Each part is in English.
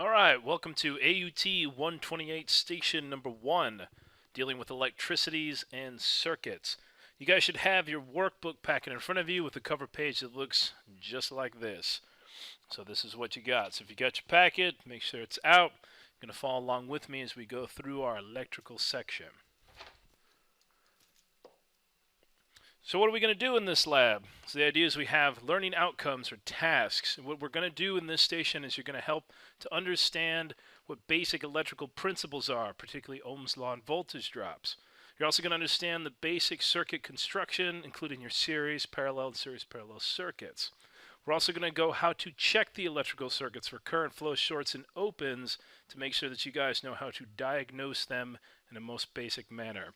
Alright, welcome to AUT128 station number 1, dealing with electricities and circuits. You guys should have your workbook packet in front of you with a cover page that looks just like this. So this is what you got. So if you got your packet, make sure it's out. You're going to follow along with me as we go through our electrical section. So what are we going to do in this lab? So the idea is we have learning outcomes or tasks. And what we're going to do in this station is you're going to help to understand what basic electrical principles are, particularly Ohm's law and voltage drops. You're also going to understand the basic circuit construction, including your series, parallel, and series parallel circuits. We're also going to go how to check the electrical circuits for current flow, shorts, and opens to make sure that you guys know how to diagnose them in a most basic manner.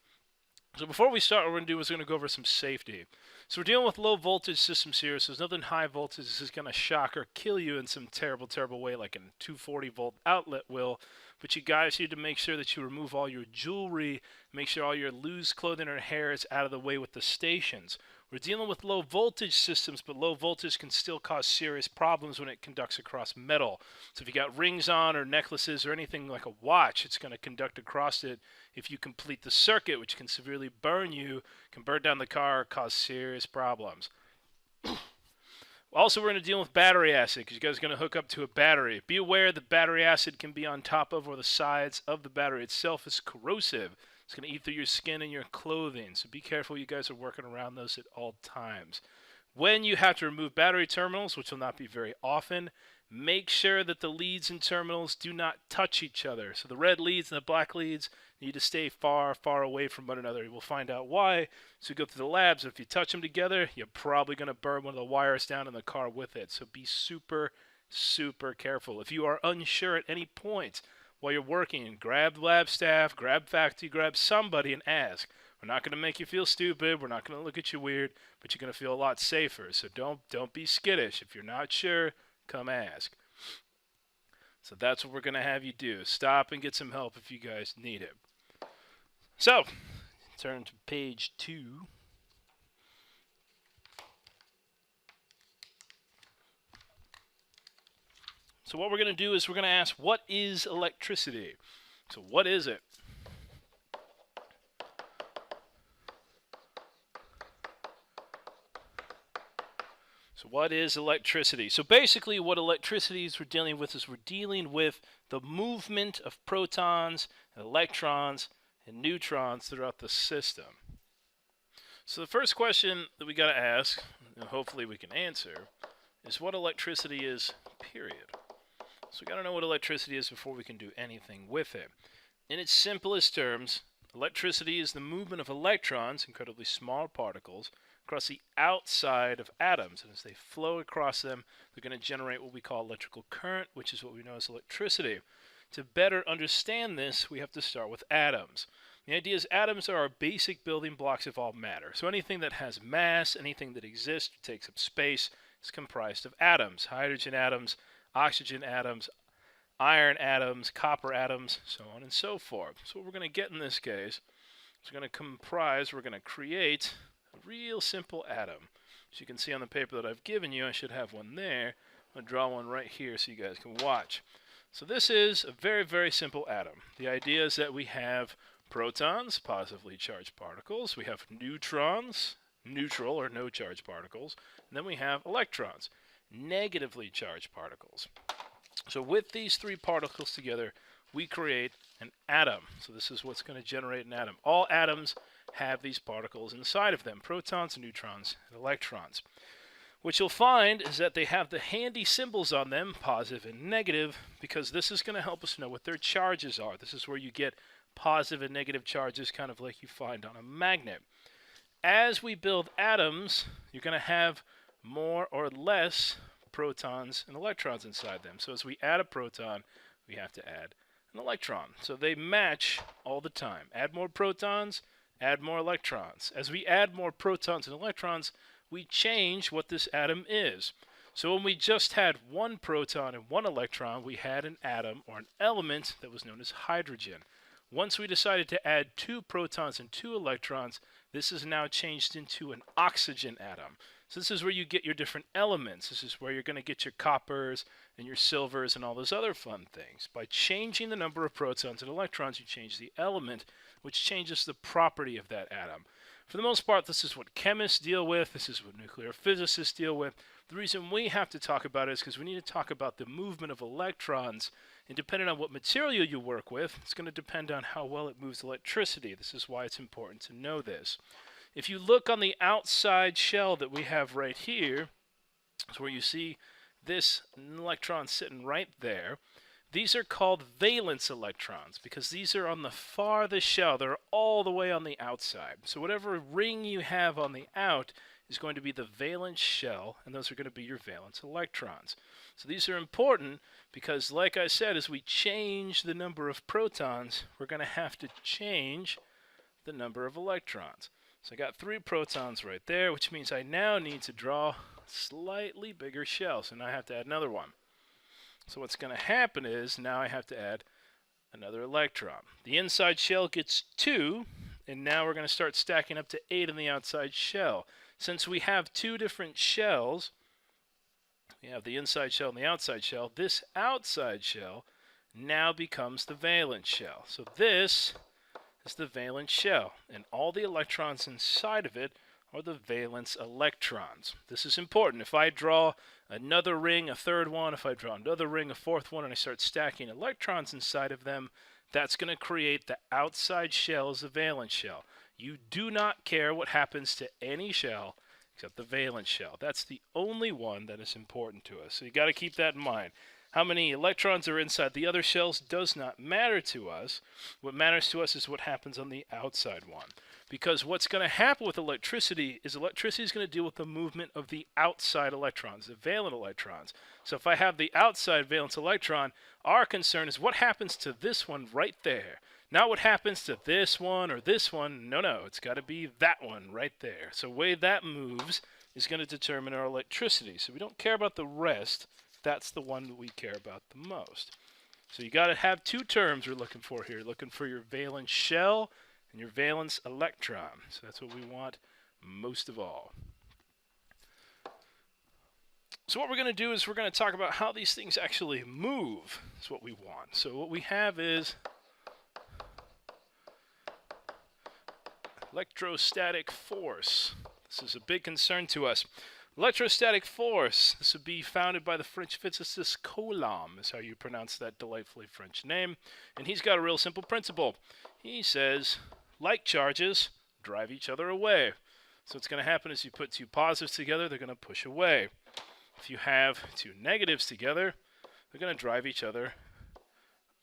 So before we start, what we're going to do is we're going to go over some safety. So we're dealing with low voltage systems here, so there's nothing high voltage. This is going to shock or kill you in some terrible, terrible way like a 240 volt outlet will. But you guys need to make sure that you remove all your jewelry, make sure all your loose clothing or hair is out of the way with the stations. We're dealing with low voltage systems, but low voltage can still cause serious problems when it conducts across metal. So if you got rings on or necklaces or anything like a watch, it's going to conduct across it. If you complete the circuit, which can severely burn you, can burn down the car, cause serious problems. Also, we're going to deal with battery acid because you guys are going to hook up to a battery. Be aware that battery acid can be on top of or the sides of the battery itself. It's corrosive. It's going to eat through your skin and your clothing, so be careful. You guys are working around those at all times. When you have to remove battery terminals, which will not be very often, make sure that the leads and terminals do not touch each other. So the red leads and the black leads need to stay far, far away from one another. We'll find out why. So we go through the labs. If you touch them together, you're probably going to burn one of the wires down in the car with it. So be super, super careful. If you are unsure at any point while you're working, grab lab staff, grab faculty, grab somebody and ask. We're not going to make you feel stupid. We're not going to look at you weird, but you're going to feel a lot safer. So don't be skittish. If you're not sure, come ask. So that's what we're going to have you do. Stop and get some help if you guys need it. So, turn to page 2. So what we're going to do is we're going to ask, what is electricity? So what is it? So what is electricity? So basically what electricity is we're dealing with the movement of protons and electrons and neutrons throughout the system. So the first question that we got to ask, and hopefully we can answer, is what electricity is, period. So we got to know what electricity is before we can do anything with it. In its simplest terms, electricity is the movement of electrons, incredibly small particles, across the outside of atoms. And as they flow across them, they're going to generate what we call electrical current, which is what we know as electricity. To better understand this, we have to start with atoms. The idea is atoms are our basic building blocks of all matter. So anything that has mass, anything that exists, takes up space, is comprised of atoms. Hydrogen atoms, oxygen atoms, iron atoms, copper atoms, so on and so forth. So what we're going to get in this case is we're going to create a real simple atom. As you can see on the paper that I've given you, I should have one there. I'm going to draw one right here so you guys can watch. So this is a very, very simple atom. The idea is that we have protons, positively charged particles. We have neutrons, neutral or no charge particles. And then we have electrons, negatively charged particles. So with these three particles together, we create an atom. So this is what's going to generate an atom. All atoms have these particles inside of them, protons, neutrons, and electrons. What you'll find is that they have the handy symbols on them, positive and negative, because this is going to help us know what their charges are. This is where you get positive and negative charges, kind of like you find on a magnet. As we build atoms, you're going to have more or less protons and electrons inside them. So as we add a proton, we have to add an electron. So they match all the time. Add more protons, add more electrons. As we add more protons and electrons, we change what this atom is. So when we just had one proton and one electron, we had an atom or an element that was known as hydrogen. Once we decided to add 2 protons and 2 electrons, this is now changed into an oxygen atom. So this is where you get your different elements. This is where you're going to get your coppers and your silvers and all those other fun things. By changing the number of protons and electrons, you change the element, which changes the property of that atom. For the most part, this is what chemists deal with. This is what nuclear physicists deal with. The reason we have to talk about it is because we need to talk about the movement of electrons. And depending on what material you work with, it's going to depend on how well it moves electricity. This is why it's important to know this. If you look on the outside shell that we have right here, it's where you see this electron sitting right there. These are called valence electrons because these are on the farthest shell. They're all the way on the outside. So whatever ring you have on the out is going to be the valence shell, and those are going to be your valence electrons. So these are important because, like I said, as we change the number of protons, we're going to have to change the number of electrons. So I got 3 protons right there, which means I now need to draw a slightly bigger shell. So now I have to add another one. So what's going to happen is now I have to add another electron. The inside shell gets 2, and now we're going to start stacking up to 8 in the outside shell. Since we have 2 different shells, we have the inside shell and the outside shell, this outside shell now becomes the valence shell. So this is the valence shell, and all the electrons inside of it are the valence electrons. This is important. If I draw another ring, a third one, if I draw another ring, a fourth one, and I start stacking electrons inside of them, that's going to create the outside shell as a valence shell. You do not care what happens to any shell except the valence shell. That's the only one that is important to us. So you got to keep that in mind. How many electrons are inside the other shells does not matter to us. What matters to us is what happens on the outside one. Because what's going to happen with electricity is going to deal with the movement of the outside electrons, the valent electrons. So if I have the outside valence electron, our concern is what happens to this one right there. Not what happens to this one or this one. No, it's got to be that one right there. So the way that moves is going to determine our electricity. So we don't care about the rest. That's the one that we care about the most. So you got to have 2 terms we're looking for here. Looking for your valence shell and your valence electron. So that's what we want most of all. So what we're going to do is we're going to talk about how these things actually move. That's what we want. So what we have is electrostatic force. This is a big concern to us. Electrostatic force, this would be founded by the French physicist Coulomb, is how you pronounce that delightfully French name. And he's got a real simple principle. He says, like charges drive each other away. So what's going to happen is you put 2 positives together, they're going to push away. If you have 2 negatives together, they're going to drive each other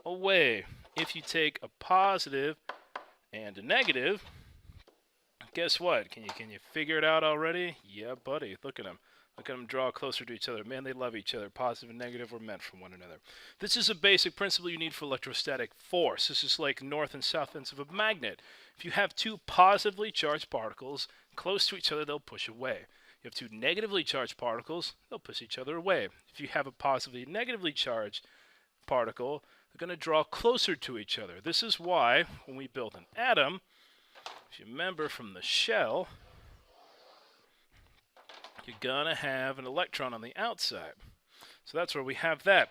away. If you take a positive and a negative, guess what? Can you figure it out already? Yeah, buddy. Look at them. Look at them draw closer to each other. Man, they love each other. Positive and negative were meant for one another. This is a basic principle you need for electrostatic force. This is like north and south ends of a magnet. If you have 2 positively charged particles close to each other, they'll push away. You have 2 negatively charged particles, they'll push each other away. If you have a positively negatively charged particle, they're going to draw closer to each other. This is why when we build an atom, if you remember from the shell, you're going to have an electron on the outside. So that's where we have that.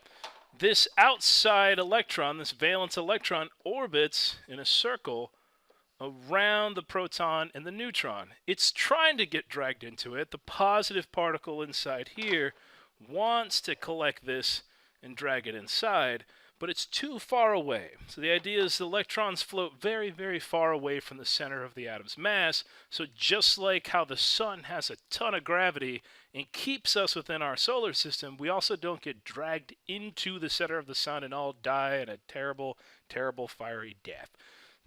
This outside electron, this valence electron, orbits in a circle around the proton and the neutron. It's trying to get dragged into it. The positive particle inside here wants to collect this and drag it inside, but it's too far away. So the idea is the electrons float very, very far away from the center of the atom's mass. So just like how the sun has a ton of gravity and keeps us within our solar system, we also don't get dragged into the center of the sun and all die in a terrible, terrible fiery death.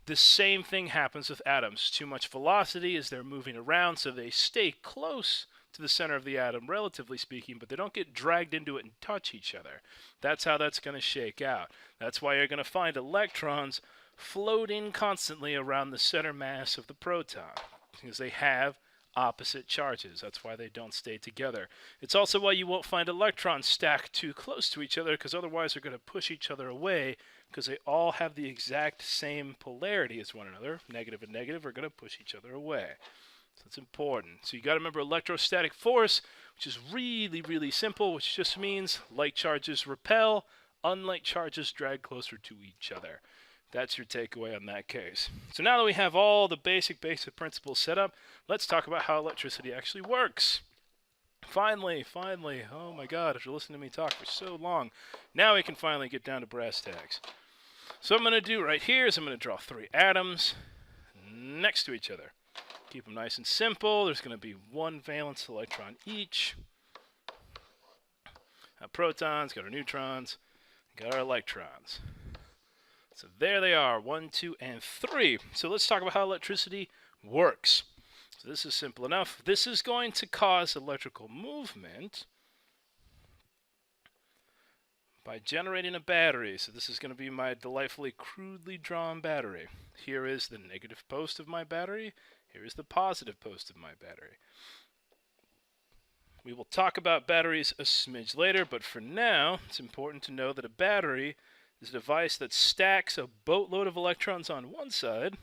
The same thing happens with atoms. Too much velocity as they're moving around, so they stay close to the center of the atom, relatively speaking, but they don't get dragged into it and touch each other. That's how that's going to shake out. That's why you're going to find electrons floating constantly around the center mass of the proton, because they have opposite charges. That's why they don't stay together. It's also why you won't find electrons stacked too close to each other, because otherwise they're going to push each other away, because they all have the exact same polarity as one another. Negative and negative are going to push each other away. So it's important. So you got to remember electrostatic force, which is really, really simple, which just means like charges repel, unlike charges drag closer to each other. That's your takeaway on that case. So now that we have all the basic principles set up, let's talk about how electricity actually works. Finally, oh my god, after listening to me talk for so long, now we can finally get down to brass tacks. So what I'm going to do right here is I'm going to draw 3 atoms next to each other. Keep them nice and simple. There's going to be 1 valence electron each. Got protons, got our neutrons, got our electrons. So there they are, 1, 2, and 3. So let's talk about how electricity works. So this is simple enough. This is going to cause electrical movement by generating a battery. So this is going to be my delightfully crudely drawn battery. Here is the negative post of my battery. Here is the positive post of my battery. We will talk about batteries a smidge later, but for now, it's important to know that a battery is a device that stacks a boatload of electrons on one side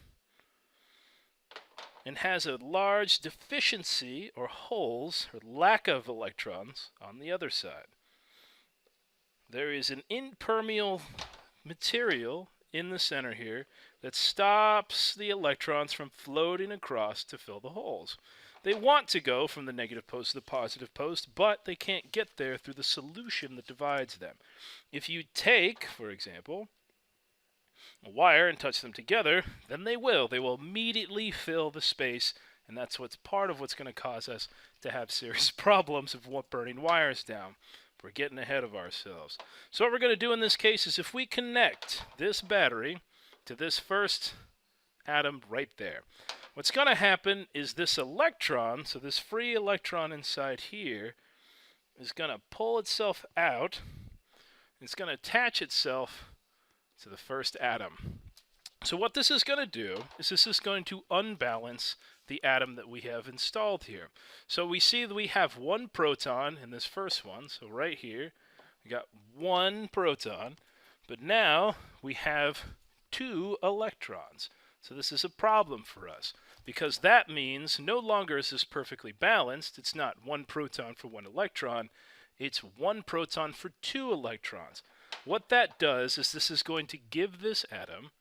and has a large deficiency or holes or lack of electrons on the other side. There is an impermeable material in the center here that stops the electrons from floating across to fill the holes. They want to go from the negative post to the positive post, but they can't get there through the solution that divides them. If you take, for example, a wire and touch them together, then they will. They will immediately fill the space, and that's what's part of what's going to cause us to have serious problems of burning wires down. We're getting ahead of ourselves. So what we're going to do in this case is if we connect this battery to this first atom right there, what's going to happen is this electron, so this free electron inside here, is going to pull itself out. It's going to attach itself to the first atom. So what this is going to do is this is going to unbalance the atom that we have installed here. So we see that we have 1 proton in this first one. So right here, we got 1 proton, but now we have 2 electrons. So this is a problem for us because that means no longer is this perfectly balanced. It's not 1 proton for 1 electron. It's 1 proton for 2 electrons. What that does is this is going to give this atom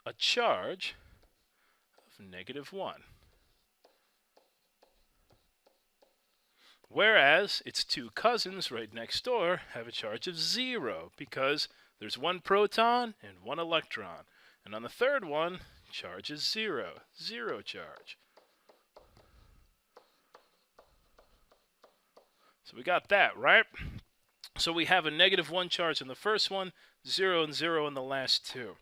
a charge of -1. Whereas its 2 cousins right next door have a charge of 0 because there's 1 proton and 1 electron. And on the third one, charge is 0, 0 charge. So we got that, right? So we have a -1 charge in the first one, 0 and 0 in the last 2.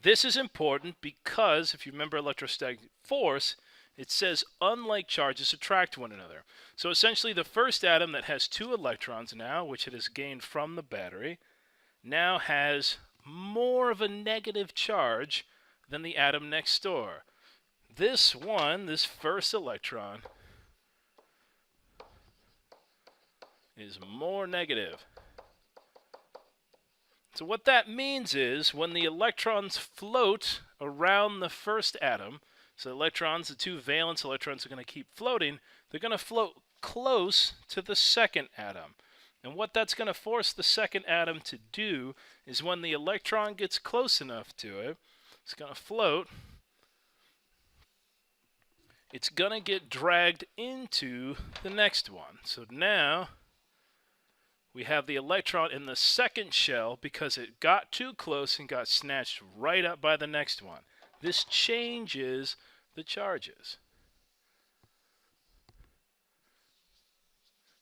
This is important because if you remember electrostatic force, it says unlike charges attract one another. So essentially the first atom that has 2 electrons now, which it has gained from the battery, now has more of a negative charge than the atom next door. This one, this first electron, is more negative. So what that means is when the electrons float around the first atom, so electrons, the 2 valence electrons are going to keep floating, they're going to float close to the second atom. And what that's going to force the second atom to do is when the electron gets close enough to it, it's going to float, it's going to get dragged into the next one. So now we have the electron in the second shell because it got too close and got snatched right up by the next one. This changes the charges.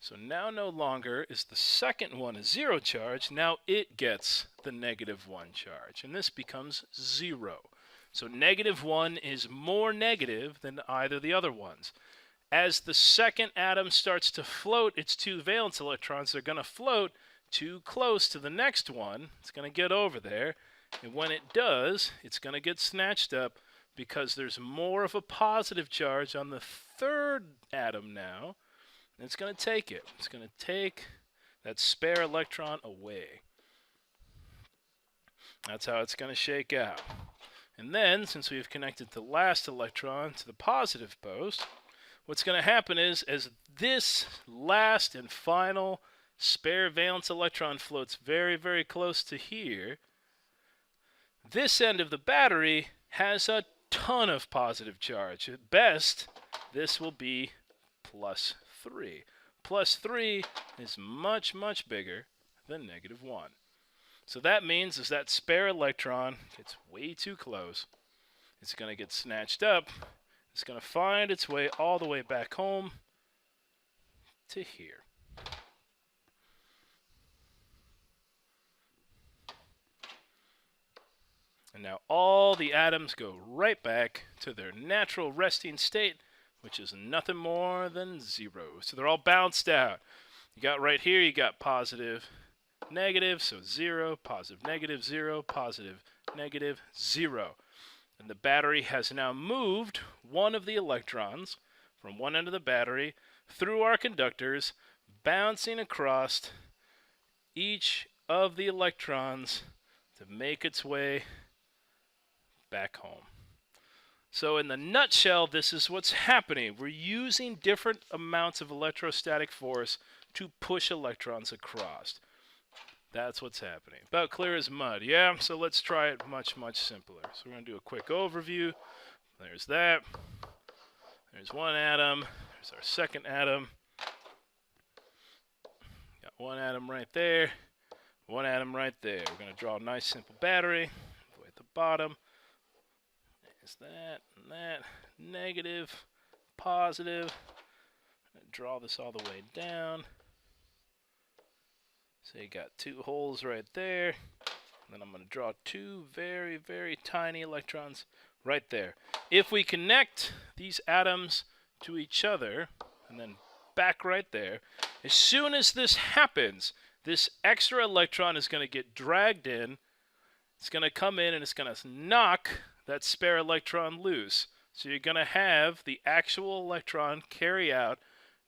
So now no longer is the second one a 0 charge, now it gets the -1 charge, and this becomes 0. So -1 is more negative than either the other ones. As the second atom starts to float its 2 valence electrons, they're going to float too close to the next one. It's going to get over there, and when it does, it's going to get snatched up because there's more of a positive charge on the third atom now, and it's going to take it. It's going to take that spare electron away. That's how it's going to shake out. And then, since we've connected the last electron to the positive post, what's going to happen is, as this last and final spare valence electron floats very, very close to here, this end of the battery has a ton of positive charge. At best, this will be plus 3. Plus 3 is much, much bigger than negative 1. So that means as that spare electron gets way too close, it's going to get snatched up. It's going to find its way all the way back home to here. And now all the atoms go right back to their natural resting state, which is nothing more than 0. So they're all bounced out. You got right here, you got positive, negative, so 0, positive, negative, 0, positive, negative, 0. And the battery has now moved one of the electrons from one end of the battery through our conductors, bouncing across each of the electrons to make its way back home. So in the nutshell, this is what's happening. We're using different amounts of electrostatic force to push electrons across. That's what's happening. About clear as mud. Yeah, so let's try it much, much simpler. So we're going to do a quick overview. There's that. There's one atom. There's our second atom. Got one atom right there. One atom right there. We're going to draw a nice simple battery. All the way at the bottom. There's that and that. Negative, positive. Draw this all the way down. So you got two holes right there. And then I'm going to draw two very, very tiny electrons right there. If we connect these atoms to each other, and then back right there, as soon as this happens, this extra electron is going to get dragged in. It's going to come in and it's going to knock that spare electron loose. So you're going to have the actual electron carry out,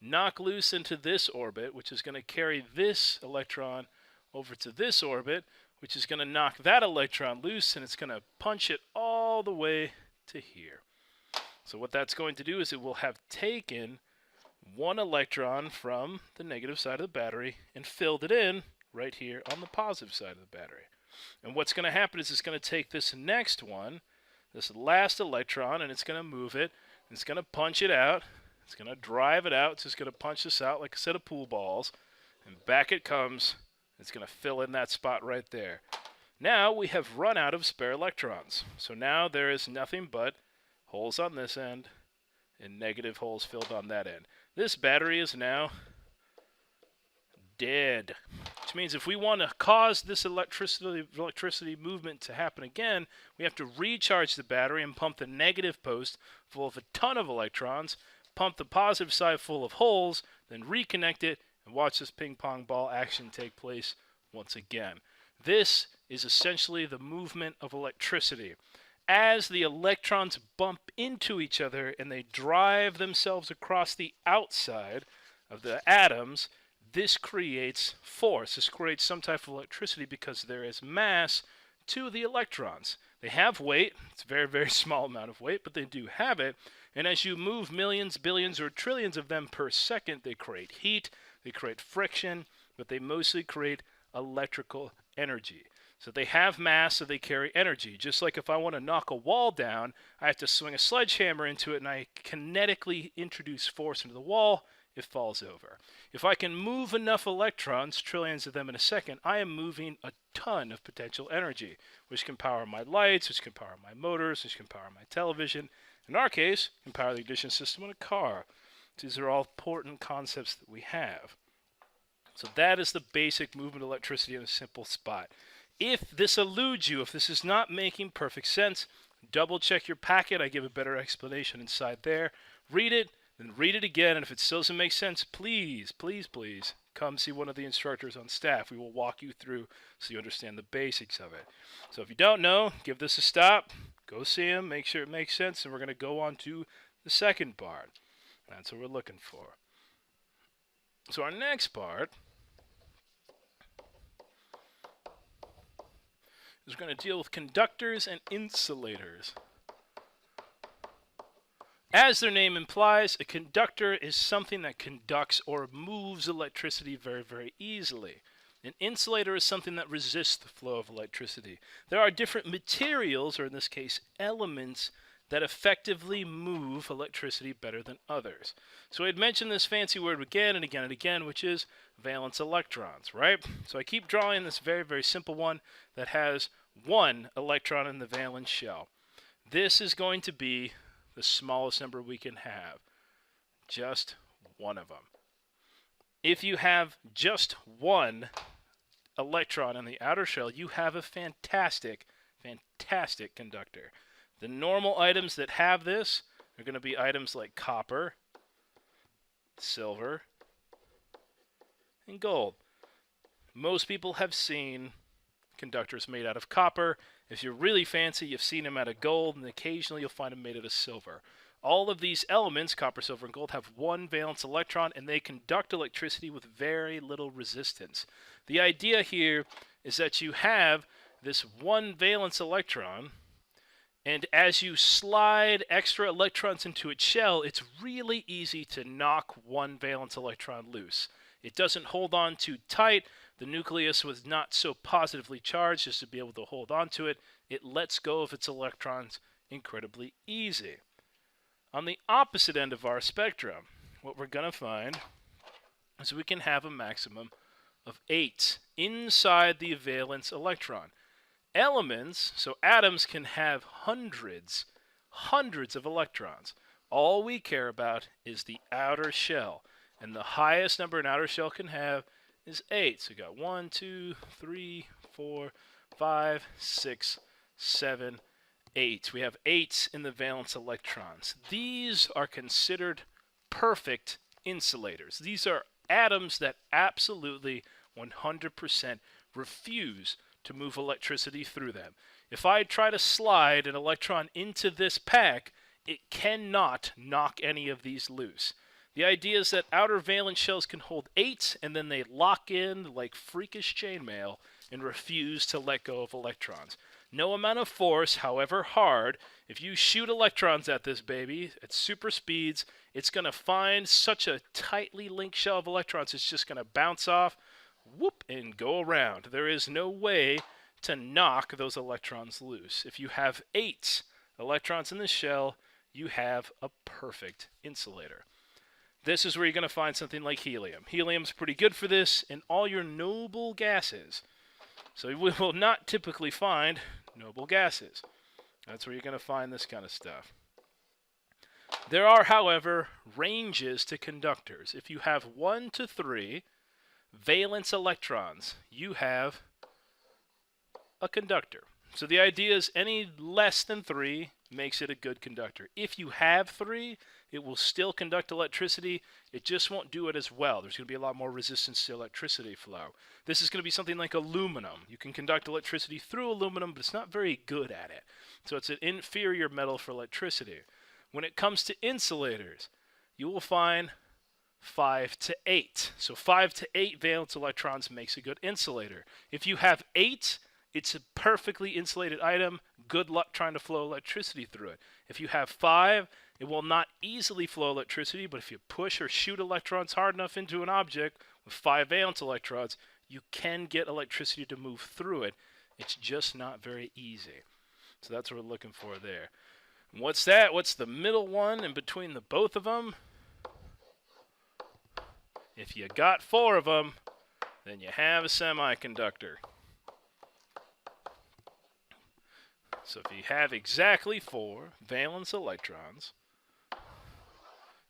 knock loose into this orbit, which is going to carry this electron over to this orbit, which is going to knock that electron loose, and it's going to punch it all the way to here. So what that's going to do is it will have taken one electron from the negative side of the battery and filled it in right here on the positive side of the battery. And what's going to happen is it's going to take this next one, this last electron, and it's going to move it, and it's going to punch it out. It's going to drive it out. It's just going to punch this out like a set of pool balls, and back it comes. It's going to fill in that spot right there. Now we have run out of spare electrons. So now there is nothing but holes on this end and negative holes filled on that end. This battery is now dead, which means if we want to cause this electricity movement to happen again, we have to recharge the battery and pump the negative post full of a ton of electrons, pump the positive side full of holes, then reconnect it, and watch this ping pong ball action take place once again. This is essentially the movement of electricity. As the electrons bump into each other and they drive themselves across the outside of the atoms, this creates force. This creates some type of electricity because there is mass to the electrons. They have weight. It's a very, very small amount of weight, but they do have it. And as you move millions, billions, or trillions of them per second, they create heat, they create friction, but they mostly create electrical energy. So they have mass, so they carry energy. Just like if I want to knock a wall down, I have to swing a sledgehammer into it, and I kinetically introduce force into the wall, it falls over. If I can move enough electrons, trillions of them in a second, I am moving a ton of potential energy, which can power my lights, which can power my motors, which can power my television. In our case, can power the ignition system on a car. These are all important concepts that we have. So that is the basic movement of electricity in a simple spot. If this eludes you, if this is not making perfect sense, double check your packet. I give a better explanation inside there. Read it, then read it again, and if it still doesn't make sense, please, please, please come see one of the instructors on staff. We will walk you through so you understand the basics of it. So if you don't know, give this a stop. Go see him, make sure it makes sense, and we're going to go on to the second part. That's what we're looking for. So our next part is we're going to deal with conductors and insulators. As their name implies, a conductor is something that conducts or moves electricity very, very easily. An insulator is something that resists the flow of electricity. There are different materials, or in this case, elements, that effectively move electricity better than others. So I'd mentioned this fancy word again and again and again, which is valence electrons, right? So I keep drawing this very, very simple one that has one electron in the valence shell. This is going to be the smallest number we can have, just one of them. If you have just one electron in the outer shell, you have a fantastic, fantastic conductor. The normal items that have this are going to be items like copper, silver, and gold. Most people have seen conductors made out of copper. If you're really fancy, you've seen them out of gold, and occasionally you'll find them made out of silver. All of these elements, copper, silver, and gold, have one valence electron, and they conduct electricity with very little resistance. The idea here is that you have this one valence electron, and as you slide extra electrons into its shell, it's really easy to knock one valence electron loose. It doesn't hold on too tight. The nucleus was not so positively charged just to be able to hold on to it. It lets go of its electrons incredibly easy. On the opposite end of our spectrum, what we're going to find is we can have a maximum of 8 inside the valence electron. Elements, so atoms, can have hundreds of electrons. All we care about is the outer shell, and the highest number an outer shell can have is 8. So we got 1, 2, 3, 4, 5, 6, 7, 8. We have 8 in the valence electrons. These are considered perfect insulators. These are atoms that absolutely 100% refuse to move electricity through them. If I try to slide an electron into this pack, it cannot knock any of these loose. The idea is that outer valence shells can hold 8, and then they lock in like freakish chainmail and refuse to let go of electrons. No amount of force, however hard, if you shoot electrons at this baby at super speeds, it's going to find such a tightly linked shell of electrons, it's just going to bounce off, whoop, and go around. There is no way to knock those electrons loose. If you have 8 electrons in the shell, you have a perfect insulator. This is where you're going to find something like helium. Helium's pretty good for this in all your noble gases. So we will not typically find noble gases. That's where you're going to find this kind of stuff. There are, however, ranges to conductors. If you have 1 to 3 valence electrons, you have a conductor. So the idea is any less than 3 makes it a good conductor. If you have 3, it will still conduct electricity. It just won't do it as well. There's going to be a lot more resistance to electricity flow. This is going to be something like aluminum. You can conduct electricity through aluminum, but it's not very good at it. So it's an inferior metal for electricity. When it comes to insulators, you will find 5 to 8. So 5 to 8 valence electrons makes a good insulator. If you have 8, it's a perfectly insulated item. Good luck trying to flow electricity through it. If you have 5, it will not easily flow electricity, but if you push or shoot electrons hard enough into an object with 5 valence electrons, you can get electricity to move through it. It's just not very easy. So that's what we're looking for there. And what's that? What's the middle one in between the both of them? If you got 4 of them, then you have a semiconductor. So if you have exactly 4 valence electrons,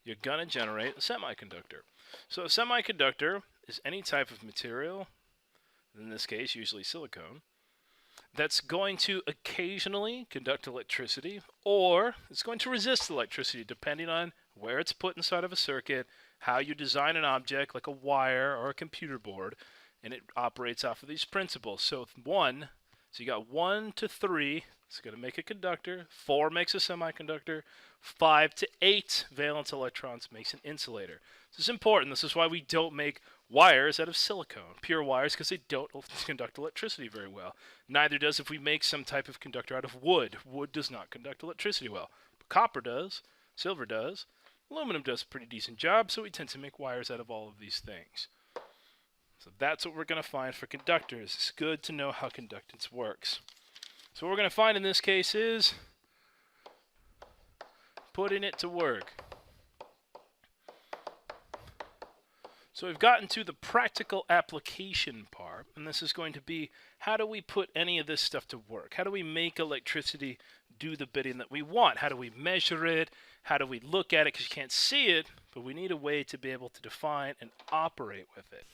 you're going to generate a semiconductor. So a semiconductor is any type of material, in this case usually silicone, that's going to occasionally conduct electricity, or it's going to resist electricity depending on where it's put inside of a circuit, how you design an object like a wire or a computer board, and it operates off of these principles. So you got 1 to 3 It's going to make a conductor. 4 makes a semiconductor. 5 to 8 valence electrons makes an insulator. This is important. This is why we don't make wires out of silicone, pure wires, because they don't conduct electricity very well. Neither does if we make some type of conductor out of wood. Wood does not conduct electricity well. But copper does. Silver does. Aluminum does a pretty decent job, so we tend to make wires out of all of these things. So that's what we're going to find for conductors. It's good to know how conductance works. So what we're going to find in this case is putting it to work. So we've gotten to the practical application part, and this is going to be how do we put any of this stuff to work? How do we make electricity do the bidding that we want? How do we measure it? How do we look at it? Because you can't see it, but we need a way to be able to define and operate with it.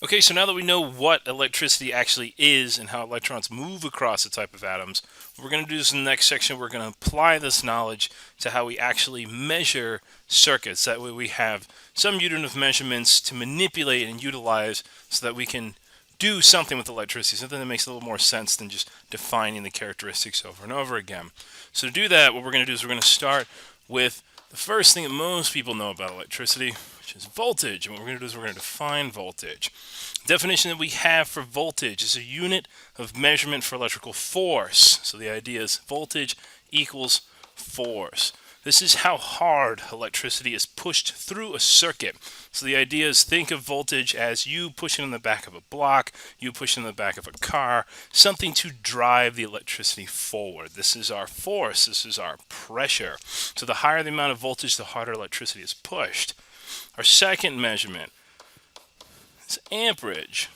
Okay, so now that we know what electricity actually is and how electrons move across the type of atoms, what we're going to do is in the next section, we're going to apply this knowledge to how we actually measure circuits. That way we have some unit of measurements to manipulate and utilize so that we can do something with electricity, something that makes a little more sense than just defining the characteristics over and over again. So to do that, what we're going to do is we're going to start with the first thing that most people know about electricity, which is voltage. And what we're going to do is we're going to define voltage. The definition that we have for voltage is a unit of measurement for electrical force. So the idea is voltage equals force. This is how hard electricity is pushed through a circuit. So the idea is think of voltage as you pushing in the back of a block, you pushing in the back of a car, something to drive the electricity forward. This is our force, this is our pressure. So the higher the amount of voltage, the harder electricity is pushed. Our second measurement is amperage.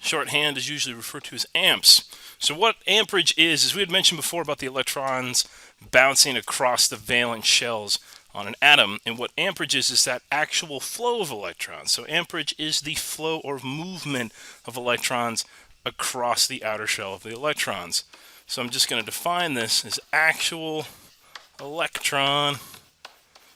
Shorthand is usually referred to as amps. So what amperage is we had mentioned before about the electrons bouncing across the valence shells on an atom, and what amperage is that actual flow of electrons. So amperage is the flow or movement of electrons across the outer shell of the electrons. So I'm just going to define this as actual electron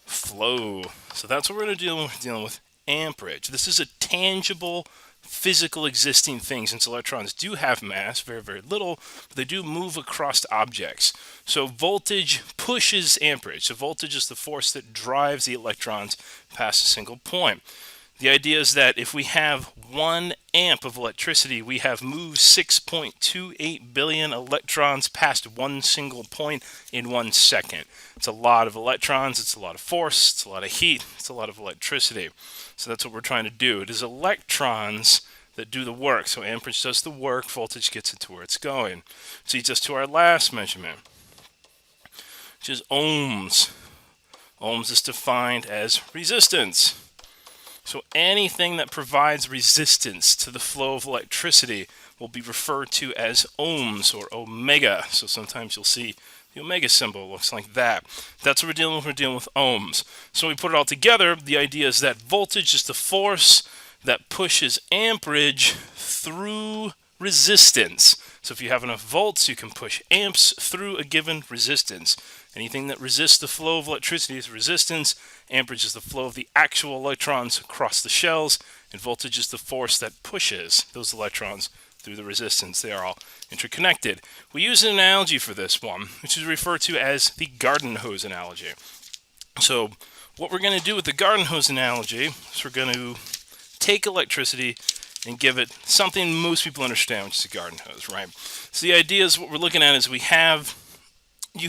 flow. So that's what we're going to deal with. We're dealing with amperage. This is a tangible physical existing thing, since electrons do have mass, very, very little, but they do move across objects. So voltage pushes amperage. So voltage is the force that drives the electrons past a single point. The idea is that if we have 1 amp of electricity, we have moved 6.28 billion electrons past one single point in 1 second. It's a lot of electrons, it's a lot of force, it's a lot of heat, it's a lot of electricity. So that's what we're trying to do. It is electrons that do the work. So amperage does the work, voltage gets it to where it's going. So leads us to our last measurement, which is ohms. Ohms is defined as resistance. So anything that provides resistance to the flow of electricity will be referred to as ohms or omega. So sometimes you'll see the omega symbol looks like that. That's what we're dealing with. We're dealing with ohms. So when we put it all together, the idea is that voltage is the force that pushes amperage through resistance. So if you have enough volts, you can push amps through a given resistance. Anything that resists the flow of electricity is resistance. Amperage is the flow of the actual electrons across the shells, and voltage is the force that pushes those electrons through the resistance. They are all interconnected. We use an analogy for this one, which is referred to as the garden hose analogy. So what we're going to do with the garden hose analogy is we're going to take electricity and give it something most people understand, which is a garden hose, right? So the idea is what we're looking at is you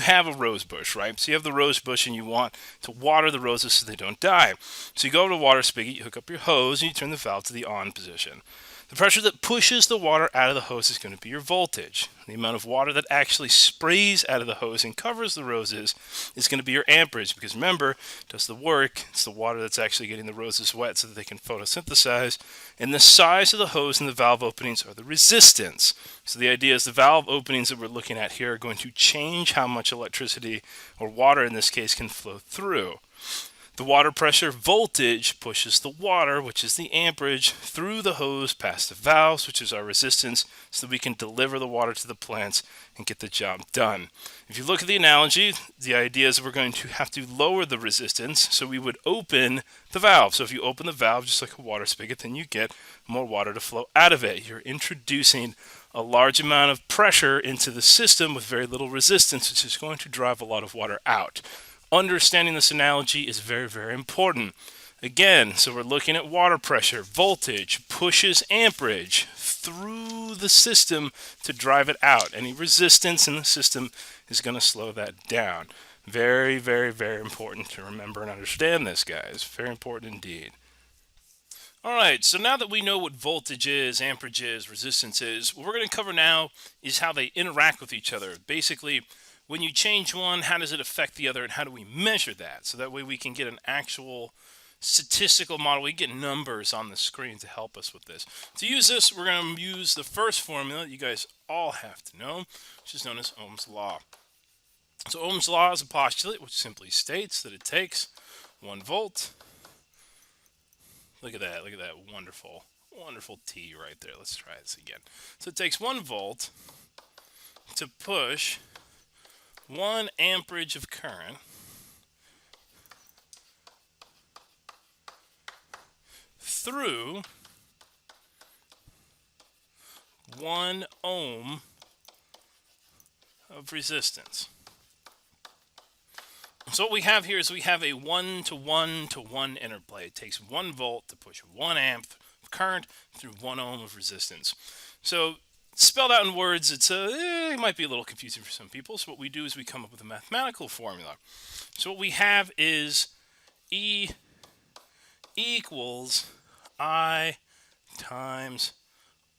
have a rose bush, right? So you have the rose bush and you want to water the roses so they don't die. So you go to the water spigot, you hook up your hose, and you turn the valve to the on position. The pressure that pushes the water out of the hose is going to be your voltage. The amount of water that actually sprays out of the hose and covers the roses is going to be your amperage, because remember, it does the work. It's the water that's actually getting the roses wet so that they can photosynthesize. And the size of the hose and the valve openings are the resistance. So the idea is the valve openings that we're looking at here are going to change how much electricity, or water in this case, can flow through. The water pressure voltage pushes the water, which is the amperage, through the hose past the valves, which is our resistance, so that we can deliver the water to the plants and get the job done. If you look at the analogy, the idea is we're going to have to lower the resistance, so we would open the valve. So if you open the valve just like a water spigot, then you get more water to flow out of it. You're introducing a large amount of pressure into the system with very little resistance, which is going to drive a lot of water out. Understanding this analogy is very, very important. Again, so we're looking at water pressure. Voltage pushes amperage through the system to drive it out. Any resistance in the system is going to slow that down. Very, very, very important to remember and understand this, guys. Very important indeed. All right, so now that we know what voltage is, amperage is, resistance is, what we're going to cover now is how they interact with each other. Basically, when you change one, how does it affect the other, and how do we measure that? So that way we can get an actual statistical model. We get numbers on the screen to help us with this. To use this, we're going to use the first formula you guys all have to know, which is known as Ohm's law. So Ohm's law is a postulate which simply states that it takes 1 volt. Look at that wonderful, wonderful T right there. Let's try this again. So it takes 1 volt to push 1 amperage of current through 1 ohm of resistance. So what we have here is we have a 1-to-1-to-1 interplay. It takes 1 volt to push 1 amp of current through 1 ohm of resistance. So spelled out in words, it might be a little confusing for some people. So what we do is we come up with a mathematical formula. So what we have is E equals I times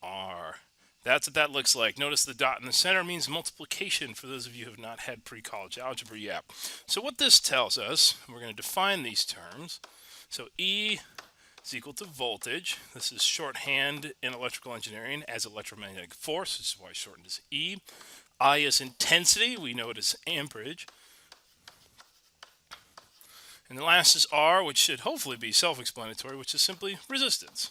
R. That's what that looks like. Notice the dot in the center means multiplication for those of you who have not had pre-college algebra yet. So what this tells us, we're going to define these terms. So E is equal to voltage. This is shorthand in electrical engineering as electromagnetic force. This is why I shortened as E. I is intensity. We know it as amperage. And the last is R, which should hopefully be self-explanatory, which is simply resistance.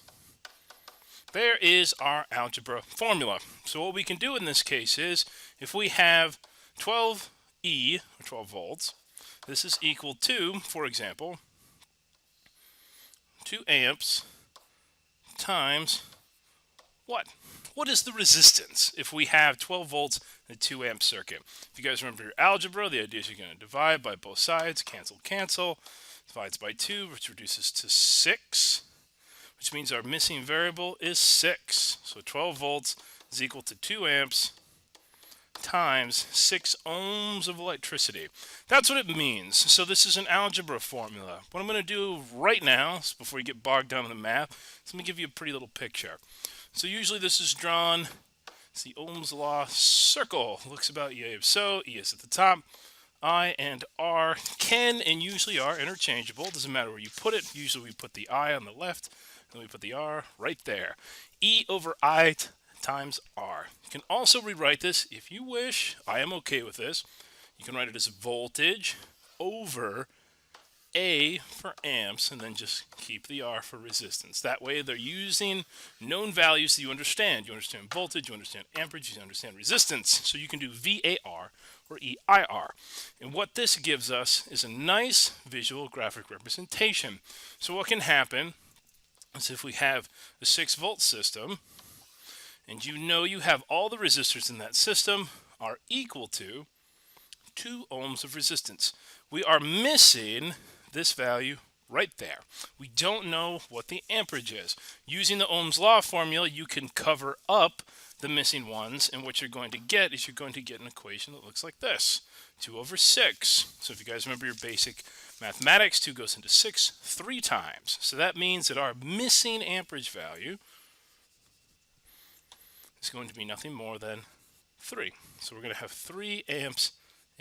There is our algebra formula. So what we can do in this case is, if we have 12E, or 12 volts, this is equal to, for example, 2 amps times what? What is the resistance if we have 12 volts in a 2 amp circuit? If you guys remember your algebra, the idea is you're going to divide by both sides, cancel, divides by 2, which reduces to 6. Which means our missing variable is 6. So 12 volts is equal to 2 amps times 6 ohms of electricity. That's what it means. So this is an algebra formula. What I'm going to do right now, before we get bogged down in the math, is let me give you a pretty little picture. So usually this is drawn, it's the Ohm's law circle. Looks about so, E is at the top. I and R can and usually are interchangeable. Doesn't matter where you put it. Usually we put the I on the left. Then we put the R right there. E over I times R. You can also rewrite this if you wish. I am okay with this. You can write it as voltage over A for amps and then just keep the R for resistance. That way they're using known values that you understand. You understand voltage, you understand amperage, you understand resistance. So you can do VAR or EIR. And what this gives us is a nice visual graphic representation. So what can happen is if we have a 6-volt system, and you know you have all the resistors in that system are equal to 2 ohms of resistance. We are missing this value right there. We don't know what the amperage is. Using the Ohm's law formula, you can cover up the missing ones, and what you're going to get is you're going to get an equation that looks like this. 2 over 6. So if you guys remember your basic mathematics, 2 goes into 6 3 times. So that means that our missing amperage value is going to be nothing more than 3. So we're going to have 3 amps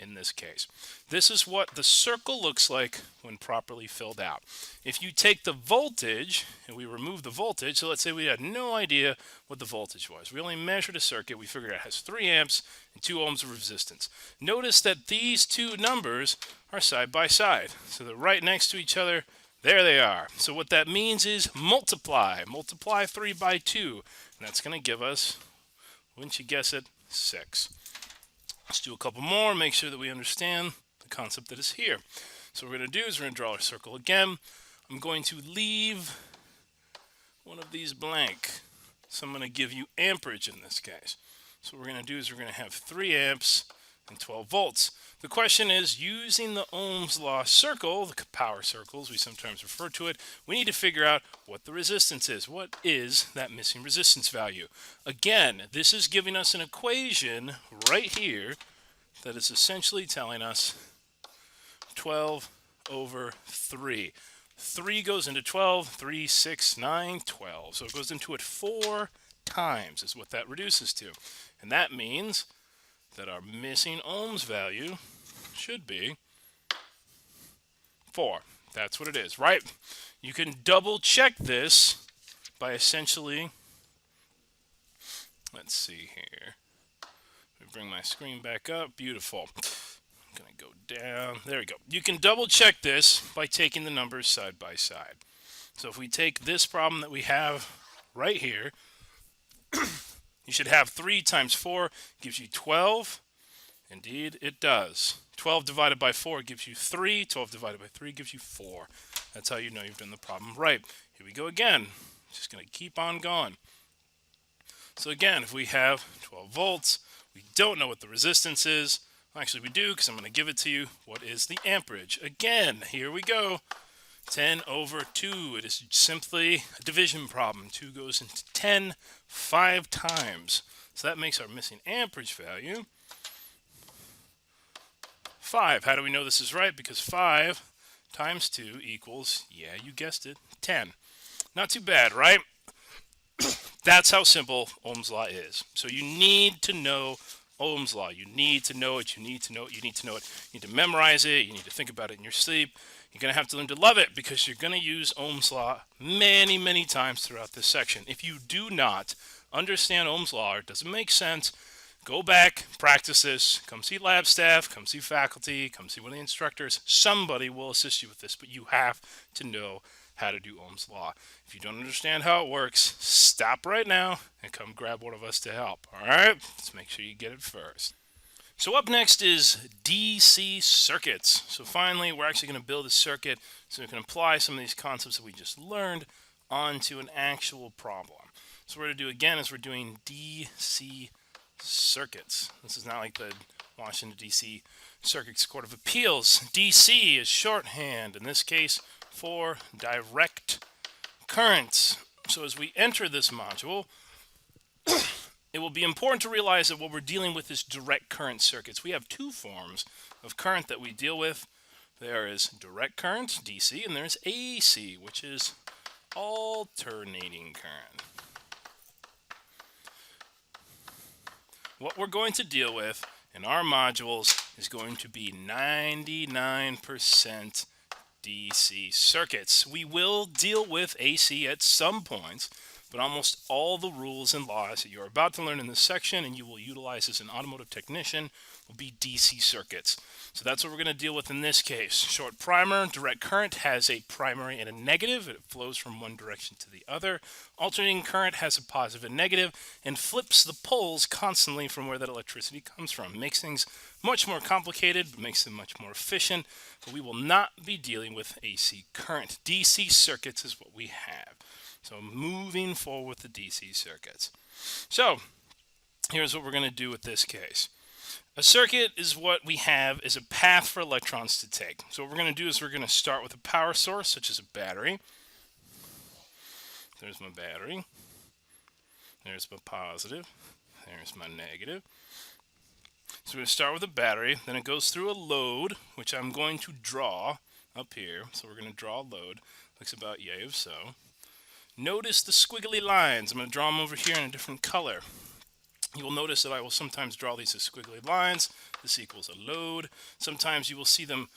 in this case. This is what the circle looks like when properly filled out. If you take the voltage and we remove the voltage, so let's say we had no idea what the voltage was. We only measured a circuit. We figured it has 3 amps and 2 ohms of resistance. Notice that these two numbers are side by side. So they're right next to each other. There they are. So what that means is multiply. Multiply 3 by 2. And that's going to give us, wouldn't you guess it, 6. Let's do a couple more, make sure that we understand the concept that is here. So what we're going to do is we're going to draw our circle again. I'm going to leave one of these blank. So I'm going to give you amperage in this case. So what we're going to do is we're going to have 3 amps and 12 volts. The question is, using the Ohm's law circle, the power circle as we sometimes refer to it, we need to figure out what the resistance is. What is that missing resistance value? Again, this is giving us an equation right here that is essentially telling us 12 over 3. 3 goes into 12, 3, 6, 9, 12. So it goes into it 4 times is what that reduces to. And that means that our missing ohms value should be 4. That's what it is, right? You can double check this by essentially, let's see here. Let me bring my screen back up. Beautiful. I'm going to go down. There we go. You can double check this by taking the numbers side by side. So if we take this problem that we have right here, you should have 3 times 4 gives you 12. Indeed, it does. 12 divided by 4 gives you 3. 12 divided by 3 gives you 4. That's how you know you've done the problem right. Here we go again. Just going to keep on going. So again, if we have 12 volts, we don't know what the resistance is. Actually, we do, because I'm going to give it to you. What is the amperage? Again, here we go. 10 over 2. It is simply a division problem. 2 goes into 10 5 times. So that makes our missing amperage value 5. How do we know this is right? Because 5 times 2 equals, yeah, you guessed it, 10. Not too bad, right? That's how simple Ohm's law is. So you need to know Ohm's law. You need to know it. You need to know it. You need to know it. You need to memorize it. You need to think about it in your sleep. You're going to have to learn to love it because you're going to use Ohm's law many, many times throughout this section. If you do not understand Ohm's law or it doesn't make sense, go back, practice this, come see lab staff, come see faculty, come see one of the instructors. Somebody will assist you with this, but you have to know how to do Ohm's law. If you don't understand how it works, stop right now and come grab one of us to help. All right? Let's make sure you get it first. So up next is DC circuits. So finally, we're actually going to build a circuit so we can apply some of these concepts that we just learned onto an actual problem. So what we're going to do again is we're doing DC circuits. This is not like the Washington, D.C. Circuit Court of Appeals. DC is shorthand, in this case, for direct currents. So as we enter this module, it will be important to realize that what we're dealing with is direct current circuits. We have 2 forms of current that we deal with. There is direct current, DC, and there's AC, which is alternating current. What we're going to deal with in our modules is going to be 99% DC circuits. We will deal with AC at some points, but almost all the rules and laws that you're about to learn in this section and you will utilize as an automotive technician will be DC circuits. So that's what we're going to deal with in this case. Short primer, direct current has a primary and a negative. It flows from one direction to the other. Alternating current has a positive and negative and flips the poles constantly from where that electricity comes from. Makes things much more complicated, but makes them much more efficient. But we will not be dealing with AC current. DC circuits is what we have. So moving forward with the DC circuits. So here's what we're going to do with this case. A circuit is what we have as a path for electrons to take. So what we're going to do is we're going to start with a power source, such as a battery. There's my battery. There's my positive. There's my negative. So we're going to start with a battery. Then it goes through a load, which I'm going to draw up here. So we're going to draw a load. Looks about yay of so. Notice the squiggly lines. I'm going to draw them over here in a different color. You will notice that I will sometimes draw these as squiggly lines. This equals a load. Sometimes you will see them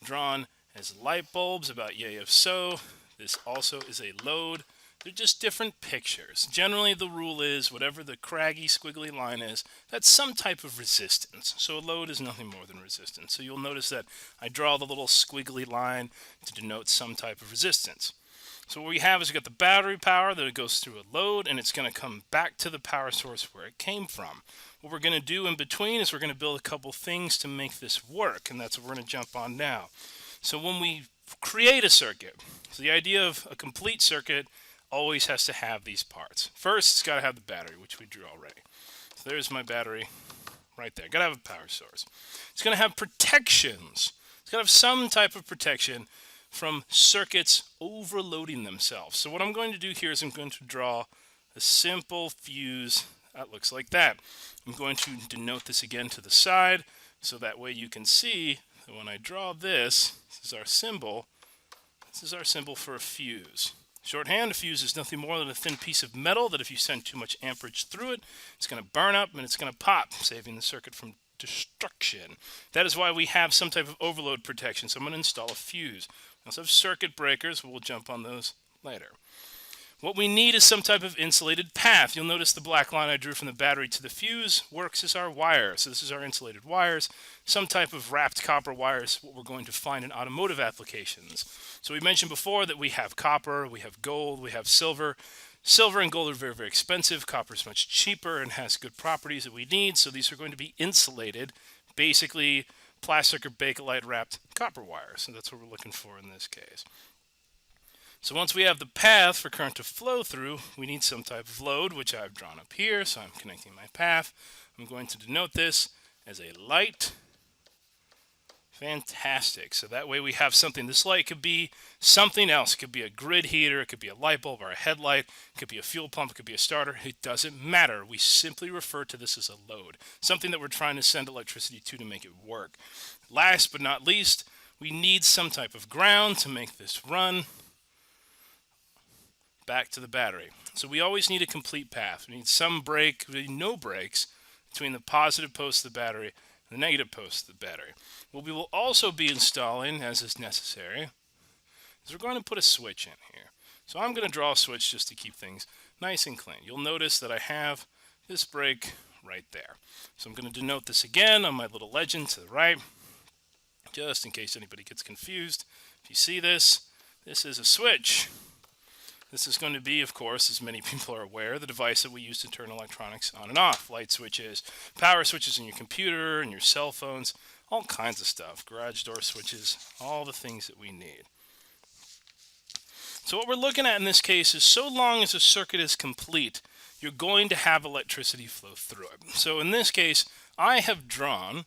drawn as light bulbs, about yay of so. This also is a load. They're just different pictures. Generally, the rule is whatever the craggy squiggly line is, that's some type of resistance. So a load is nothing more than resistance. So you'll notice that I draw the little squiggly line to denote some type of resistance. So what we have is we've got the battery power that it goes through a load, and it's going to come back to the power source where it came from. What we're going to do in between is we're going to build a couple things to make this work, and that's what we're going to jump on now. So when we create a circuit, so the idea of a complete circuit, always has to have these parts. First, it's got to have the battery, which we drew already. So there's my battery right there. Got to have a power source. It's going to have protections. It's got to have some type of protection from circuits overloading themselves. So what I'm going to do here is I'm going to draw a simple fuse that looks like that. I'm going to denote this again to the side so that way you can see that when I draw this, this is our symbol. This is our symbol for a fuse. Shorthand, a fuse is nothing more than a thin piece of metal that if you send too much amperage through it, it's going to burn up and it's going to pop, saving the circuit from destruction. That is why we have some type of overload protection. So I'm going to install a fuse. We also have circuit breakers, but we'll jump on those later. What we need is some type of insulated path. You'll notice the black line I drew from the battery to the fuse works as our wire. So this is our insulated wires. Some type of wrapped copper wires, what we're going to find in automotive applications. So we mentioned before that we have copper, we have gold, we have silver. Silver and gold are very, very expensive. Copper is much cheaper and has good properties that we need. So these are going to be insulated, basically plastic or Bakelite wrapped copper wires. So that's what we're looking for in this case. So once we have the path for current to flow through, we need some type of load, which I've drawn up here. So I'm connecting my path. I'm going to denote this as a light. Fantastic. So that way we have something. This light could be something else. It could be a grid heater. It could be a light bulb or a headlight. It could be a fuel pump. It could be a starter. It doesn't matter. We simply refer to this as a load. Something that we're trying to send electricity to make it work. Last but not least, we need some type of ground to make this run back to the battery. So we always need a complete path. We need some break, we need no breaks between the positive post of the battery and the negative post of the battery. What we will also be installing, as is necessary, is we're going to put a switch in here. So I'm going to draw a switch just to keep things nice and clean. You'll notice that I have this break right there. So I'm going to denote this again on my little legend to the right, just in case anybody gets confused. If you see this, this is a switch. This is going to be, of course, as many people are aware, the device that we use to turn electronics on and off. Light switches, power switches in your computer and your cell phones, all kinds of stuff. Garage door switches, all the things that we need. So what we're looking at in this case is so long as a circuit is complete, you're going to have electricity flow through it. So in this case, I have drawn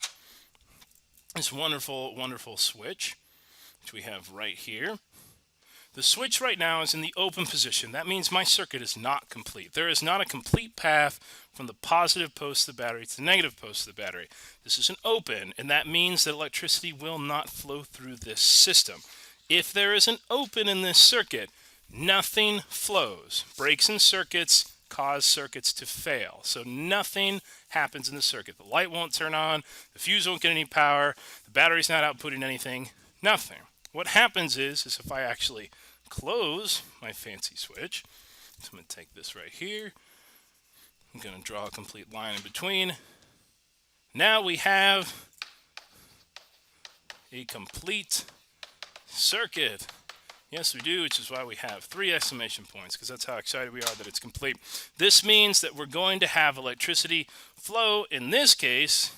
this wonderful, wonderful switch, which we have right here. The switch right now is in the open position. That means my circuit is not complete. There is not a complete path from the positive post of the battery to the negative post of the battery. This is an open, and that means that electricity will not flow through this system. If there is an open in this circuit, nothing flows. Breaks in circuits cause circuits to fail. So nothing happens in the circuit. The light won't turn on, the fuse won't get any power, the battery's not outputting anything, nothing. What happens is if I actually close my fancy switch, so I'm going to take this right here, I'm going to draw a complete line in between. Now we have a complete circuit. Yes, we do, which is why we have 3 exclamation points, because that's how excited we are that it's complete. This means that we're going to have electricity flow, in this case,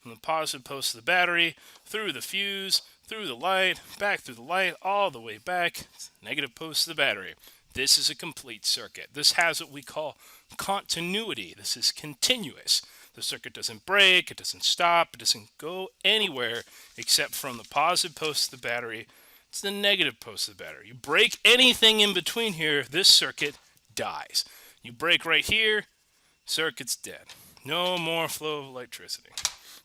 from the positive post of the battery, through the fuse, through the light, back through the light, all the way back to the negative post of the battery. This is a complete circuit. This has what we call continuity. This is continuous. The circuit doesn't break, it doesn't stop, it doesn't go anywhere except from the positive post of the battery to the negative post of the battery. You break anything in between here, this circuit dies. You break right here, circuit's dead. No more flow of electricity.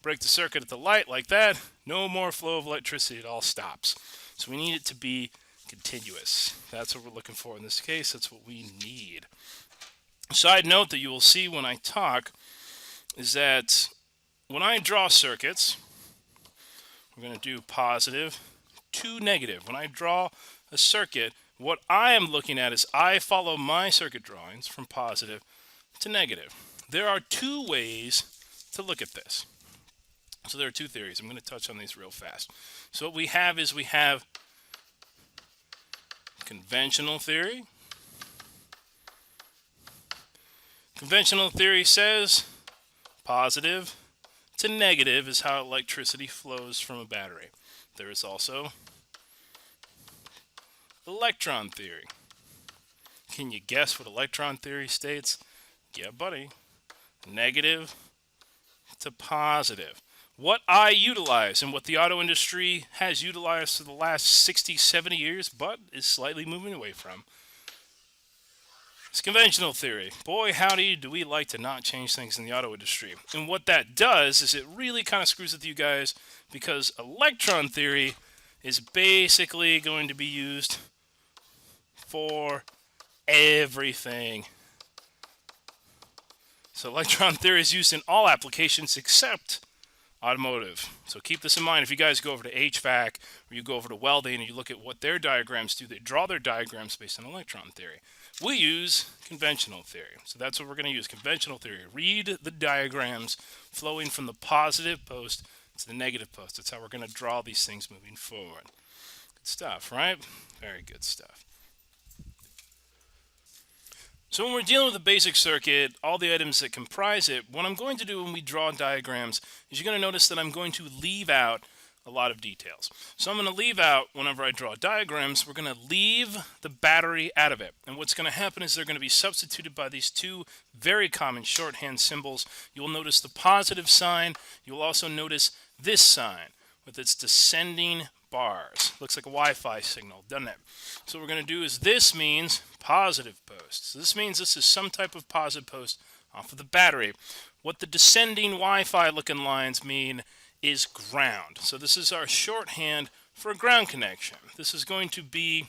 Break the circuit at the light like that, no more flow of electricity, it all stops. So we need it to be continuous. That's what we're looking for in this case, that's what we need. Side note that you will see when I talk is that when I draw circuits, we're going to do positive to negative. When I draw a circuit, what I am looking at is I follow my circuit drawings from positive to negative. There are 2 ways to look at this. So there are 2 theories. I'm going to touch on these real fast. So what we have is we have conventional theory. Conventional theory says positive to negative is how electricity flows from a battery. There is also electron theory. Can you guess what electron theory states? Yeah, buddy. Negative to positive. What I utilize and what the auto industry has utilized for the last 60, 70 years, but is slightly moving away from, it's conventional theory. Boy, howdy, do we like to not change things in the auto industry. And what that does is it really kind of screws with you guys, because electron theory is basically going to be used for everything. So electron theory is used in all applications except automotive. So keep this in mind. If you guys go over to HVAC or you go over to welding and you look at what their diagrams do, they draw their diagrams based on electron theory. We use conventional theory. So that's what we're going to use, conventional theory. Read the diagrams flowing from the positive post to the negative post. That's how we're going to draw these things moving forward. Good stuff, right? Very good stuff. So when we're dealing with a basic circuit, all the items that comprise it, what I'm going to do when we draw diagrams is you're going to notice that I'm going to leave out a lot of details. So I'm going to leave out, whenever I draw diagrams, we're going to leave the battery out of it. And what's going to happen is they're going to be substituted by these two very common shorthand symbols. You'll notice the positive sign. You'll also notice this sign with its descending bars. Looks like a Wi-Fi signal, doesn't it? So what we're going to do is this means positive post. So this means this is some type of positive post off of the battery. What the descending Wi-Fi looking lines mean is ground. So this is our shorthand for a ground connection. This is going to be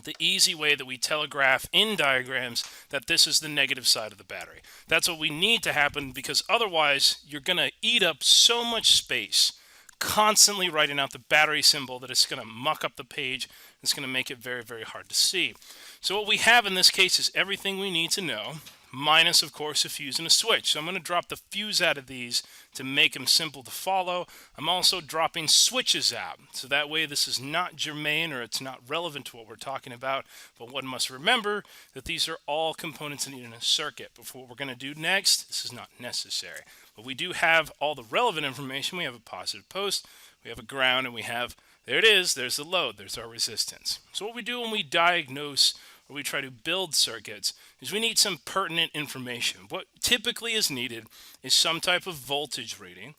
the easy way that we telegraph in diagrams that this is the negative side of the battery. That's what we need to happen, because otherwise you're going to eat up so much space constantly writing out the battery symbol that it's going to muck up the page. It's going to make it very, very hard to see. So what we have in this case is everything we need to know, minus, of course, a fuse and a switch. So I'm going to drop the fuse out of these to make them simple to follow. I'm also dropping switches out, so that way this is not germane, or it's not relevant to what we're talking about. But one must remember that these are all components needed in a circuit. But for what we're going to do next, this is not necessary. But we do have all the relevant information. We have a positive post, we have a ground, and we have, there it is, there's the load, there's our resistance. So what we do when we diagnose or we try to build circuits is we need some pertinent information. What typically is needed is some type of voltage reading.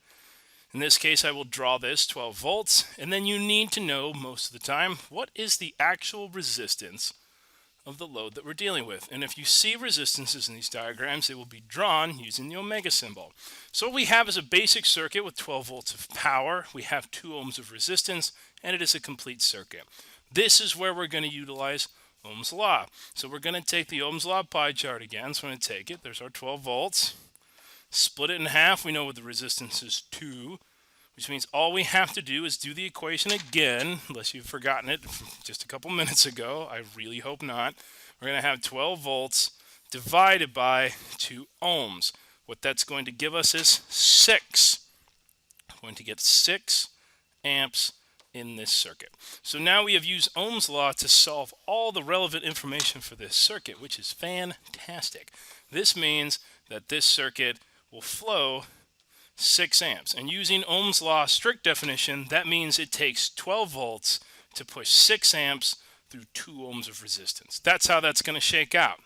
In this case, I will draw this 12 volts, and then you need to know most of the time what is the actual resistance of the load that we're dealing with. And if you see resistances in these diagrams, they will be drawn using the omega symbol. So what we have is a basic circuit with 12 volts of power. We have 2 ohms of resistance, and it is a complete circuit. This is where we're going to utilize Ohm's law. So we're going to take the Ohm's law pie chart again. So I'm going to take it. There's our 12 volts. Split it in half. We know what the resistance is 2, which means all we have to do is do the equation again, unless you've forgotten it just a couple minutes ago. I really hope not. We're going to have 12 volts divided by 2 ohms. What that's going to give us is 6. We're going to get 6 amps in this circuit. So now we have used Ohm's law to solve all the relevant information for this circuit, which is fantastic. This means that this circuit will flow 6 amps. And using Ohm's law strict definition, that means it takes 12 volts to push 6 amps through 2 ohms of resistance. That's how that's going to shake out.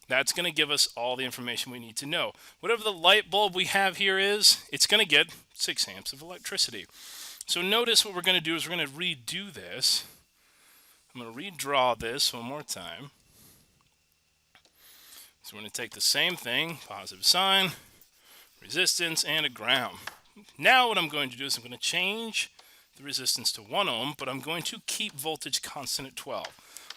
That's going to give us all the information we need to know. Whatever the light bulb we have here is, it's going to get 6 amps of electricity. So notice what we're going to do is we're going to redo this. I'm going to redraw this one more time. So we're going to take the same thing, positive sign, resistance, and a ground. Now what I'm going to do is I'm going to change the resistance to 1 ohm, but I'm going to keep voltage constant at 12.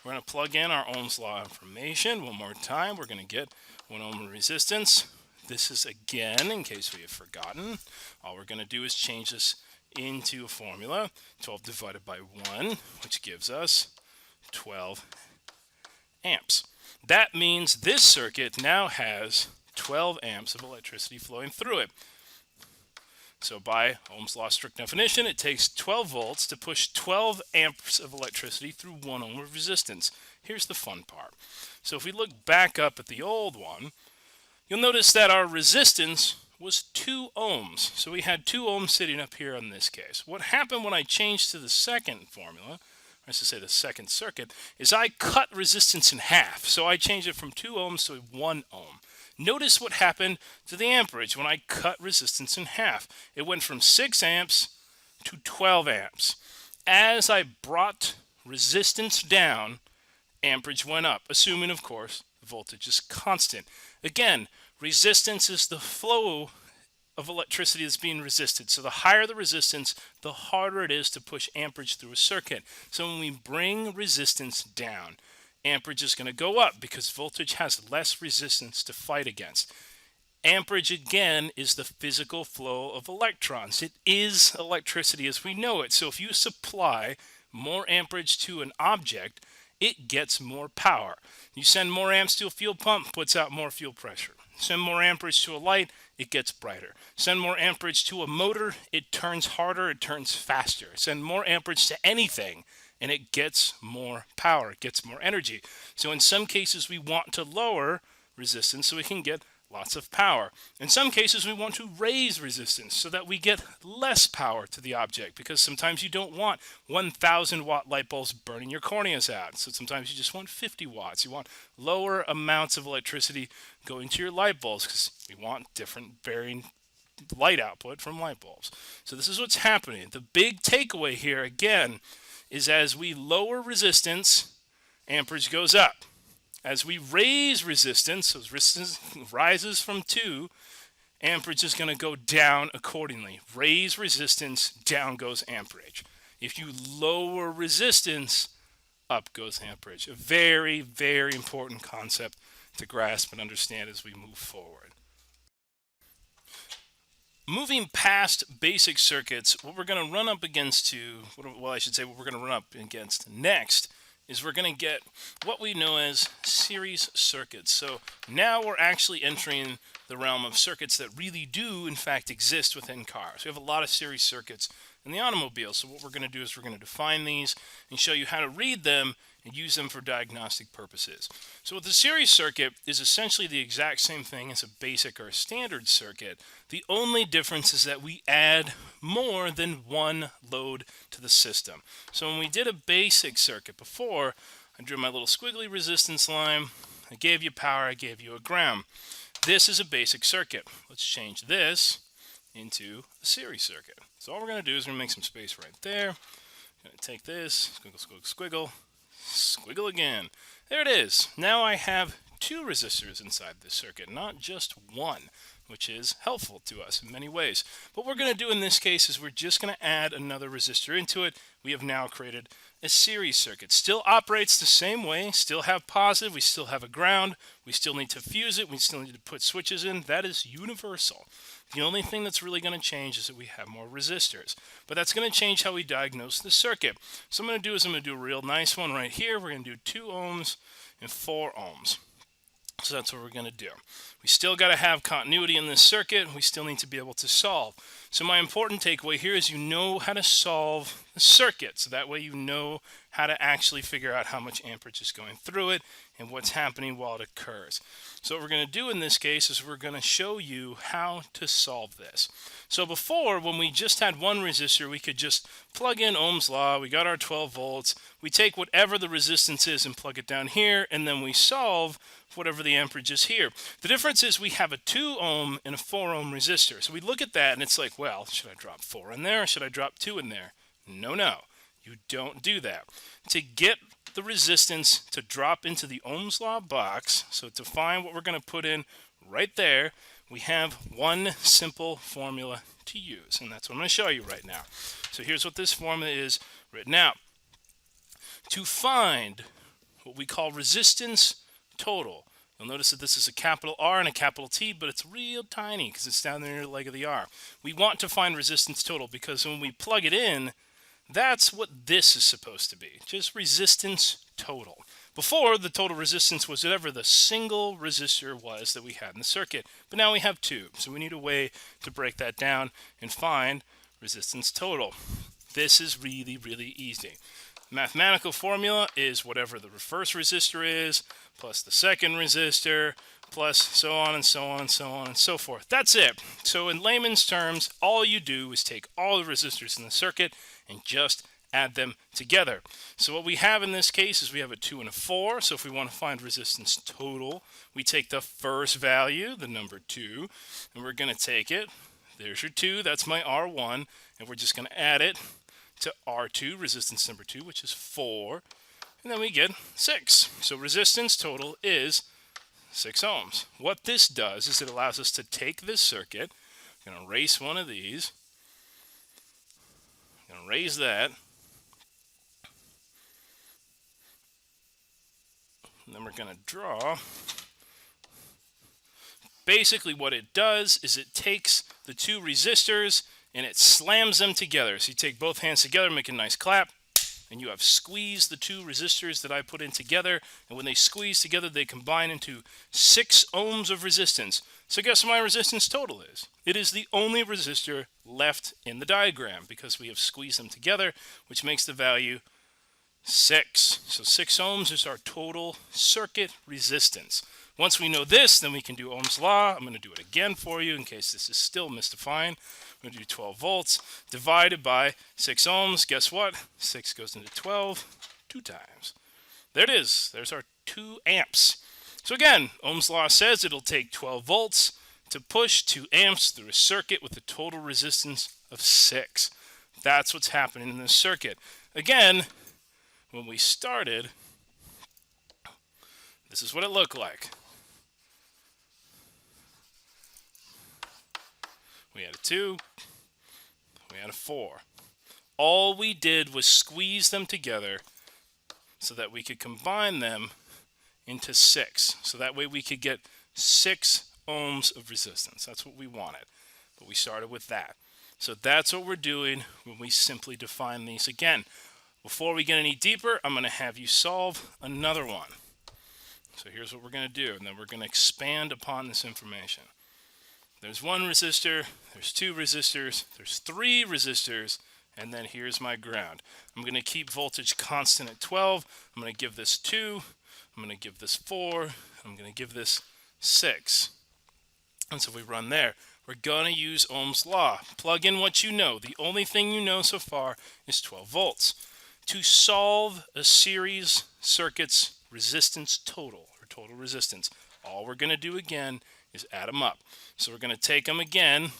We're going to plug in our Ohm's law information one more time. We're going to get 1 ohm resistance. This is, again, in case we have forgotten, all we're going to do is change this into a formula, 12 divided by 1, which gives us 12 amps. That means this circuit now has 12 amps of electricity flowing through it. So by Ohm's law strict definition, it takes 12 volts to push 12 amps of electricity through 1 ohm of resistance. Here's the fun part. So if we look back up at the old one, you'll notice that our resistance was 2 ohms. So we had 2 ohms sitting up here in this case. What happened when I changed to the second formula I should say the second circuit, is I cut resistance in half. So I changed it from 2 ohms to 1 ohm. Notice what happened to the amperage when I cut resistance in half. It went from 6 amps to 12 amps. As I brought resistance down, amperage went up, assuming, of course, the voltage is constant. Again, resistance is the flow of electricity that's being resisted. So the higher the resistance, the harder it is to push amperage through a circuit. So when we bring resistance down, amperage is going to go up because voltage has less resistance to fight against. Amperage, again, is the physical flow of electrons. It is electricity as we know it. So if you supply more amperage to an object, it gets more power. You send more amps to a fuel pump, puts out more fuel pressure. Send more amperage to a light, it gets brighter. Send more amperage to a motor, it turns harder, it turns faster. Send more amperage to anything, and it gets more power, it gets more energy. So in some cases, we want to lower resistance so we can get lots of power. In some cases, we want to raise resistance so that we get less power to the object, because sometimes you don't want 1,000 watt light bulbs burning your corneas out. So sometimes you just want 50 watts. You want lower amounts of electricity going to your light bulbs because we want different varying light output from light bulbs. So this is what's happening. The big takeaway here, again, is as we lower resistance, amperage goes up. As we raise resistance, so resistance rises from 2, amperage is going to go down accordingly. Raise resistance, down goes amperage. If you lower resistance, up goes amperage. A very, very important concept to grasp and understand as we move forward. Moving past basic circuits, what we're going to run up against what we're going to run up against next is we're going to get what we know as series circuits. So now we're actually entering the realm of circuits that really do, in fact, exist within cars. We have a lot of series circuits in the automobile. So what we're going to do is we're going to define these and show you how to read them and use them for diagnostic purposes. So what the series circuit is essentially the exact same thing as a basic or a standard circuit. The only difference is that we add more than one load to the system. So when we did a basic circuit before, I drew my little squiggly resistance line. I gave you power, I gave you a ground. This is a basic circuit. Let's change this into a series circuit. So all we're going to do is we're going to make some space right there. Going to take this, squiggle, squiggle, squiggle, squiggle again. There it is. Now I have 2 resistors inside this circuit, not just one, which is helpful to us in many ways. What we're going to do in this case is we're just going to add another resistor into it. We have now created a series circuit. Still operates the same way, still have positive, we still have a ground, we still need to fuse it, we still need to put switches in. That is universal. The only thing that's really going to change is that we have more resistors. But that's going to change how we diagnose the circuit. So I'm going to do a real nice one right here. We're going to do 2 ohms and 4 ohms. So that's what we're going to do. We still got to have continuity in this circuit. We still need to be able to solve. So my important takeaway here is you know how to solve the circuit. So that way you know how to actually figure out how much amperage is going through it and what's happening while it occurs. So what we're going to do in this case is we're going to show you how to solve this. So before, when we just had one resistor, we could just plug in Ohm's law. We got our 12 volts. We take whatever the resistance is and plug it down here, and then we solve whatever the amperage is here. The difference is we have a 2 ohm and a 4 ohm resistor. So we look at that and it's like, well, should I drop 4 in there or should I drop 2 in there? No, you don't do that. To get the resistance to drop into the Ohm's law box, so to find what we're going to put in right there, we have one simple formula to use, and that's what I'm going to show you right now. So here's what this formula is written out. To find what we call resistance total, you'll notice that this is a capital R and a capital T, but it's real tiny because it's down there near the leg of the R. We want to find resistance total because when we plug it in, that's what this is supposed to be, just resistance total. Before, the total resistance was whatever the single resistor was that we had in the circuit, but now we have 2, so we need a way to break that down and find resistance total. This is really, really easy. Mathematical formula is whatever the first resistor is, plus the second resistor, plus so on and so on and so on and so forth. That's it. So in layman's terms, all you do is take all the resistors in the circuit and just add them together. So what we have in this case is we have a 2 and a 4. So if we want to find resistance total, we take the first value, the number 2, and we're going to take it. There's your 2, that's my R1, and we're just going to add it to R2, resistance number 2, which is 4, and then we get 6. So resistance total is 6 ohms. What this does is it allows us to take this circuit, I'm going to erase one of these, I'm going to erase that, and then we're going to draw. Basically what it does is it takes the two resistors and it slams them together. So you take both hands together, make a nice clap, and you have squeezed the two resistors that I put in together, and when they squeeze together they combine into 6 ohms of resistance. So guess what my resistance total is? It is the only resistor left in the diagram because we have squeezed them together, which makes the value 6. So 6 ohms is our total circuit resistance. Once we know this, then we can do Ohm's law. I'm going to do it again for you in case this is still mystifying. I'm going to do 12 volts divided by 6 ohms. Guess what? 6 goes into 12 2 times. There it is. There's our 2 amps. So again, Ohm's law says it'll take 12 volts to push 2 amps through a circuit with a total resistance of 6. That's what's happening in this circuit. Again, when we started, this is what it looked like. We had a 2, we had a 4. All we did was squeeze them together so that we could combine them into 6. So that way we could get 6 ohms of resistance. That's what we wanted. But we started with that. So that's what we're doing when we simply define these again. Before we get any deeper, I'm going to have you solve another one. So here's what we're going to do, and then we're going to expand upon this information. There's 1 resistor, there's 2 resistors, there's 3 resistors, and then here's my ground. I'm going to keep voltage constant at 12. I'm going to give this 2, I'm going to give this 4, I'm going to give this 6. And so we run there. We're going to use Ohm's law. Plug in what you know. The only thing you know so far is 12 volts. To solve a series circuit's resistance total, or total resistance, all we're going to do again is add them up. So we're going to take them again,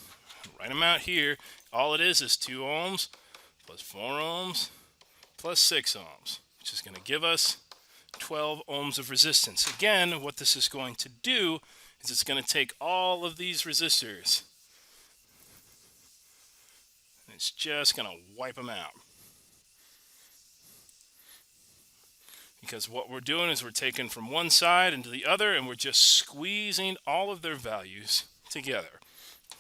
write them out here. All it is 2 ohms plus 4 ohms plus 6 ohms, which is going to give us 12 ohms of resistance. Again, what this is going to do is it's going to take all of these resistors and it's just going to wipe them out. Because what we're doing is we're taking from one side into the other and we're just squeezing all of their values together.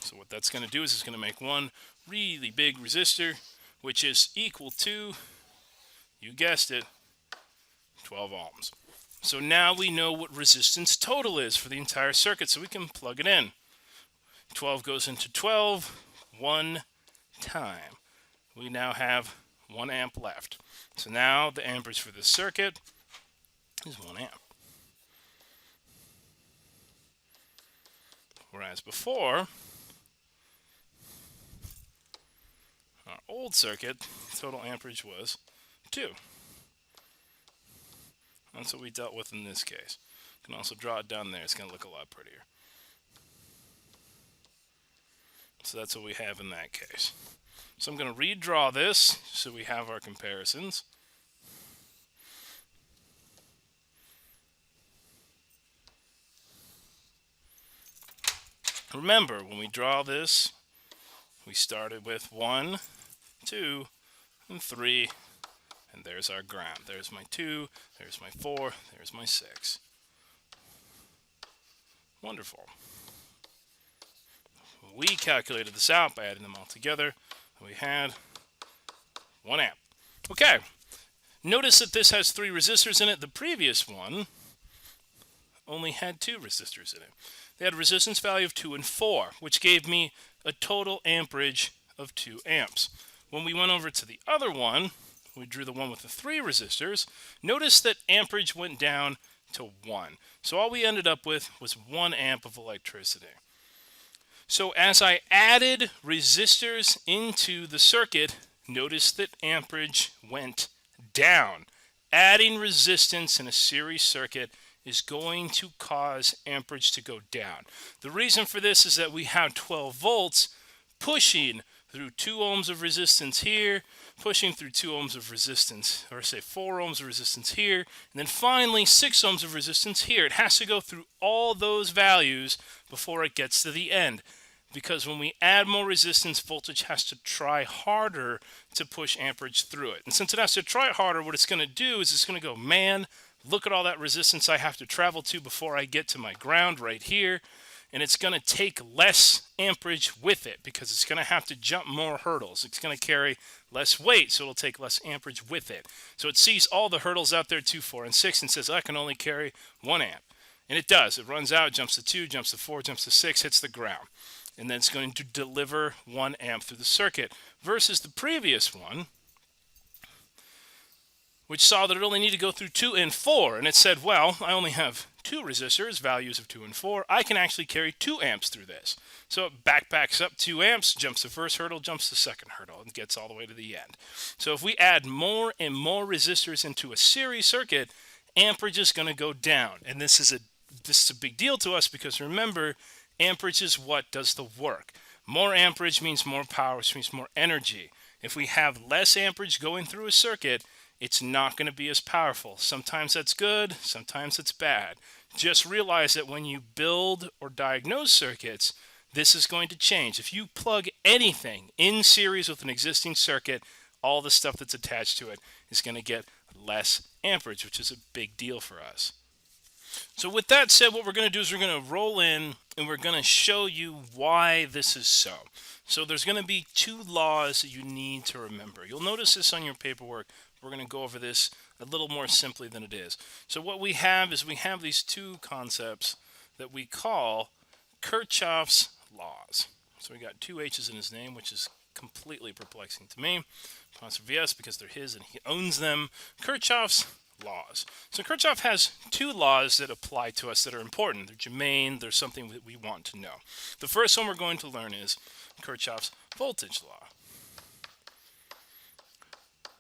So what that's going to do is it's going to make one really big resistor, which is equal to, you guessed it, 12 ohms. So now we know what resistance total is for the entire circuit, so we can plug it in. 12 goes into 12 one time. We now have 1 amp left. So now the amperage for this circuit is 1 amp. Whereas before, our old circuit, total amperage was 2. That's what we dealt with in this case. You can also draw it down there. It's going to look a lot prettier. So that's what we have in that case. So I'm going to redraw this so we have our comparisons. Remember, when we draw this, we started with 1, 2, and 3, and there's our ground. There's my 2, there's my 4, there's my 6. Wonderful. We calculated this out by adding them all together. We had 1 amp. Okay, notice that this has 3 resistors in it. The previous one only had 2 resistors in it. They had a resistance value of 2 and 4, which gave me a total amperage of 2 amps. When we went over to the other one, we drew the one with the 3 resistors, notice that amperage went down to 1. So all we ended up with was 1 amp of electricity. So as I added resistors into the circuit, notice that amperage went down. Adding resistance in a series circuit is going to cause amperage to go down. The reason for this is that we have 12 volts pushing through 2 ohms of resistance here, pushing through 2 ohms of resistance, or say 4 ohms of resistance here, and then finally 6 ohms of resistance here. It has to go through all those values before it gets to the end, because when we add more resistance, voltage has to try harder to push amperage through it. And since it has to try harder, what it's going to do is it's going to go, man, look at all that resistance I have to travel to before I get to my ground right here. And it's going to take less amperage with it because it's going to have to jump more hurdles. It's going to carry less weight, so it'll take less amperage with it. So it sees all the hurdles out there, 2, 4, and 6, and says, I can only carry 1 amp. And it does. It runs out, jumps to 2, jumps to 4, jumps to 6, hits the ground. And then it's going to deliver 1 amp through the circuit versus the previous one, which saw that it only needed to go through 2 and 4. And it said, well, I only have 2 resistors, values of 2 and 4. I can actually carry 2 amps through this. So it backpacks up 2 amps, jumps the first hurdle, jumps the second hurdle, and gets all the way to the end. So if we add more and more resistors into a series circuit, amperage is going to go down. And this is a big deal to us because remember, amperage is what does the work. More amperage means more power, which means more energy. If we have less amperage going through a circuit, it's not going to be as powerful. Sometimes that's good, sometimes it's bad. Just realize that when you build or diagnose circuits, this is going to change. If you plug anything in series with an existing circuit, all the stuff that's attached to it is going to get less amperage, which is a big deal for us. So with that said, what we're going to do is we're going to roll in and we're going to show you why this is so. So there's going to be 2 laws that you need to remember. You'll notice this on your paperwork. We're going to go over this a little more simply than it is. So what we have is we have these 2 concepts that we call Kirchhoff's laws. So we got 2 H's in his name, which is completely perplexing to me. Apostrophe S because they're his and he owns them. Kirchhoff's laws. So Kirchhoff has 2 laws that apply to us that are important. They're germane. They're something that we want to know. The first one we're going to learn is Kirchhoff's voltage law.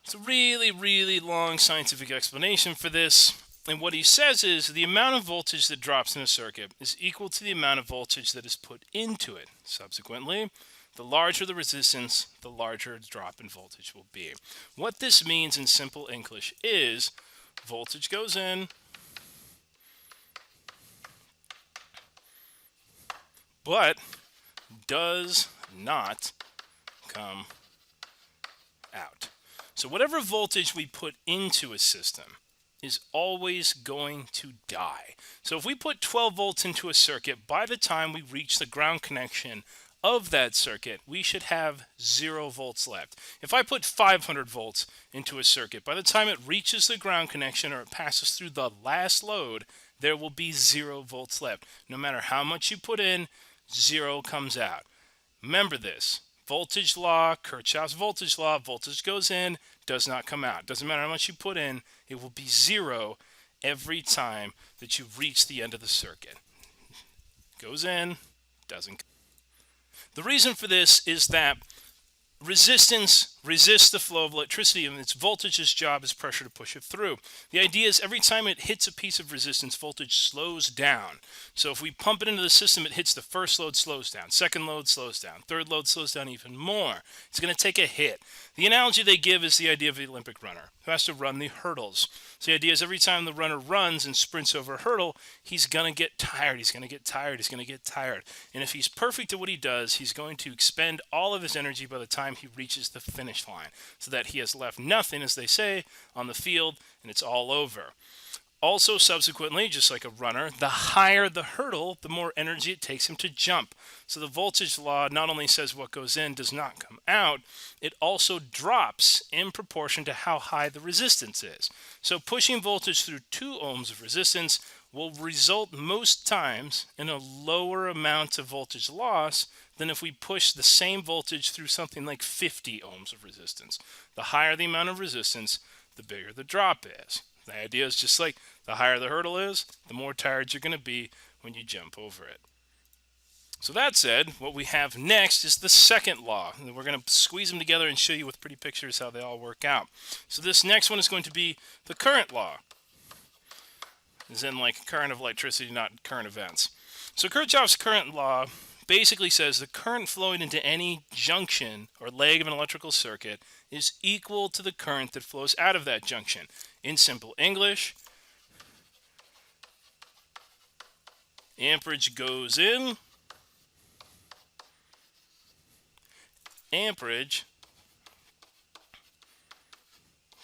It's a really, really long scientific explanation for this. And what he says is the amount of voltage that drops in a circuit is equal to the amount of voltage that is put into it. Subsequently, the larger the resistance, the larger the drop in voltage will be. What this means in simple English is voltage goes in, but does not come out. So whatever voltage we put into a system is always going to die. So if we put 12 volts into a circuit, by the time we reach the ground connection of that circuit, we should have 0 volts left. If I put 500 volts into a circuit, by the time it reaches the ground connection or it passes through the last load, there will be 0 volts left. No matter how much you put in, 0 comes out. Remember this. Voltage law, Kirchhoff's voltage law, voltage goes in, does not come out. Doesn't matter how much you put in, it will be 0 every time that you reach the end of the circuit. Goes in, doesn't. The reason for this is that resistance resists the flow of electricity, and its voltage's job is pressure to push it through. The idea is every time it hits a piece of resistance, voltage slows down. So if we pump it into the system, it hits the first load, slows down. Second load slows down. Third load slows down even more. It's going to take a hit. The analogy they give is the idea of the Olympic runner who has to run the hurdles. So the idea is every time the runner runs and sprints over a hurdle, he's going to get tired. He's going to get tired. He's going to get tired. And if he's perfect at what he does, he's going to expend all of his energy by the time he reaches the finish line, so that he has left nothing, as they say, on the field, and it's all over. Also, subsequently, just like a runner, the higher the hurdle, the more energy it takes him to jump. So the voltage law not only says what goes in does not come out, it also drops in proportion to how high the resistance is. So pushing voltage through 2 ohms of resistance will result most times in a lower amount of voltage loss than if we push the same voltage through something like 50 ohms of resistance. The higher the amount of resistance, the bigger the drop is. The idea is just like the higher the hurdle is, the more tired you're going to be when you jump over it. So that said, what we have next is the second law. And we're going to squeeze them together and show you with pretty pictures how they all work out. So this next one is going to be the current law. As in like current of electricity, not current events. So Kirchhoff's current law basically says the current flowing into any junction or leg of an electrical circuit is equal to the current that flows out of that junction. In simple English, amperage goes in, amperage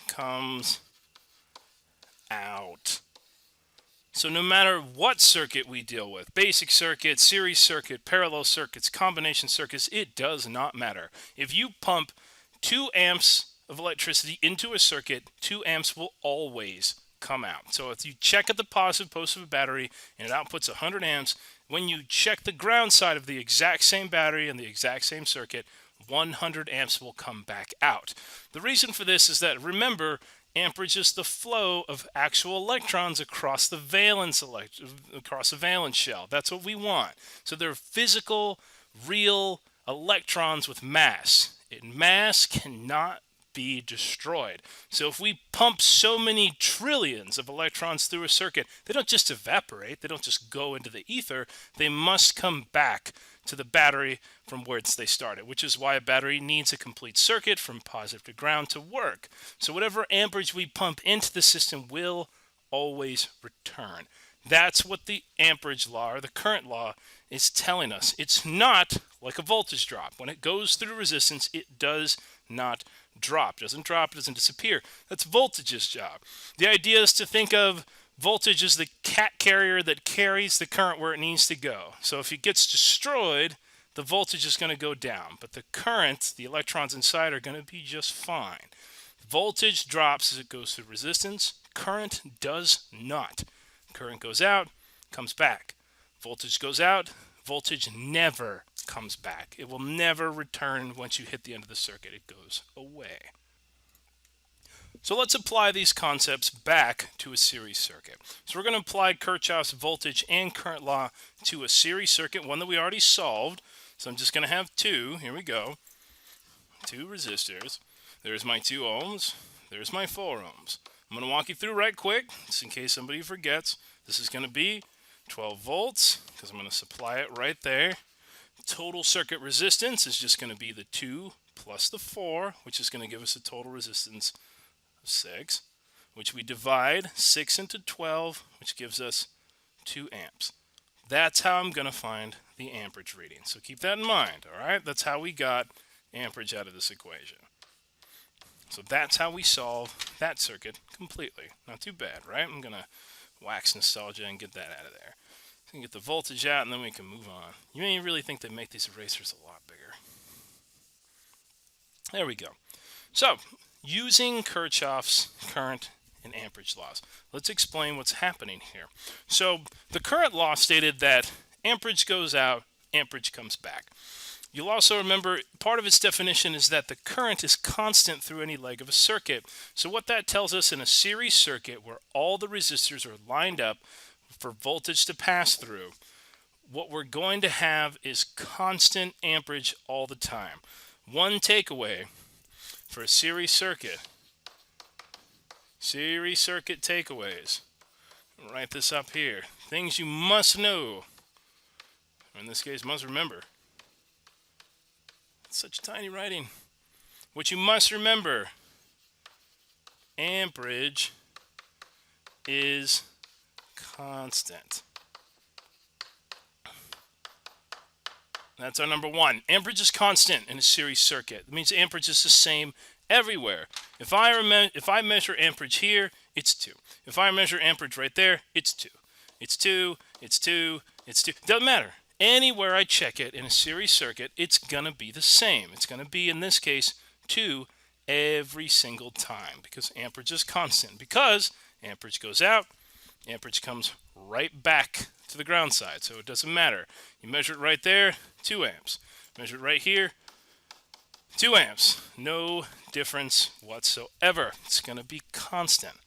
comes out. So no matter what circuit we deal with, basic circuit, series circuit, parallel circuits, combination circuits, it does not matter. If you pump 2 amps of electricity into a circuit, 2 amps will always come out. So if you check at the positive post of a battery and it outputs 100 amps, when you check the ground side of the exact same battery and the exact same circuit, 100 amps will come back out. The reason for this is that, remember, amperage is the flow of actual electrons across the valence shell. That's what we want. So they're physical, real electrons with mass. And mass cannot be destroyed. So if we pump so many trillions of electrons through a circuit, they don't just evaporate, they don't just go into the ether, they must come back to the battery from where they started, which is why a battery needs a complete circuit from positive to ground to work. So whatever amperage we pump into the system will always return. That's what the amperage law, or the current law, is telling us. It's not like a voltage drop. When it goes through resistance, it does not drop. It doesn't drop, it doesn't disappear. That's voltage's job. The idea is to think of voltage as the cat carrier that carries the current where it needs to go. So if it gets destroyed, the voltage is going to go down. But the current, the electrons inside, are going to be just fine. Voltage drops as it goes through resistance. Current does not. Current goes out, comes back. Voltage goes out, voltage never comes back. It will never return once you hit the end of the circuit. It goes away. So let's apply these concepts back to a series circuit. So we're going to apply Kirchhoff's voltage and current law to a series circuit, one that we already solved. So I'm just going to have two. Here we go. 2 resistors. There's my 2 ohms. There's my 4 ohms. I'm going to walk you through right quick, just in case somebody forgets. This is going to be 12 volts, because I'm going to supply it right there. Total circuit resistance is just going to be the 2 plus the 4, which is going to give us a total resistance of 6, which we divide 6 into 12, which gives us 2 amps. That's how I'm going to find the amperage reading. So keep that in mind, all right? That's how we got amperage out of this equation. So that's how we solve that circuit completely. Not too bad, right? I'm going to wax nostalgia and get that out of there. So we can get the voltage out and then we can move on. You may really think they make these erasers a lot bigger. There we go. So, using Kirchhoff's current and amperage laws, let's explain what's happening here. So, the current law stated that amperage goes out, amperage comes back. You'll also remember part of its definition is that the current is constant through any leg of a circuit. So what that tells us in a series circuit where all the resistors are lined up for voltage to pass through, what we're going to have is constant amperage all the time. One takeaway for a series circuit takeaways. I'll write this up here. Things you must know, or in this case must remember. Such tiny writing. What you must remember, amperage is constant. That's our number one. Amperage is constant in a series circuit. It means amperage is the same everywhere. If I measure amperage here, it's 2. If I measure amperage right there, it's 2. It's 2, it's 2, it's 2. Doesn't matter. Anywhere I check it in a series circuit, it's going to be the same. It's going to be, in this case, 2 every single time because amperage is constant. Because amperage goes out, amperage comes right back to the ground side, so it doesn't matter. You measure it right there, 2 amps. Measure it right here, 2 amps. No difference whatsoever. It's going to be constant.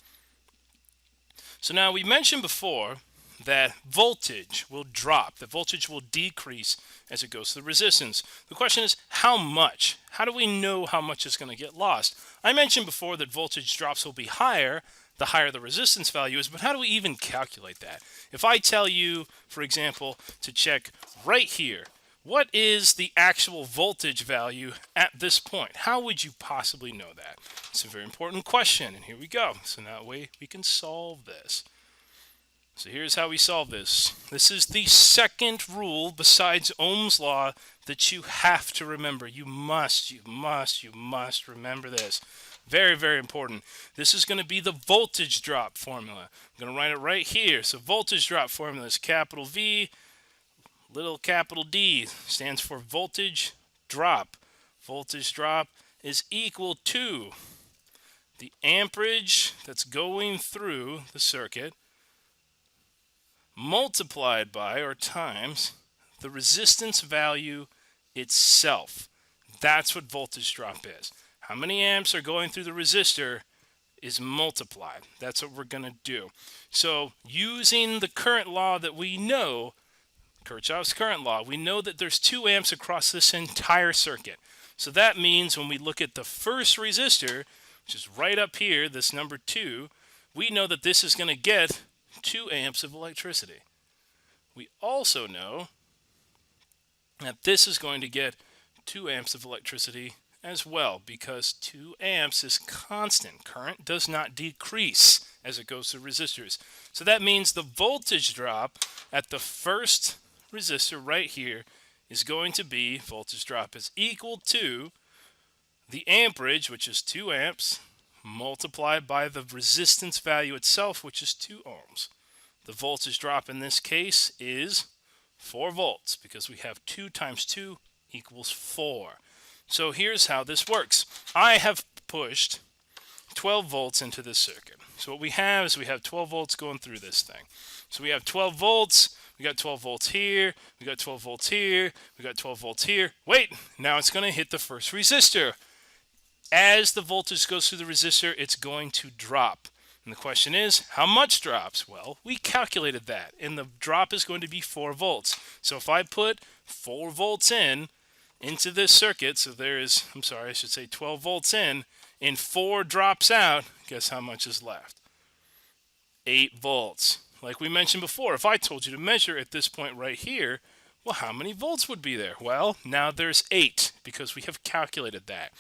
So now we mentioned before that voltage will drop, the voltage will decrease as it goes to the resistance. The question is, how much? How do we know how much is going to get lost? I mentioned before that voltage drops will be higher the higher the resistance value is, but how do we even calculate that? If I tell you, for example, to check right here, what is the actual voltage value at this point? How would you possibly know that? It's a very important question, and here we go. So that way we can solve this. So here's how we solve this. This is the second rule besides Ohm's law that you have to remember. You must remember this. Very, very important. This is going to be the voltage drop formula. I'm going to write it right here. So voltage drop formula is capital V, little capital D, stands for voltage drop. Voltage drop is equal to the amperage that's going through the circuit multiplied by, or times, the resistance value itself. That's what voltage drop is. How many amps are going through the resistor is multiplied. That's what we're going to do. So using the current law that we know, Kirchhoff's current law, we know that there's 2 amps across this entire circuit. So that means when we look at the first resistor, which is right up here, this number 2, we know that this is going to get 2 amps of electricity. We also know that this is going to get 2 amps of electricity as well, because 2 amps is constant. Current does not decrease as it goes through resistors. So that means the voltage drop at the first resistor right here is going to be, voltage drop is equal to the amperage, which is 2 amps, multiplied by the resistance value itself, which is 2 ohms. The voltage drop in this case is 4 volts, because we have 2 times 2 equals 4. So here's how this works. I have pushed 12 volts into this circuit. So what we have is we have 12 volts going through this thing. So we have 12 volts, we got 12 volts here, we got 12 volts here, we got 12 volts here. Wait, now it's going to hit the first resistor. As the voltage goes through the resistor, it's going to drop. And the question is, how much drops? Well, we calculated that, and the drop is going to be 4 volts. So if I put 4 volts into this circuit, so there is, I'm sorry, I should say 12 volts in, and 4 drops out, guess how much is left? 8 volts. Like we mentioned before, if I told you to measure at this point right here, well, how many volts would be there? Well, now there's 8, because we have calculated that.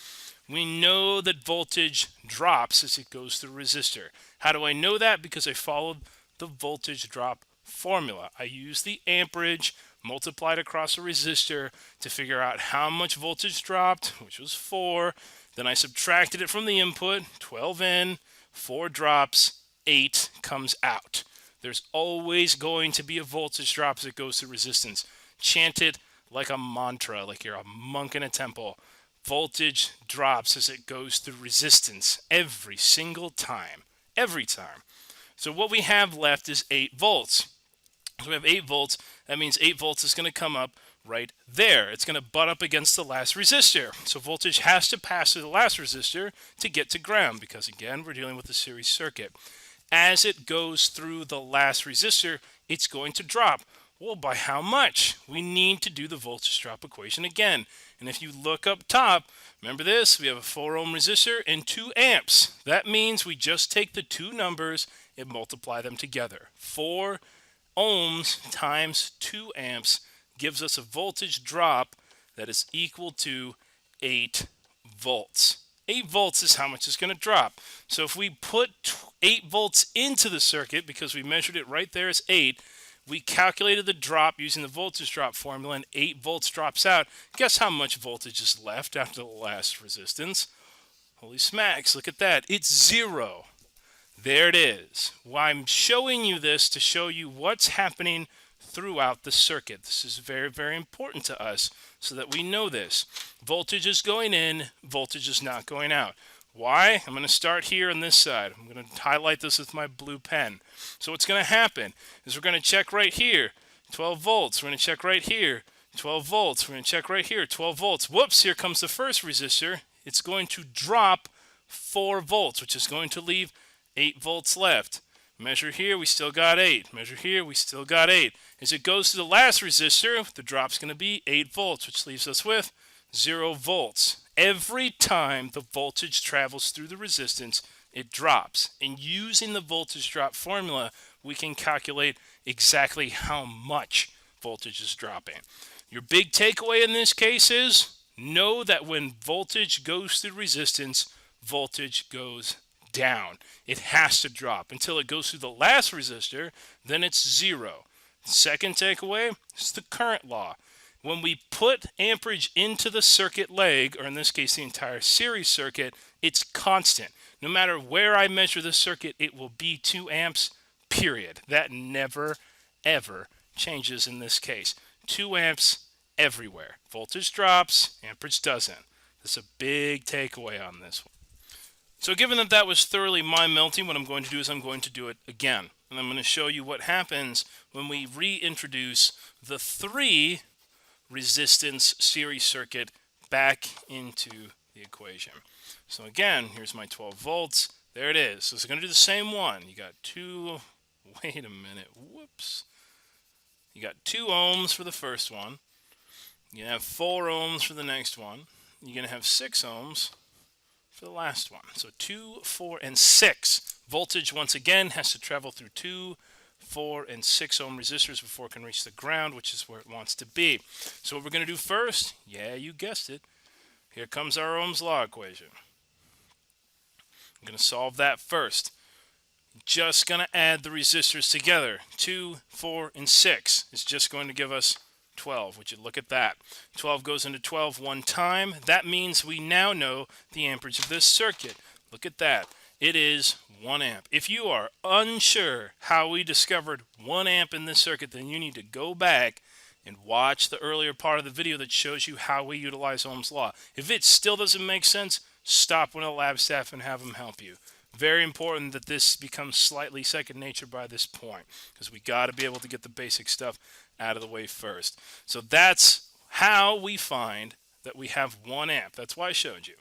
We know that voltage drops as it goes through a resistor. How do I know that? Because I followed the voltage drop formula. I used the amperage multiplied across a resistor to figure out how much voltage dropped, which was 4. Then I subtracted it from the input, 12 in, 4 drops, 8 comes out. There's always going to be a voltage drop as it goes through resistance. Chant it like a mantra, like you're a monk in a temple. Voltage drops as it goes through resistance every single time. Every time. So what we have left is 8 volts. So we have 8 volts. That means 8 volts is going to come up right there. It's going to butt up against the last resistor. So voltage has to pass through the last resistor to get to ground, because again, we're dealing with a series circuit. As it goes through the last resistor, it's going to drop. Well, by how much? We need to do the voltage drop equation again. And if you look up top, remember this, we have a 4 ohm resistor and 2 amps. That means we just take the 2 numbers and multiply them together. 4 ohms times 2 amps gives us a voltage drop that is equal to 8 volts. 8 volts is how much it's going to drop. So if we put 8 volts into the circuit, because we measured it right there as 8, we calculated the drop using the voltage drop formula, and 8 volts drops out. Guess how much voltage is left after the last resistance? Holy smacks, look at that. It's 0. There it is. Well, I'm showing you this to show you what's happening throughout the circuit. This is very, very important to us so that we know this. Voltage is going in, voltage is not going out. Why? I'm going to start here on this side. I'm going to highlight this with my blue pen. So what's going to happen is we're going to check right here, 12 volts. We're going to check right here, 12 volts. We're going to check right here, 12 volts. Whoops, here comes the first resistor. It's going to drop 4 volts, which is going to leave 8 volts left. Measure here, we still got 8. Measure here, we still got 8. As it goes to the last resistor, the drop's going to be 8 volts, which leaves us with 0 volts. Every time the voltage travels through the resistance, it drops. And using the voltage drop formula, we can calculate exactly how much voltage is dropping. Your big takeaway in this case is know that when voltage goes through resistance, voltage goes down. It has to drop until it goes through the last resistor, then it's 0. Second takeaway is the current law. When we put amperage into the circuit leg, or in this case the entire series circuit, it's constant. No matter where I measure the circuit, it will be 2 amps, period. That never, ever changes in this case. 2 amps everywhere. Voltage drops, amperage doesn't. That's a big takeaway on this one. So given that that was thoroughly mind-melting, what I'm going to do is I'm going to do it again. And I'm going to show you what happens when we reintroduce the 3 resistance series circuit back into the equation. So again, here's my 12 volts. There it is. So it's going to do the same one. You got 2, wait a minute, whoops. You got 2 ohms for the first one. You're going to have 4 ohms for the next one. You're going to have 6 ohms for the last one. So 2, 4, and 6. Voltage, once again, has to travel through 2, 4, and 6 ohm resistors before it can reach the ground, which is where it wants to be. So what we're going to do first, yeah, you guessed it, here comes our Ohm's law equation. I'm going to solve that first. Just going to add the resistors together. 2, 4, and 6 is just going to give us 12. Would you look at that? 12 goes into 12 one time. That means we now know the amperage of this circuit. Look at that. It is 1 amp. If you are unsure how we discovered 1 amp in this circuit, then you need to go back and watch the earlier part of the video that shows you how we utilize Ohm's law. If it still doesn't make sense, stop one of the lab staff and have them help you. Very important that this becomes slightly second nature by this point, because we got to be able to get the basic stuff out of the way first. So that's how we find that we have 1 amp. That's why I showed you.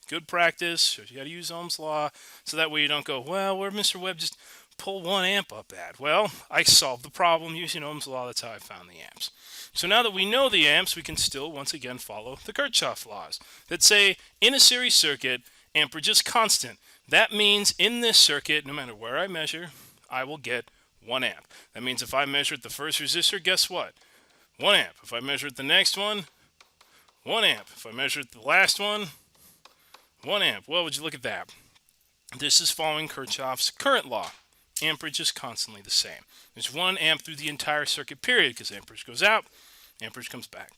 Good practice, shows you how to use Ohm's law, so that way you don't go, well, where Mr. Webb just pull 1 amp up at? Well, I solved the problem using Ohm's law. That's how I found the amps. So now that we know the amps, we can still, once again, follow the Kirchhoff laws that say in a series circuit, amperage is constant. That means in this circuit, no matter where I measure, I will get 1 amp. That means if I measure at the first resistor, guess what? 1 amp. If I measure at the next one, 1 amp. If I measure at the last one, 1 amp. Well, would you look at that? This is following Kirchhoff's current law. Amperage is constantly the same. There's 1 amp through the entire circuit period, because amperage goes out, amperage comes back.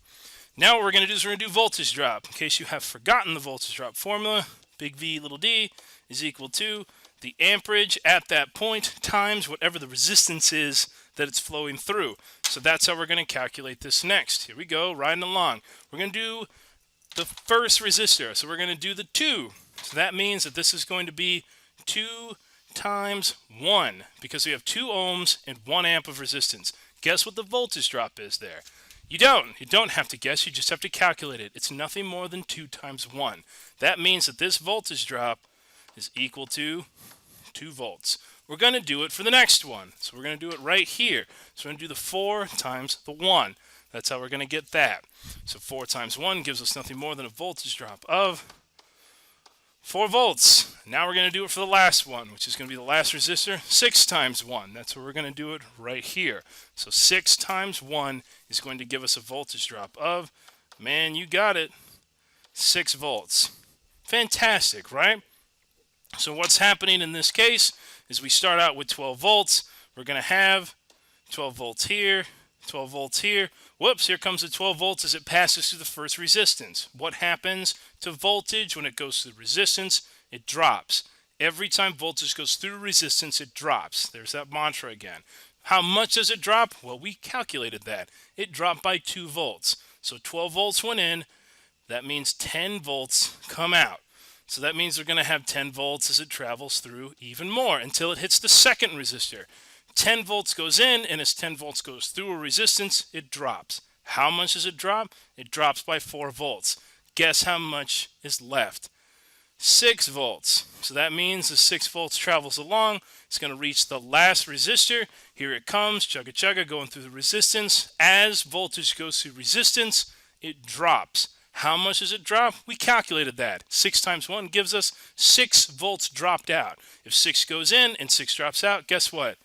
Now what we're going to do is we're going to do voltage drop. In case you have forgotten the voltage drop formula, big V little d is equal to the amperage at that point times whatever the resistance is that it's flowing through. So that's how we're going to calculate this next. Here we go, riding along. We're going to do the first resistor. So we're going to do the 2. So that means that this is going to be 2 times 1, because we have 2 ohms and 1 amp of resistance. Guess what the voltage drop is there? You don't have to guess, you just have to calculate it. It's nothing more than 2 times 1. That means that this voltage drop is equal to 2 volts. We're going to do it for the next one. So we're going to do it right here. So we're going to do the 4 times the 1. That's how we're going to get that. So 4 times 1 gives us nothing more than a voltage drop of 4 volts. Now we're going to do it for the last one, which is going to be the last resistor, 6 times 1. That's where we're going to do it right here. So 6 times 1 is going to give us a voltage drop of, man, you got it, 6 volts. Fantastic, right? So what's happening in this case is we start out with 12 volts. We're going to have 12 volts here, 12 volts here. Whoops, here comes the 12 volts as it passes through the first resistance. What happens to voltage when it goes through resistance? It drops. Every time voltage goes through resistance, it drops. There's that mantra again. How much does it drop? Well, we calculated that. It dropped by 2 volts. So 12 volts went in. That means 10 volts come out. So that means we're going to have 10 volts as it travels through even more until it hits the second resistor. 10 volts goes in, and as 10 volts goes through a resistance, it drops. How much does it drop? It drops by 4 volts. Guess how much is left? 6 volts. So that means the 6 volts travels along. It's going to reach the last resistor. Here it comes, chugga chugga, going through the resistance. As voltage goes through resistance, it drops. How much does it drop? We calculated that. 6 times 1 gives us 6 volts dropped out. If 6 goes in and 6 drops out, guess what?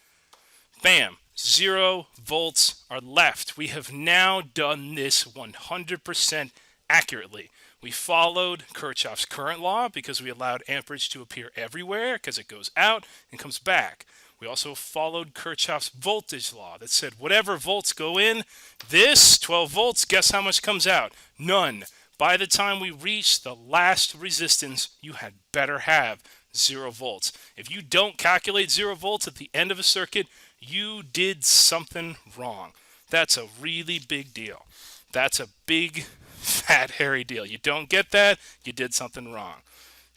Bam, 0 volts are left. We have now done this 100% accurately. We followed Kirchhoff's current law because we allowed amperage to appear everywhere because it goes out and comes back. We also followed Kirchhoff's voltage law that said whatever volts go in, this 12 volts, guess how much comes out? None. By the time we reach the last resistance, you had better have 0 volts. If you don't calculate 0 volts at the end of a circuit, you did something wrong. That's a really big deal. That's a big, fat, hairy deal. You don't get that, you did something wrong.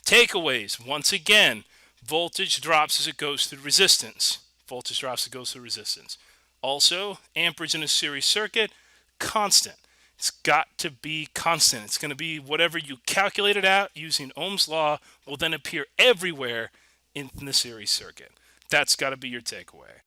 Takeaways, once again, voltage drops as it goes through resistance. Voltage drops as it goes through resistance. Also, amperage in a series circuit, constant. It's got to be constant. It's going to be whatever you calculated out using Ohm's law will then appear everywhere in the series circuit. That's got to be your takeaway.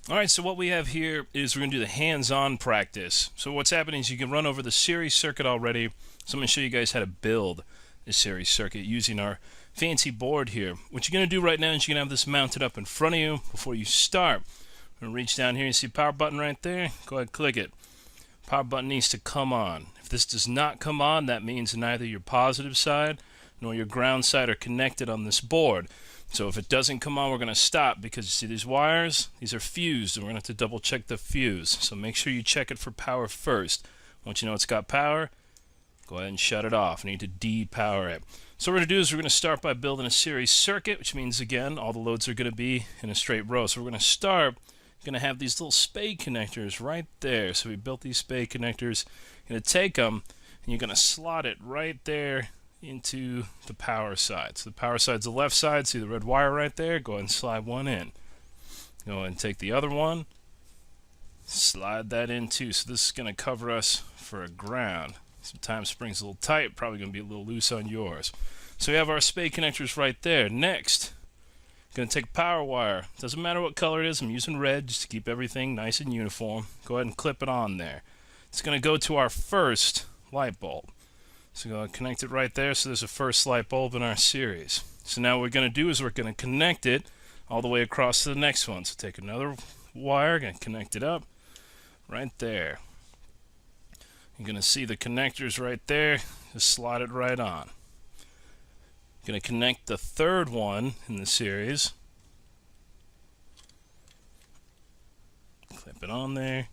All right, so what we have here is we're going to do the hands-on practice. So what's happening is you can run over the series circuit already. So I'm going to show you guys how to build a series circuit using our fancy board here. What you're going to do right now is you're going to have this mounted up in front of you before you start. I'm going to reach down here. You see power button right there? Go ahead, click it. Power button needs to come on. If this does not come on, that means neither your positive side nor your ground side are connected on this board. So if it doesn't come on, we're going to stop because you see these wires? These are fused, and we're going to have to double check the fuse. So make sure you check it for power first. Once you know it's got power, go ahead and shut it off. I need to depower it. So what we're going to do is we're going to start by building a series circuit, which means, again, all the loads are going to be in a straight row. So we're going to start, going to have these little spade connectors right there. So we built these spade connectors. You're going to take them, and you're going to slot it right there into the power side. So the power side's the left side. See the red wire right there? Go ahead and slide one in. Go ahead and take the other one. Slide that in too. So this is going to cover us for a ground. Sometimes spring's a little tight. Probably going to be a little loose on yours. So we have our spade connectors right there. Next, going to take a power wire. Doesn't matter what color it is. I'm using red just to keep everything nice and uniform. Go ahead and clip it on there. It's going to go to our first light bulb. So go ahead and connect it right there. So there's a first light bulb in our series. So now what we're going to do is we're going to connect it all the way across to the next one. So take another wire, going to connect it up right there. You're going to see the connectors right there. Just slide it right on. Going to connect the third one in the series. Clip it on there.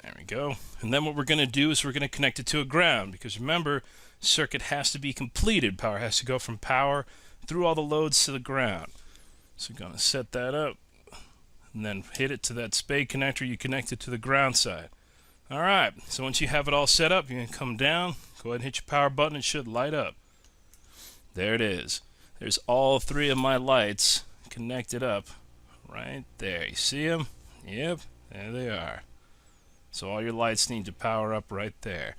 There we go. And then what we're going to do is we're going to connect it to a ground, because remember, circuit has to be completed. Power has to go from power through all the loads to the ground. So we're going to set that up and then hit it to that spade connector. You connect it to the ground side. All right, so once you have it all set up, you're going to come down, go ahead and hit your power button. It should light up. There it is. There's all 3 of my lights connected up right there. You see them? Yep, there they are. So all your lights need to power up right there.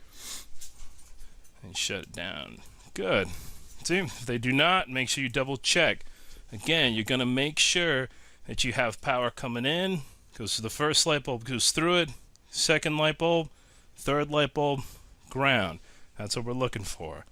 And shut it down. Good. See, if they do not, make sure you double check. Again, you're going to make sure that you have power coming in. Goes to the first light bulb, goes through it. Second light bulb, third light bulb, ground. That's what we're looking for.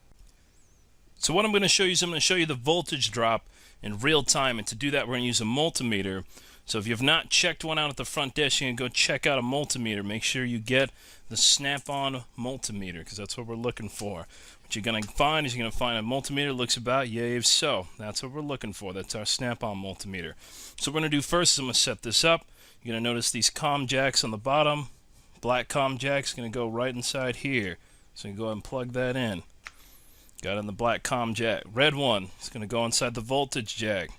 So what I'm going to show you is I'm going to show you the voltage drop in real time. And to do that, we're going to use a multimeter. So if you have not checked one out at the front desk, you can go check out a multimeter. Make sure you get the snap-on multimeter, because that's what we're looking for. What you're going to find is you're going to find a multimeter that looks about yay so. That's what we're looking for. That's our snap-on multimeter. So what we're going to do first is I'm going to set this up. You're going to notice these COM jacks on the bottom. Black COM jack's going to go right inside here. So you can go ahead and plug that in. Got in the black COM jack. Red one is going to go inside the voltage jack.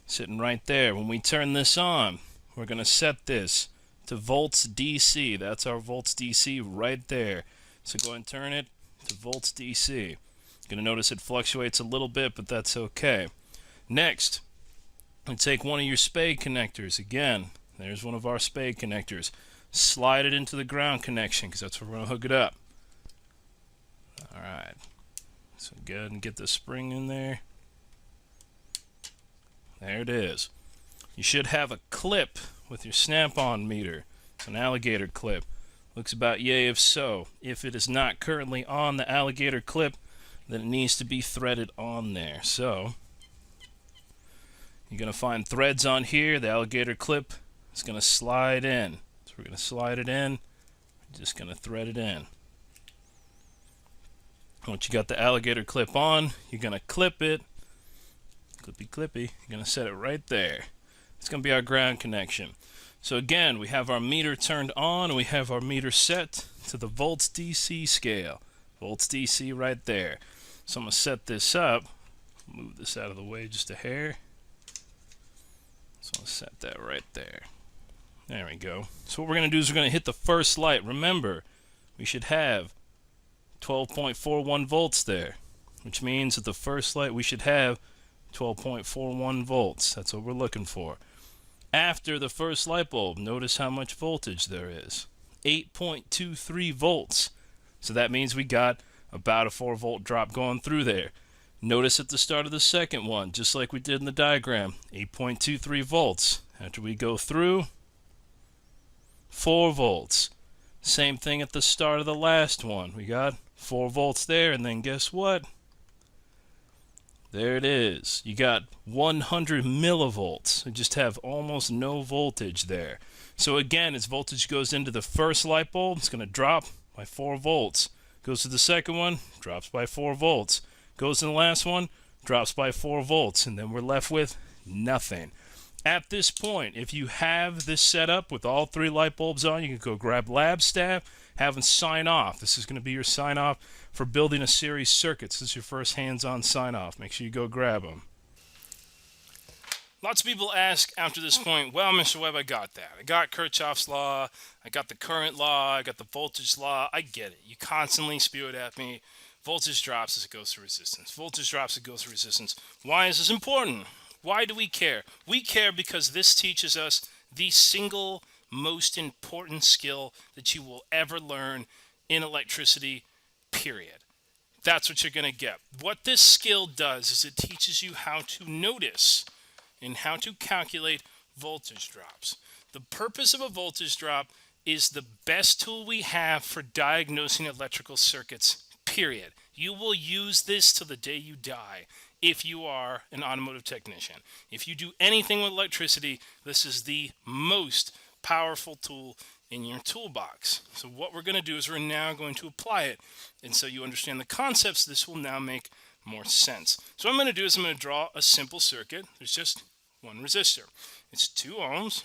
Sitting right there. When we turn this on, we're going to set this to volts DC. That's our volts DC right there. So go ahead and turn it to volts DC. You're going to notice it fluctuates a little bit, but that's okay. Next, we take one of your spade connectors. Again, there's one of our spade connectors. Slide it into the ground connection, because that's where we're going to hook it up. Alright, so go ahead and get the spring in there. There it is. You should have a clip with your snap-on meter, an alligator clip. Looks about yay if so. If it is not currently on the alligator clip, then it needs to be threaded on there. So you're going to find threads on here. The alligator clip is going to slide in. So we're going to slide it in. We're just going to thread it in. Once you got the alligator clip on, you're going to clip it. Clippy clippy. You're going to set it right there. It's going to be our ground connection. So again, we have our meter turned on, and we have our meter set to the volts DC scale. Volts DC right there. So I'm going to set this up. Move this out of the way just a hair. So I'll set that right there. There we go. So what we're going to do is we're going to hit the first light. Remember, we should have 12.41 volts there, which means at the first light we should have 12.41 volts. That's what we're looking for. After the first light bulb, notice how much voltage there is. 8.23 volts. So that means we got about a 4 volt drop going through there. Notice at the start of the second one, just like we did in the diagram, 8.23 volts. After we go through, 4 volts. Same thing at the start of the last one. We got 4 volts there, and then guess what? There it is. You got 100 millivolts. You just have almost no voltage there. So again, as voltage goes into the first light bulb, it's going to drop by 4 volts. Goes to the second one, drops by 4 volts. Goes to the last one, drops by 4 volts. And then we're left with nothing. At this point, if you have this set up with all 3 light bulbs on, you can go grab lab staff, have them sign off. This is going to be your sign off for building a series circuit. This is your first hands-on sign off. Make sure you go grab them. Lots of people ask after this point, well, Mr. Webb, I got that. I got Kirchhoff's law, I got the current law, I got the voltage law. I get it. You constantly spew it at me. Voltage drops as it goes through resistance. Voltage drops as it goes through resistance. Why is this important? Why do we care? We care because this teaches us the single most important skill that you will ever learn in electricity, period. That's what you're going to get. What this skill does is it teaches you how to notice and how to calculate voltage drops. The purpose of a voltage drop is the best tool we have for diagnosing electrical circuits, period. You will use this till the day you die if you are an automotive technician. If you do anything with electricity, this is the most powerful tool in your toolbox. So what we're going to do is we're now going to apply it. And so you understand the concepts, this will now make more sense. So what I'm going to do is I'm going to draw a simple circuit. There's just one resistor. It's 2 ohms.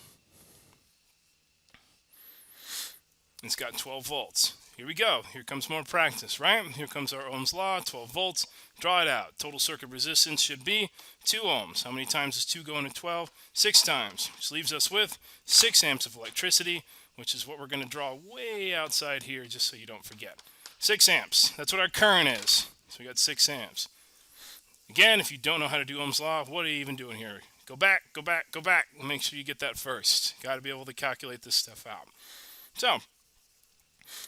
It's got 12 volts. Here we go. Here comes more practice, right? Here comes our Ohm's law, 12 volts. Draw it out. Total circuit resistance should be 2 ohms. How many times does 2 go into 12? 6 times, which leaves us with 6 amps of electricity, which is what we're going to draw way outside here just so you don't forget. 6 amps. That's what our current is. So we got 6 amps. Again, if you don't know how to do Ohm's law, what are you even doing here? Go back, go back, go back. Make sure you get that first. Got to be able to calculate this stuff out. So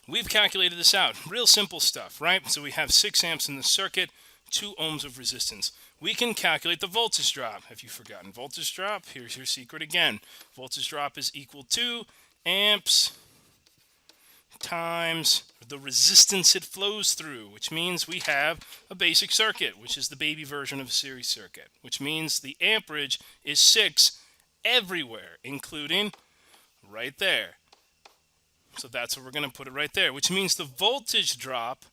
we've calculated this out. Real simple stuff, right? So we have 6 amps in the circuit, 2 ohms of resistance. We can calculate the voltage drop. Have you forgotten voltage drop? Here's your secret again. Voltage drop is equal to amps times the resistance it flows through, which means we have a basic circuit, which is the baby version of a series circuit, which means the amperage is 6 everywhere, including right there. So that's what we're going to put it right there, which means the voltage drop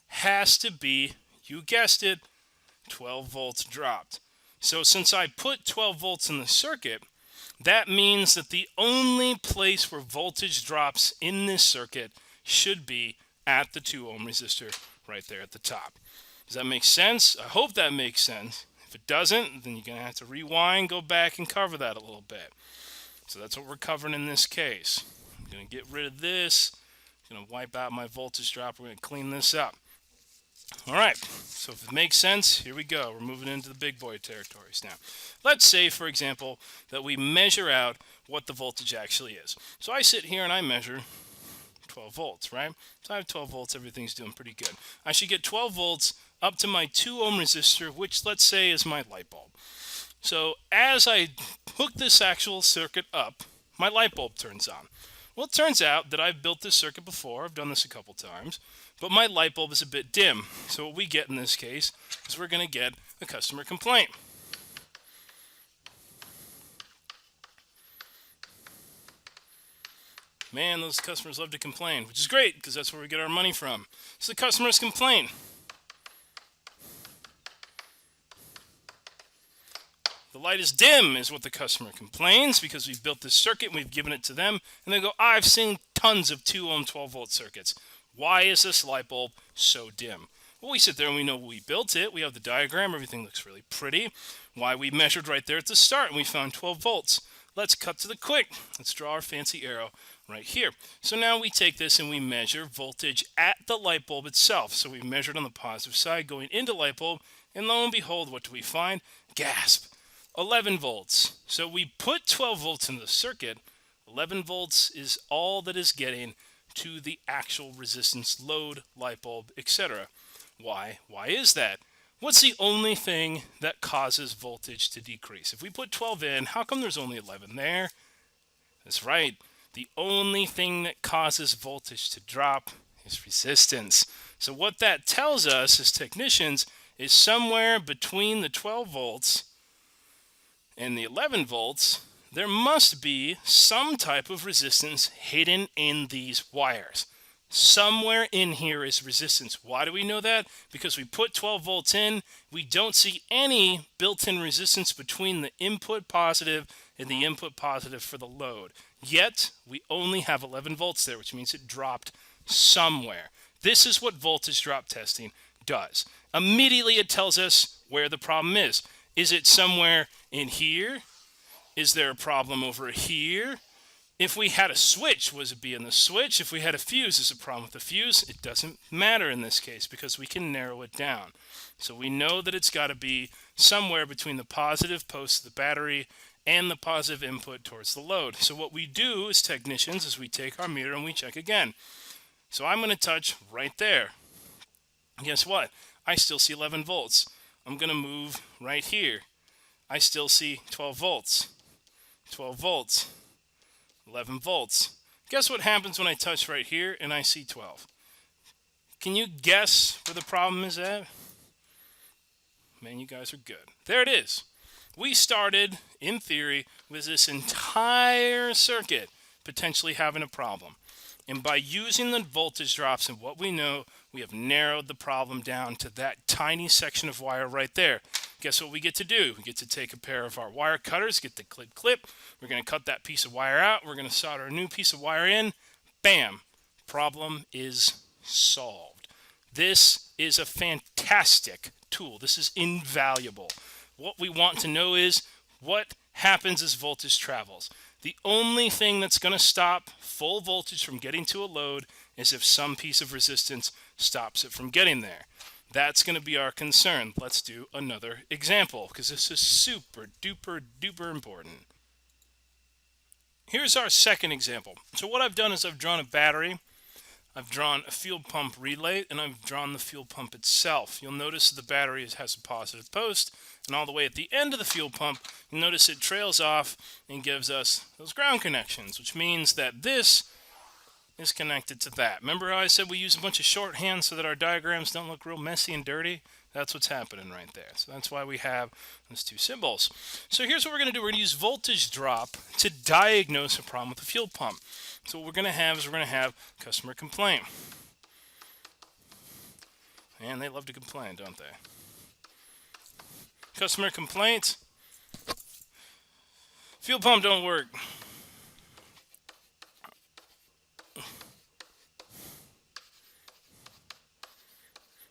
has to be, you guessed it, 12 volts dropped. So since I put 12 volts in the circuit, that means that the only place where voltage drops in this circuit should be at the 2 ohm resistor right there at the top. Does that make sense? I hope that makes sense. If it doesn't, then you're going to have to rewind, go back, and cover that a little bit. So that's what we're covering in this case. I'm going to get rid of this. I'm going to wipe out my voltage drop. We're going to clean this up. All right, so if it makes sense, here we go. We're moving into the big boy territories now. Let's say, for example, that we measure out what the voltage actually is. So I sit here and I measure 12 volts, right? So I have 12 volts, everything's doing pretty good. I should get 12 volts up to my 2 ohm resistor, which let's say is my light bulb. So as I hook this actual circuit up, my light bulb turns on. Well, it turns out that I've built this circuit before. I've done this a couple times, but my light bulb is a bit dim. So what we get in this case is we're going to get a customer complaint. Man, those customers love to complain, which is great because that's where we get our money from. So the customers complain. The light is dim is what the customer complains because we've built this circuit and we've given it to them. And they go, I've seen tons of 2 ohm 12 volt circuits. Why is this light bulb so dim? Well, we sit there and we know we built it. We have the diagram. Everything looks really pretty. Why, we measured right there at the start and we found 12 volts. Let's cut to the quick. Let's draw our fancy arrow right here. So now we take this and we measure voltage at the light bulb itself. So we measured on the positive side going into light bulb, and lo and behold, what do we find? Gasp! 11 volts. So we put 12 volts in the circuit. 11 volts is all that is getting to the actual resistance, load, light bulb, etc. Why? Why is that? What's the only thing that causes voltage to decrease? If we put 12 in, how come there's only 11 there? That's right. The only thing that causes voltage to drop is resistance. So what that tells us as technicians is somewhere between the 12 volts and the 11 volts, there must be some type of resistance hidden in these wires. Somewhere in here is resistance. Why do we know that? Because we put 12 volts in, we don't see any built-in resistance between the input positive and the input positive for the load. Yet, we only have 11 volts there, which means it dropped somewhere. This is what voltage drop testing does. Immediately it tells us where the problem is. Is it somewhere in here? Is there a problem over here? If we had a switch, was it be in the switch? If we had a fuse, is it a problem with the fuse? It doesn't matter in this case because we can narrow it down. So we know that it's got to be somewhere between the positive post of the battery and the positive input towards the load. So what we do as technicians is we take our meter and we check again. So I'm going to touch right there. Guess what? I still see 11 volts. I'm going to move right here. I still see 12 volts. 12 volts. 11 volts. Guess what happens when I touch right here and I see 12? Can you guess where the problem is at? Man, you guys are good. There it is. We started, in theory, with this entire circuit potentially having a problem. And by using the voltage drops and what we know, we have narrowed the problem down to that tiny section of wire right there. Guess what we get to do? We get to take a pair of our wire cutters, get the clip. We're going to cut that piece of wire out. We're going to solder a new piece of wire in. Bam! Problem is solved. This is a fantastic tool. This is invaluable. What we want to know is what happens as voltage travels. The only thing that's going to stop full voltage from getting to a load is if some piece of resistance stops it from getting there. That's going to be our concern. Let's do another example because this is super duper duper important. Here's our second example. So what I've done is I've drawn a battery, I've drawn a fuel pump relay, and I've drawn the fuel pump itself. You'll notice the battery has a positive post, and all the way at the end of the fuel pump, you'll notice it trails off and gives us those ground connections, which means that this is connected to that. Remember how I said we use a bunch of shorthand so that our diagrams don't look real messy and dirty? That's what's happening right there. So that's why we have those two symbols. So here's what we're going to do. We're going to use voltage drop to diagnose a problem with the fuel pump. So what we're going to have is we're going to have customer complaint. And they love to complain, don't they? Customer complaint. Fuel pump don't work.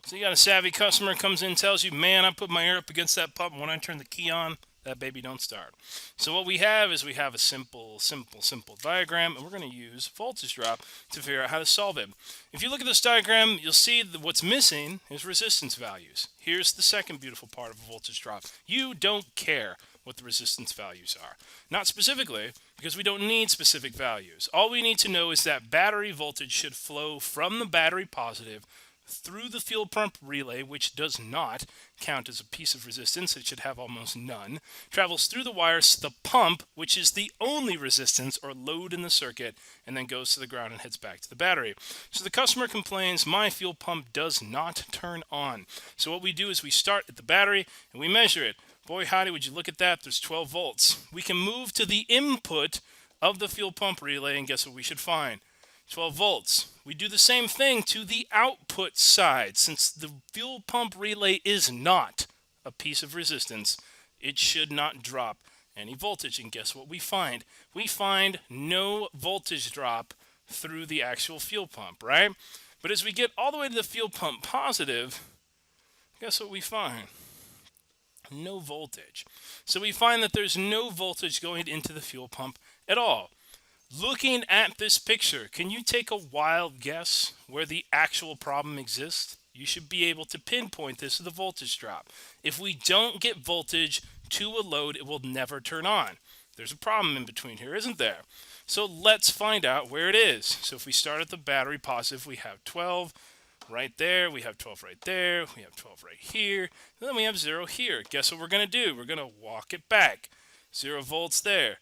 So you got a savvy customer comes in, tells you, man, I put my ear up against that pump, and when I turn the key on, that baby don't start. So what we have is we have a simple diagram, and we're going to use voltage drop to figure out how to solve it. If you look at this diagram, you'll see that what's missing is resistance values. Here's the second beautiful part of a voltage drop. You don't care what the resistance values are. Not specifically, because we don't need specific values. All we need to know is that battery voltage should flow from the battery positive through the fuel pump relay, which does not count as a piece of resistance, it should have almost none, travels through the wires to the pump, which is the only resistance or load in the circuit, and then goes to the ground and heads back to the battery. So the customer complains, my fuel pump does not turn on. So what we do is we start at the battery and we measure it. Boy howdy, would you look at that, there's 12 volts. We can move to the input of the fuel pump relay, and guess what we should find? 12 volts. We do the same thing to the output side. Since the fuel pump relay is not a piece of resistance, it should not drop any voltage. And guess what we find? We find no voltage drop through the actual fuel pump, right? But as we get all the way to the fuel pump positive, guess what we find? No voltage. So we find that there's no voltage going into the fuel pump at all. Looking at this picture, can you take a wild guess where the actual problem exists? You should be able to pinpoint this with a voltage drop. If we don't get voltage to a load, it will never turn on. There's a problem in between here, isn't there? So let's find out where it is. So if we start at the battery positive, we have 12 right there, we have 12 right there, we have 12 right here, and then we have 0 here. Guess what we're going to do? We're going to walk it back. 0 volts there.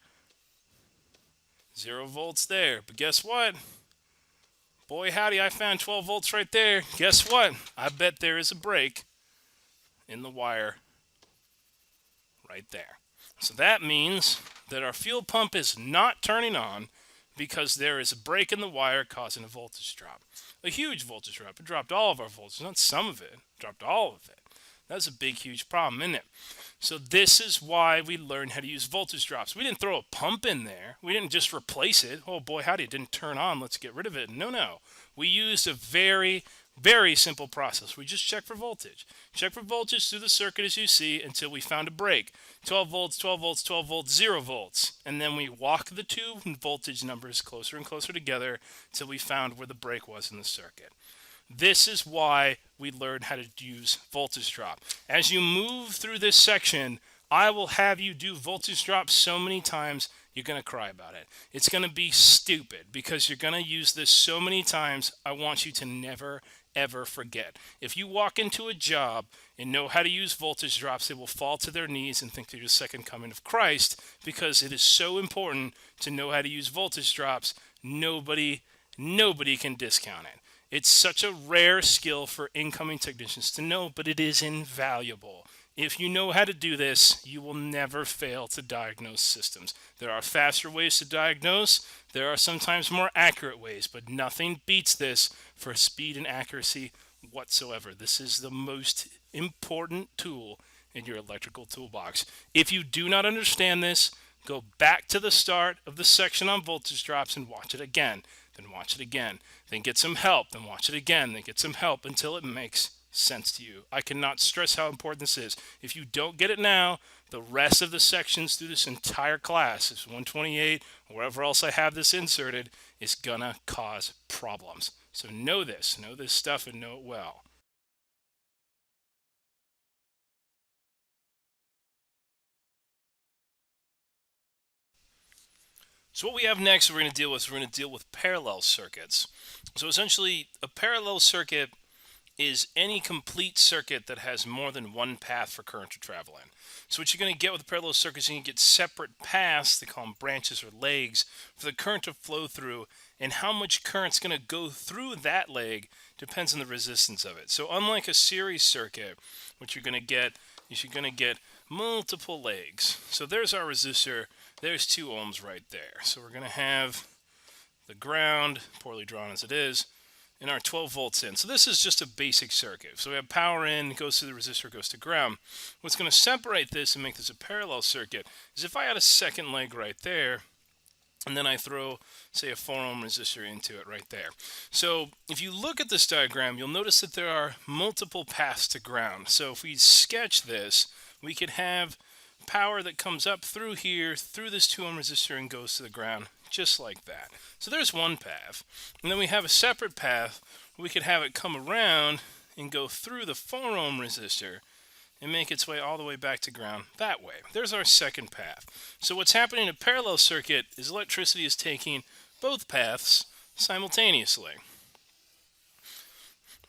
0 volts there. But guess what? Boy howdy, I found 12 volts right there. Guess what? I bet there is a break in the wire right there. So that means that our fuel pump is not turning on because there is a break in the wire causing a voltage drop. A huge voltage drop. It dropped all of our voltage, not some of it. It dropped all of it. That's a big, huge problem, isn't it? So this is why we learned how to use voltage drops. We didn't throw a pump in there. We didn't just replace it. Oh boy, howdy, it didn't turn on. Let's get rid of it. No. We used a very, very simple process. We just check for voltage. Check for voltage through the circuit as you see until we found a break. 12 volts, 12 volts, 12 volts, 0 volts. And then we walk the two voltage numbers closer and closer together until we found where the break was in the circuit. This is why we learned how to use voltage drop. As you move through this section, I will have you do voltage drop so many times, you're going to cry about it. It's going to be stupid because you're going to use this so many times. I want you to never, ever forget. If you walk into a job and know how to use voltage drops, they will fall to their knees and think they're the second coming of Christ because it is so important to know how to use voltage drops. Nobody can discount it. It's such a rare skill for incoming technicians to know, but it is invaluable. If you know how to do this, you will never fail to diagnose systems. There are faster ways to diagnose. There are sometimes more accurate ways, but nothing beats this for speed and accuracy whatsoever. This is the most important tool in your electrical toolbox. If you do not understand this, go back to the start of the section on voltage drops and watch it again. Then watch it again. Then get some help. Then watch it again. Then get some help until it makes sense to you. I cannot stress how important this is. If you don't get it now, the rest of the sections through this entire class, this 128, or wherever else I have this inserted, is gonna cause problems. So know this stuff and know it well. So what we have next we're going to deal with parallel circuits. So essentially a parallel circuit is any complete circuit that has more than one path for current to travel in. So what you're going to get with parallel circuits, you can get separate paths, they call them branches or legs, for the current to flow through, and how much current's going to go through that leg depends on the resistance of it. So unlike a series circuit, what you're going to get is you're going to get multiple legs. So there's our resistor. There's 2 ohms right there. So we're going to have the ground, poorly drawn as it is, and our 12 volts in. So this is just a basic circuit. So we have power in, goes to the resistor, goes to ground. What's going to separate this and make this a parallel circuit is if I had a second leg right there, and then I throw, say, a 4 ohm resistor into it right there. So if you look at this diagram, you'll notice that there are multiple paths to ground. So if we sketch this, we could have power that comes up through here, through this 2 ohm resistor and goes to the ground, just like that. So there's one path. And then we have a separate path. We could have it come around and go through the 4 ohm resistor and make its way all the way back to ground that way. There's our second path. So what's happening in a parallel circuit is electricity is taking both paths simultaneously.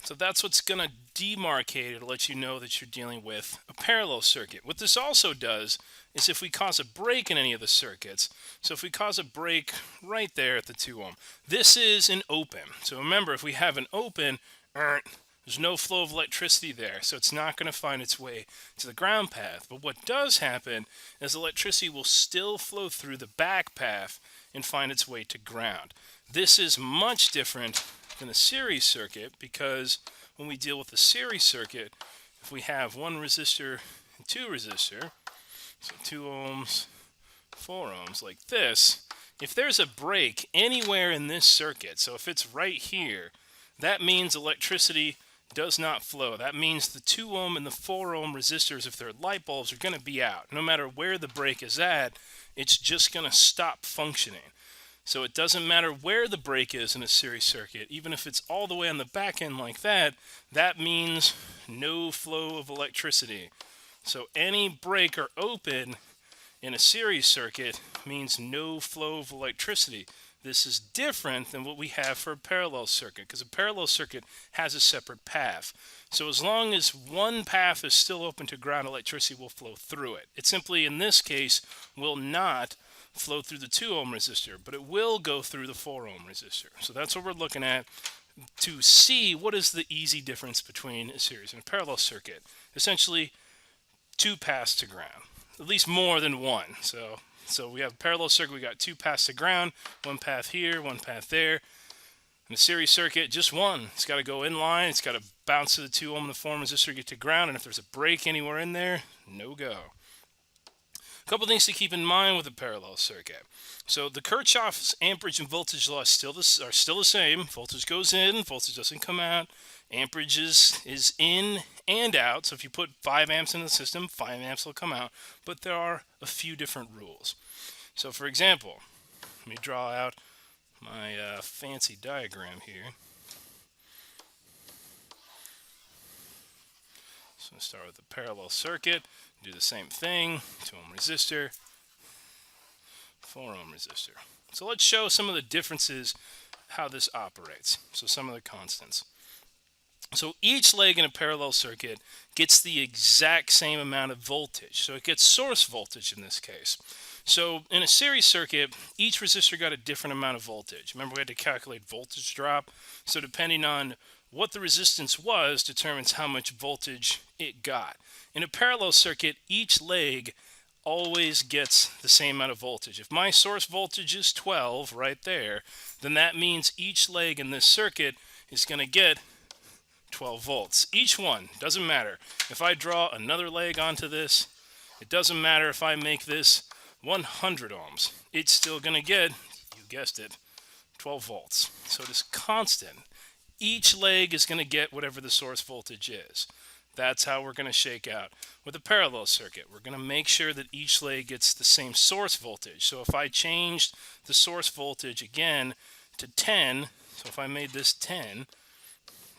So that's what's going to demarcate it to let you know that you're dealing with a parallel circuit. What this also does is if we cause a break in any of the circuits, so if we cause a break right there at the 2 ohm, this is an open. So remember, if we have an open, there's no flow of electricity there, so it's not going to find its way to the ground path. But what does happen is electricity will still flow through the back path and find its way to ground. This is much different than a series circuit, because when we deal with a series circuit, if we have one resistor and two resistor, so 2 ohms, 4 ohms, like this, if there's a break anywhere in this circuit, so if it's right here, that means electricity does not flow. That means the 2 ohm and the 4 ohm resistors, if they're light bulbs, are going to be out. No matter where the break is at, it's just going to stop functioning. So it doesn't matter where the break is in a series circuit, even if it's all the way on the back end like that, that means no flow of electricity. So any break or open in a series circuit means no flow of electricity. This is different than what we have for a parallel circuit, because a parallel circuit has a separate path. So as long as one path is still open to ground, electricity will flow through it. It simply, in this case, will not flow through the 2 ohm resistor, but it will go through the 4 ohm resistor. So that's what we're looking at to see what is the easy difference between a series and a parallel circuit. Essentially, 2 paths to ground, at least more than one. So we have a parallel circuit, we got 2 paths to ground, one path here, one path there. In a series circuit, just one. It's got to go in line, it's got to bounce to the 2 ohm and the 4 ohm resistor, get to ground, and if there's a break anywhere in there, no go. A couple things to keep in mind with a parallel circuit. So the Kirchhoff's amperage and voltage law are still the same. Voltage goes in, voltage doesn't come out. Amperage is in and out. So if you put 5 amps in the system, 5 amps will come out. But there are a few different rules. So for example, let me draw out my fancy diagram here. So I'll start with the parallel circuit. Do the same thing, 2 ohm resistor, 4 ohm resistor. So let's show some of the differences, how this operates. So some of the constants. So each leg in a parallel circuit gets the exact same amount of voltage. So it gets source voltage in this case. So in a series circuit, each resistor got a different amount of voltage. Remember, we had to calculate voltage drop. So depending on what the resistance was determines how much voltage it got. In a parallel circuit, each leg always gets the same amount of voltage. If my source voltage is 12 right there, then that means each leg in this circuit is going to get 12 volts. Each one, doesn't matter. If I draw another leg onto this, it doesn't matter if I make this 100 ohms. It's still going to get, you guessed it, 12 volts. So it is constant. Each leg is going to get whatever the source voltage is. That's how we're going to shake out with a parallel circuit. We're going to make sure that each leg gets the same source voltage. So if I changed the source voltage again to 10, so if I made this 10,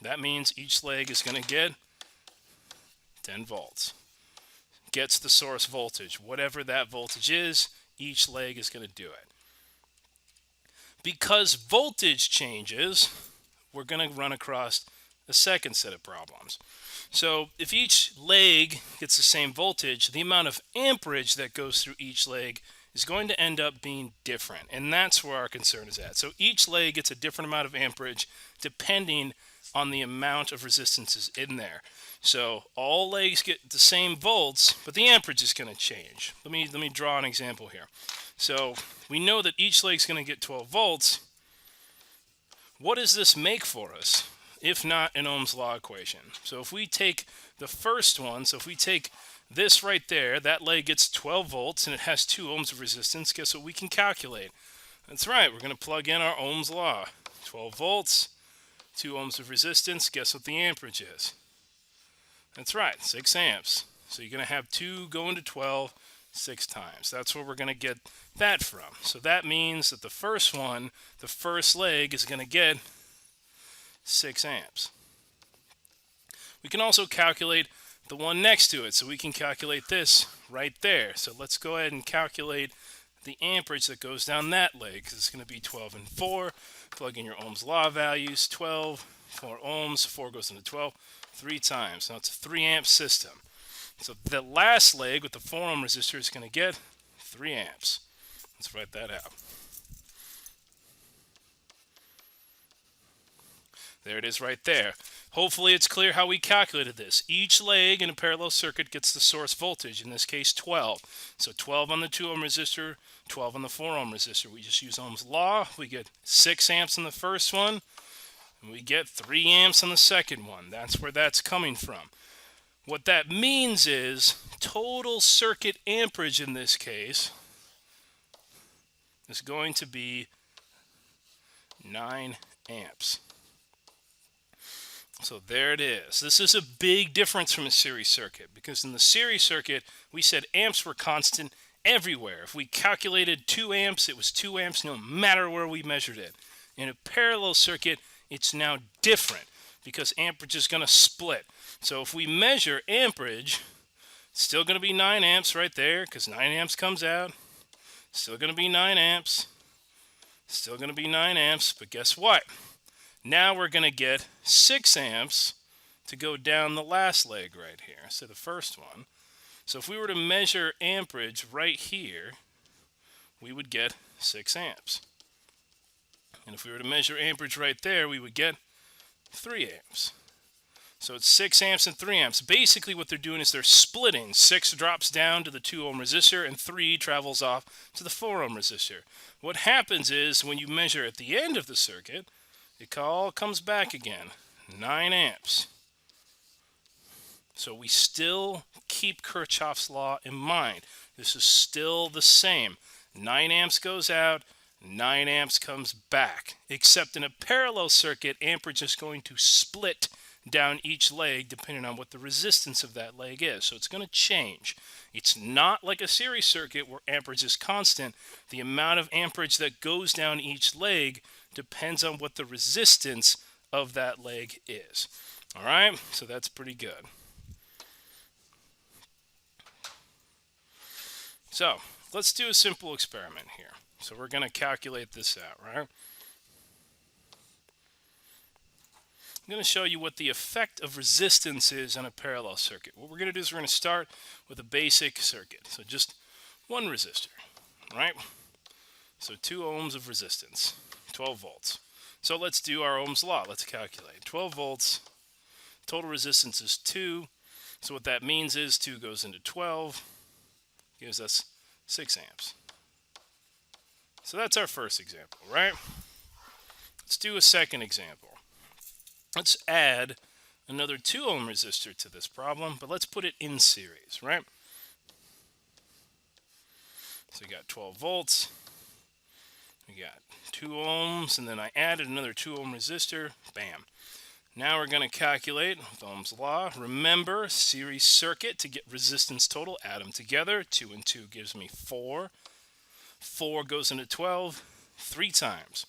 that means each leg is going to get 10 volts. Gets the source voltage. Whatever that voltage is, each leg is going to do it. Because voltage changes, we're going to run across a second set of problems. So if each leg gets the same voltage, the amount of amperage that goes through each leg is going to end up being different. And that's where our concern is at. So each leg gets a different amount of amperage depending on the amount of resistances in there. So all legs get the same volts, but the amperage is going to change. Let me draw an example here. So we know that each leg is going to get 12 volts. What does this make for us, if not an Ohm's law equation? So if we take the first one, so if we take this right there, that leg gets 12 volts and it has 2 ohms of resistance, guess what we can calculate? That's right, we're going to plug in our Ohm's law. 12 volts, 2 ohms of resistance, guess what the amperage is? That's right, 6 amps. So you're going to have 2 going to 12 6 times. That's where we're going to get that from. So that means that the first one, the first leg, is going to get 6 amps. We can also calculate the one next to it. So we can calculate this right there. So let's go ahead and calculate the amperage that goes down that leg, because it's going to be 12 and 4. Plug in your Ohm's law values. 12, 4 ohms, 4 goes into 12, 3 times. Now it's a 3 amp system. So the last leg with the 4 ohm resistor is going to get 3 amps. Let's write that out. There it is right there. Hopefully it's clear how we calculated this. Each leg in a parallel circuit gets the source voltage, in this case 12. So 12 on the 2 ohm resistor, 12 on the 4 ohm resistor. We just use Ohm's law. We get 6 amps on the first one, and we get 3 amps on the second one. That's where that's coming from. What that means is total circuit amperage in this case is going to be 9 amps. So there it is. This is a big difference from a series circuit, because in the series circuit, we said amps were constant everywhere. If we calculated 2 amps, it was 2 amps no matter where we measured it. In a parallel circuit, it's now different, because amperage is going to split. So if we measure amperage, it's still going to be 9 amps right there, because 9 amps comes out. Still going to be 9 amps. Still going to be 9 amps, but guess what? Now we're going to get 6 amps to go down the last leg right here, so the first one. So if we were to measure amperage right here, we would get 6 amps. And if we were to measure amperage right there, we would get 3 amps. So it's 6 amps and 3 amps. Basically what they're doing is they're splitting. 6 drops down to the 2 ohm resistor and 3 travels off to the 4 ohm resistor. What happens is when you measure at the end of the circuit, it all comes back again, 9 amps. So we still keep Kirchhoff's law in mind. This is still the same. 9 amps goes out, 9 amps comes back. Except in a parallel circuit, amperage is going to split down each leg depending on what the resistance of that leg is. So it's going to change. It's not like a series circuit where amperage is constant. The amount of amperage that goes down each leg depends on what the resistance of that leg is. All right, so that's pretty good. So let's do a simple experiment here. So we're going to calculate this out, right? I'm going to show you what the effect of resistance is on a parallel circuit. What we're going to do is we're going to start with a basic circuit. So just one resistor, right? So 2 ohms of resistance, 12 volts. So let's do our Ohm's law. Let's calculate. 12 volts, total resistance is 2. So what that means is 2 goes into 12, gives us 6 amps. So that's our first example, right? Let's do a second example. Let's add another 2 ohm resistor to this problem, but let's put it in series, right? So we got 12 volts, we got 2 ohms, and then I added another 2 ohm resistor, bam. Now we're going to calculate with Ohm's law. Remember, series circuit, to get resistance total, add them together. 2 and 2 gives me 4. 4 goes into 12 3 times.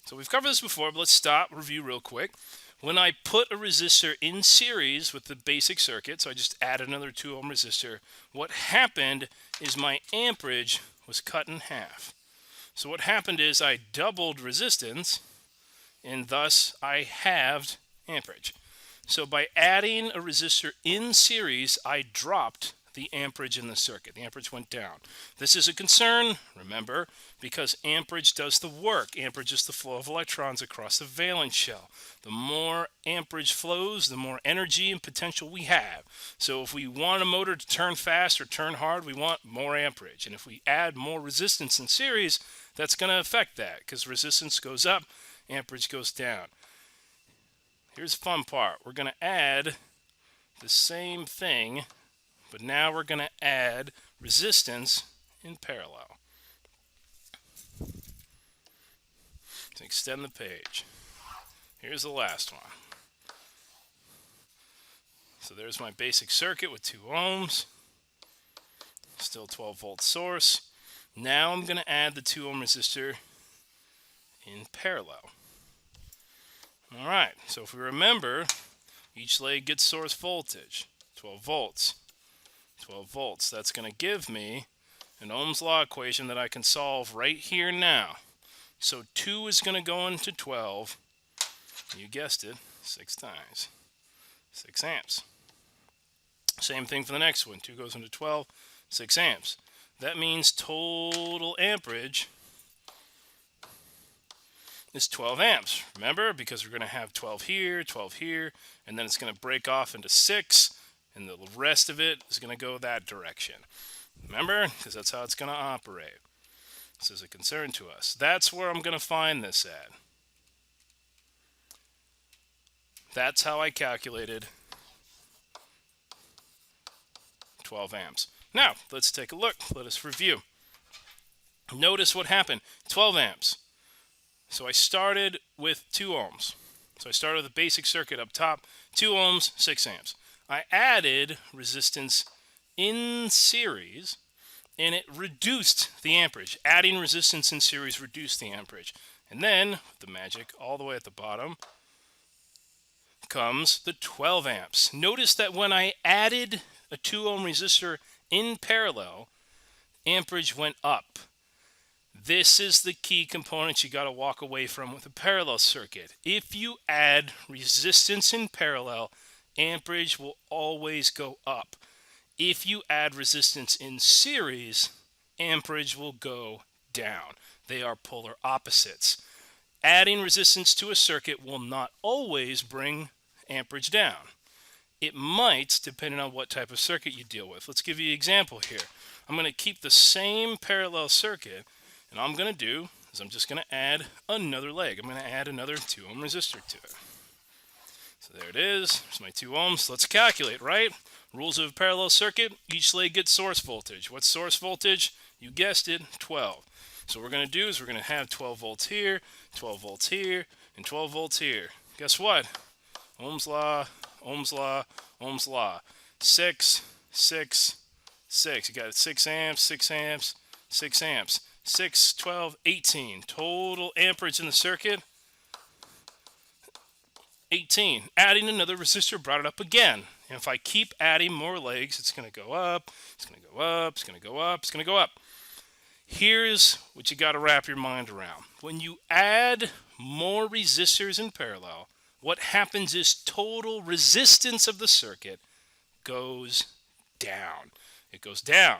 So we've covered this before, but let's stop, review real quick. When I put a resistor in series with the basic circuit, so I just added another 2 ohm resistor, what happened is my amperage was cut in half. So what happened is I doubled resistance, and thus I halved amperage. So by adding a resistor in series, I dropped the amperage in the circuit. The amperage went down. This is a concern, remember, because amperage does the work. Amperage is the flow of electrons across the valence shell. The more amperage flows, the more energy and potential we have. So if we want a motor to turn fast or turn hard, we want more amperage. And if we add more resistance in series, that's going to affect that, because resistance goes up, amperage goes down. Here's the fun part. We're going to add the same thing, but now we're going to add resistance in parallel. To extend the page. Here's the last one. So there's my basic circuit with 2 ohms. Still 12 volt source. Now I'm going to add the 2 ohm resistor in parallel. Alright, so if we remember, each leg gets source voltage. 12 volts. 12 volts. That's going to give me an Ohm's law equation that I can solve right here now. So 2 is going to go into 12. You guessed it, 6 times. 6 amps. Same thing for the next one. 2 goes into 12, 6 amps. That means total amperage is 12 amps. Remember, because we're going to have 12 here, and then it's going to break off into 6, and the rest of it is going to go that direction. Remember, because that's how it's going to operate. This is a concern to us. That's where I'm going to find this at. That's how I calculated 12 amps. Now, let's take a look. Let us review. Notice what happened. 12 amps. So I started with 2 ohms. So I started with a basic circuit up top. 2 ohms, 6 amps. I added resistance in series, and it reduced the amperage. Adding resistance in series reduced the amperage. And then, the magic all the way at the bottom, comes the 12 amps. Notice that when I added a 2 ohm resistor in parallel, amperage went up. This is the key component you got to walk away from with a parallel circuit. If you add resistance in parallel, amperage will always go up. If you add resistance in series, amperage will go down. They are polar opposites. Adding resistance to a circuit will not always bring amperage down. It might, depending on what type of circuit you deal with. Let's give you an example here. I'm going to keep the same parallel circuit, and all I'm going to do is I'm just going to add another leg. I'm going to add another 2 ohm resistor to it. So there it is. There's my 2 ohms. Let's calculate, right? Rules of a parallel circuit, each leg gets source voltage. What's source voltage? You guessed it, 12. So what we're going to do is we're going to have 12 volts here, 12 volts here, and 12 volts here. Guess what? Ohm's law, Ohm's law, Ohm's law. 6, 6, 6. You got it, 6 amps, 6 amps, 6 amps. 6, 12, 18. Total amperage in the circuit, 18. Adding another resistor brought it up again. And if I keep adding more legs, it's going to go up, it's going to go up, it's going to go up, it's going to go up. Here's what you got to wrap your mind around. When you add more resistors in parallel, what happens is total resistance of the circuit goes down. It goes down.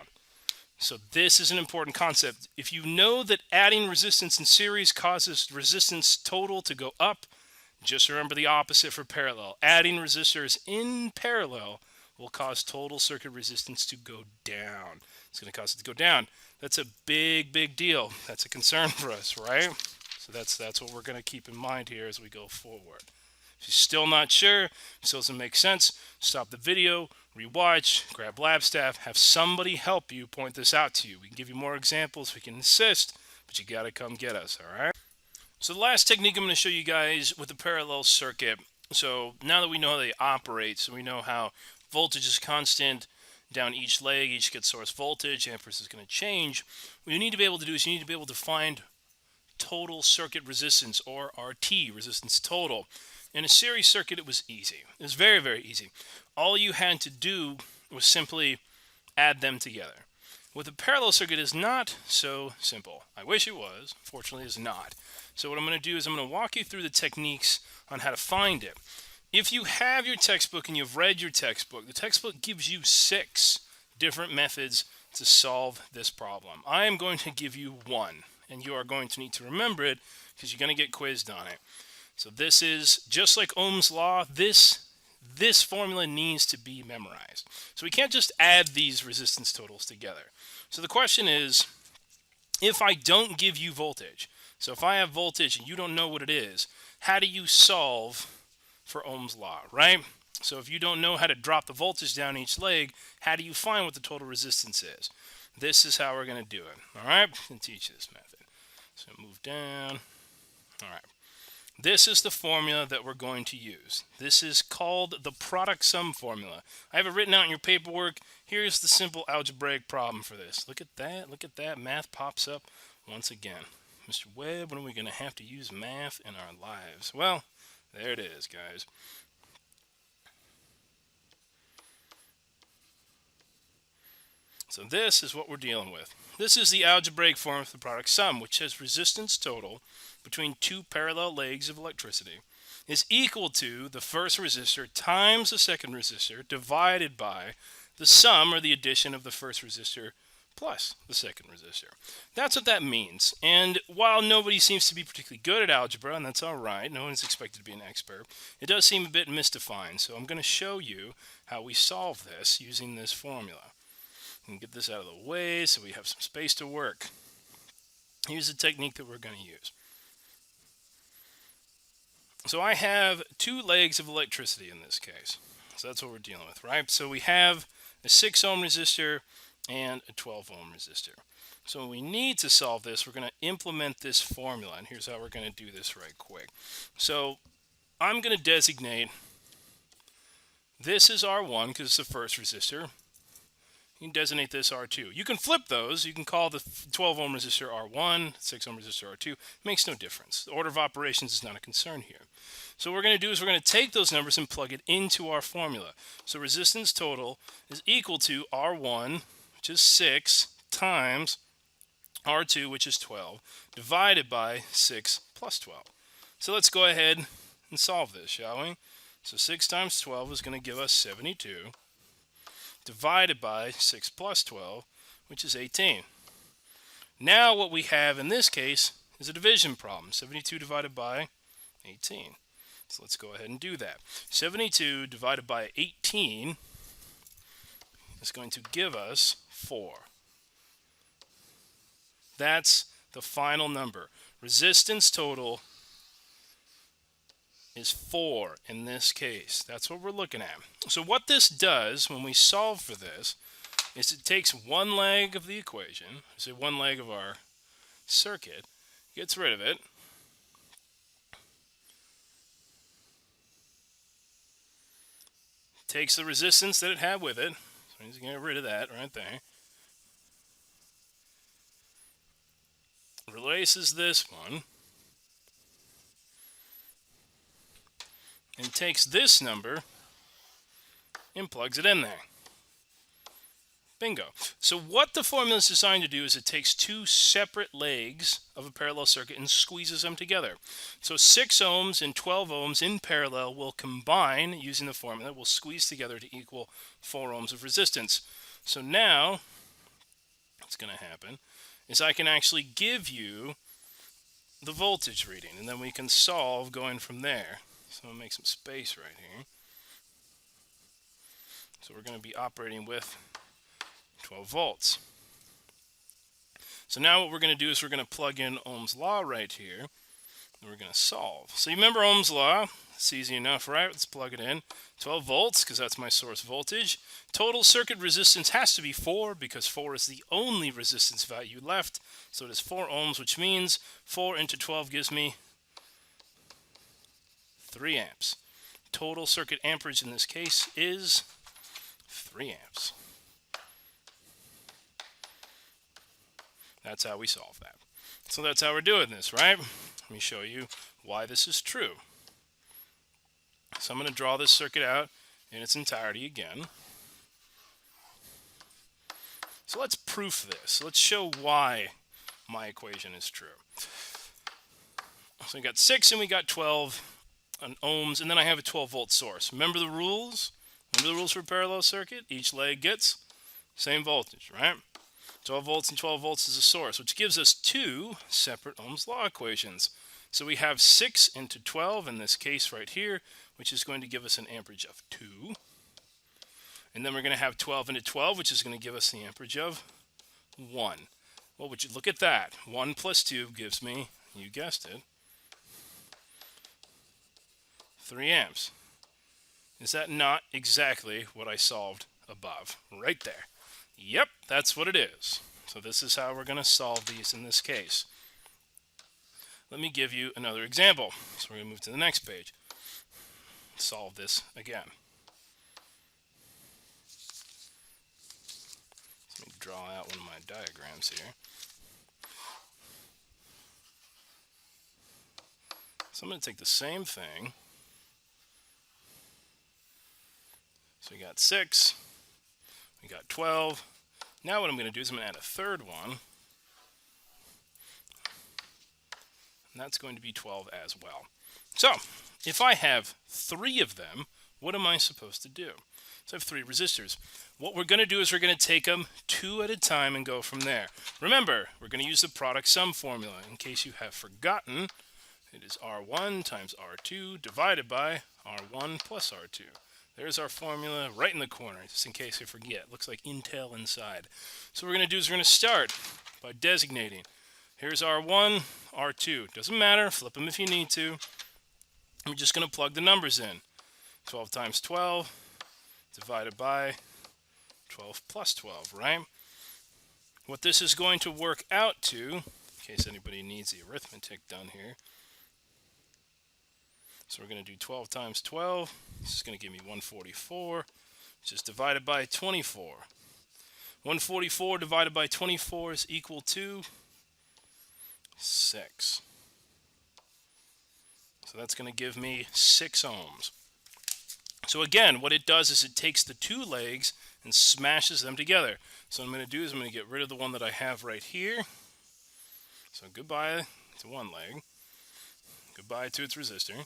So this is an important concept. If you know that adding resistance in series causes resistance total to go up, just remember the opposite for parallel. Adding resistors in parallel will cause total circuit resistance to go down. It's going to cause it to go down. That's a big, big deal. That's a concern for us, right? So that's what we're going to keep in mind here as we go forward. If you're still not sure, still doesn't make sense, stop the video, rewatch, grab lab staff, have somebody help you point this out to you. We can give you more examples, we can assist, but you got to come get us, all right? So the last technique I'm going to show you guys with the parallel circuit. So now that we know how they operate, so we know how voltage is constant down each leg, each gets source voltage, amperes is going to change. What you need to be able to do is you need to be able to find total circuit resistance, or RT, resistance total. In a series circuit, it was easy. It was very, very easy. All you had to do was simply add them together. With a parallel circuit, is not so simple. I wish it was. Fortunately, it's not. So what I'm going to do is I'm going to walk you through the techniques on how to find it. If you have your textbook and you've read your textbook, the textbook gives you 6 different methods to solve this problem. I am going to give you one, and you are going to need to remember it because you're going to get quizzed on it. So this is, just like Ohm's law, this formula needs to be memorized. So we can't just add these resistance totals together. So the question is, if I don't give you voltage, so if I have voltage and you don't know what it is, how do you solve for Ohm's law, right? So if you don't know how to drop the voltage down each leg, how do you find what the total resistance is? This is how we're going to do it, all right? And teach this method. So move down. All right. This is the formula that we're going to use. This is called the product sum formula. I have it written out in your paperwork. Here's the simple algebraic problem for this. Look at that. Look at that. Math pops up once again. Mr. Webb, when are we going to have to use math in our lives? Well, there it is, guys. So this is what we're dealing with. This is the algebraic form of the product sum, which says resistance total between two parallel legs of electricity is equal to the first resistor times the second resistor divided by the sum or the addition of the first resistor plus the second resistor. That's what that means. And while nobody seems to be particularly good at algebra, and that's all right, no one's expected to be an expert, it does seem a bit misdefined. So I'm going to show you how we solve this using this formula. And get this out of the way so we have some space to work. Here's the technique that we're going to use. So I have two legs of electricity in this case. So that's what we're dealing with, right? So we have a 6 ohm resistor and a 12 ohm resistor. So when we need to solve this, we're going to implement this formula. And here's how we're going to do this right quick. So I'm going to designate this as R1 because it's the first resistor. You can designate this R2. You can flip those. You can call the 12 ohm resistor R1, 6 ohm resistor R2. It makes no difference. The order of operations is not a concern here. So what we're going to do is we're going to take those numbers and plug it into our formula. So resistance total is equal to R1, which is 6, times R2, which is 12, divided by 6 plus 12. So let's go ahead and solve this, shall we? So 6 times 12 is going to give us 72. Divided by 6 plus 12, which is 18. Now what we have in this case is a division problem. 72 divided by 18. So let's go ahead and do that. 72 divided by 18 is going to give us 4. That's the final number. Resistance total is 4 in this case. That's what we're looking at. So what this does when we solve for this is it takes one leg of the equation, say one leg of our circuit, gets rid of it, takes the resistance that it had with it, so he's going to get rid of that right there, replaces this one, and takes this number and plugs it in there. Bingo. So what the formula is designed to do is it takes two separate legs of a parallel circuit and squeezes them together. So 6 ohms and 12 ohms in parallel will combine using the formula, will squeeze together to equal 4 ohms of resistance. So now what's going to happen is I can actually give you the voltage reading, and then we can solve going from there. So I'm going to make some space right here. So we're going to be operating with 12 volts. So now what we're going to do is we're going to plug in Ohm's law right here, and we're going to solve. So you remember Ohm's law? It's easy enough, right? Let's plug it in. 12 volts, because that's my source voltage. Total circuit resistance has to be 4, because 4 is the only resistance value left. So it is 4 ohms, which means 4 into 12 gives me 3 amps. Total circuit amperage in this case is 3 amps. That's how we solve that. So that's how we're doing this, right? Let me show you why this is true. So I'm going to draw this circuit out in its entirety again. So let's proof this. Let's show why my equation is true. So we got 6 and we got 12 on ohms, and then I have a 12 volt source. Remember the rules? Remember the rules for a parallel circuit? Each leg gets same voltage, right? 12 volts and 12 volts is a source, which gives us two separate Ohm's law equations. So we have 6 into 12 in this case right here, which is going to give us an amperage of 2. And then we're going to have 12 into 12, which is going to give us the amperage of 1. Well, would you look at that? 1 plus 2 gives me, you guessed it, 3 amps. Is that not exactly what I solved above? Right there. Yep, that's what it is. So this is how we're going to solve these in this case. Let me give you another example. So we're going to move to the next page. Solve this again. Let me draw out one of my diagrams here. So I'm going to take the same thing. So we got 6, we got 12, Now what I'm going to do is I'm going to add a third one. And that's going to be 12 as well. So, if I have 3 of them, what am I supposed to do? So I have 3 resistors. What we're going to do is we're going to take them 2 at a time and go from there. Remember, we're going to use the product sum formula. In case you have forgotten, it is R1 times R2 divided by R1 plus R2. There's our formula right in the corner, just in case you forget. Looks like Intel inside. So what we're going to do is we're going to start by designating. Here's R1, R2. Doesn't matter, flip them if you need to. I'm just going to plug the numbers in. 12 times 12 divided by 12 plus 12, right? What this is going to work out to, in case anybody needs the arithmetic done here. So we're going to do 12 times 12. This is going to give me 144, which is divided by 24. 144 divided by 24 is equal to 6. So that's going to give me 6 ohms. So again, what it does is it takes the 2 legs and smashes them together. So what I'm going to do is I'm going to get rid of the one that I have right here. So goodbye to one leg. Goodbye to its resistor.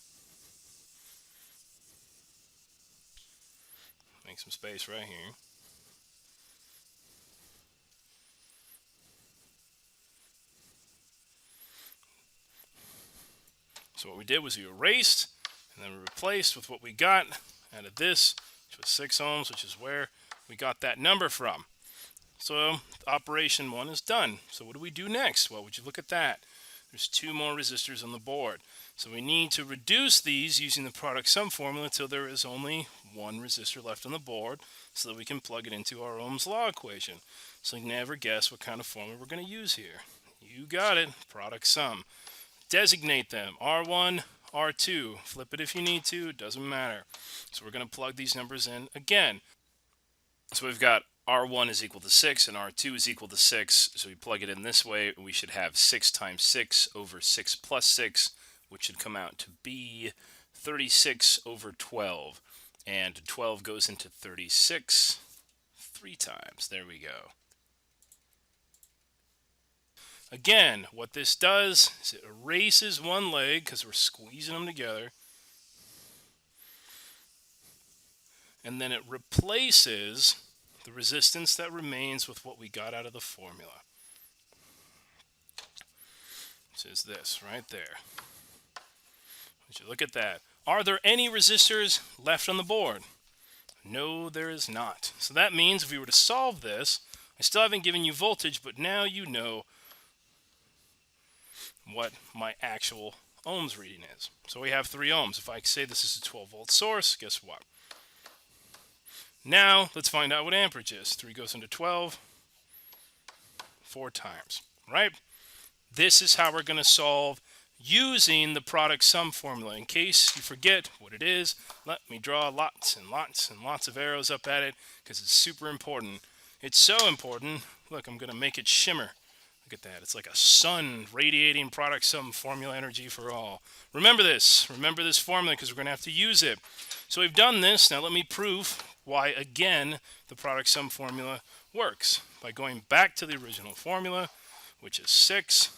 Make some space right here. So what we did was we erased and then we replaced with what we got out of this, which was 6 ohms, which is where we got that number from. So operation 1 is done. So what do we do next? Well, would you look at that? There's 2 more resistors on the board. So we need to reduce these using the product sum formula until there is only 1 resistor left on the board so that we can plug it into our Ohm's law equation. So you never guess what kind of formula we're going to use here. You got it, product sum. Designate them, R1, R2. Flip it if you need to, it doesn't matter. So we're going to plug these numbers in again. So we've got R1 is equal to 6 and R2 is equal to 6. So we plug it in this way, we should have 6 times 6 over 6 plus 6, which should come out to be 36 over 12. And 12 goes into 36 3 times. There we go. Again, what this does is it erases one leg because we're squeezing them together. And then it replaces the resistance that remains with what we got out of the formula. Which is this right there. Would you look at that? Are there any resistors left on the board? No, there is not. So that means if we were to solve this, I still haven't given you voltage, but now you know what my actual ohms reading is. So we have 3 ohms. If I say this is a 12-volt source, guess what? Now, let's find out what amperage is. 3 goes into 12 4 times, right? This is how we're going to solve using the product sum formula. In case you forget what it is, let me draw lots and lots and lots of arrows up at it because it's super important. It's so important. Look, I'm going to make it shimmer. Look at that. It's like a sun radiating product sum formula energy for all. Remember this. Remember this formula because we're going to have to use it. So we've done this. Now let me prove why, again, the product sum formula works. By going back to the original formula, which is 6,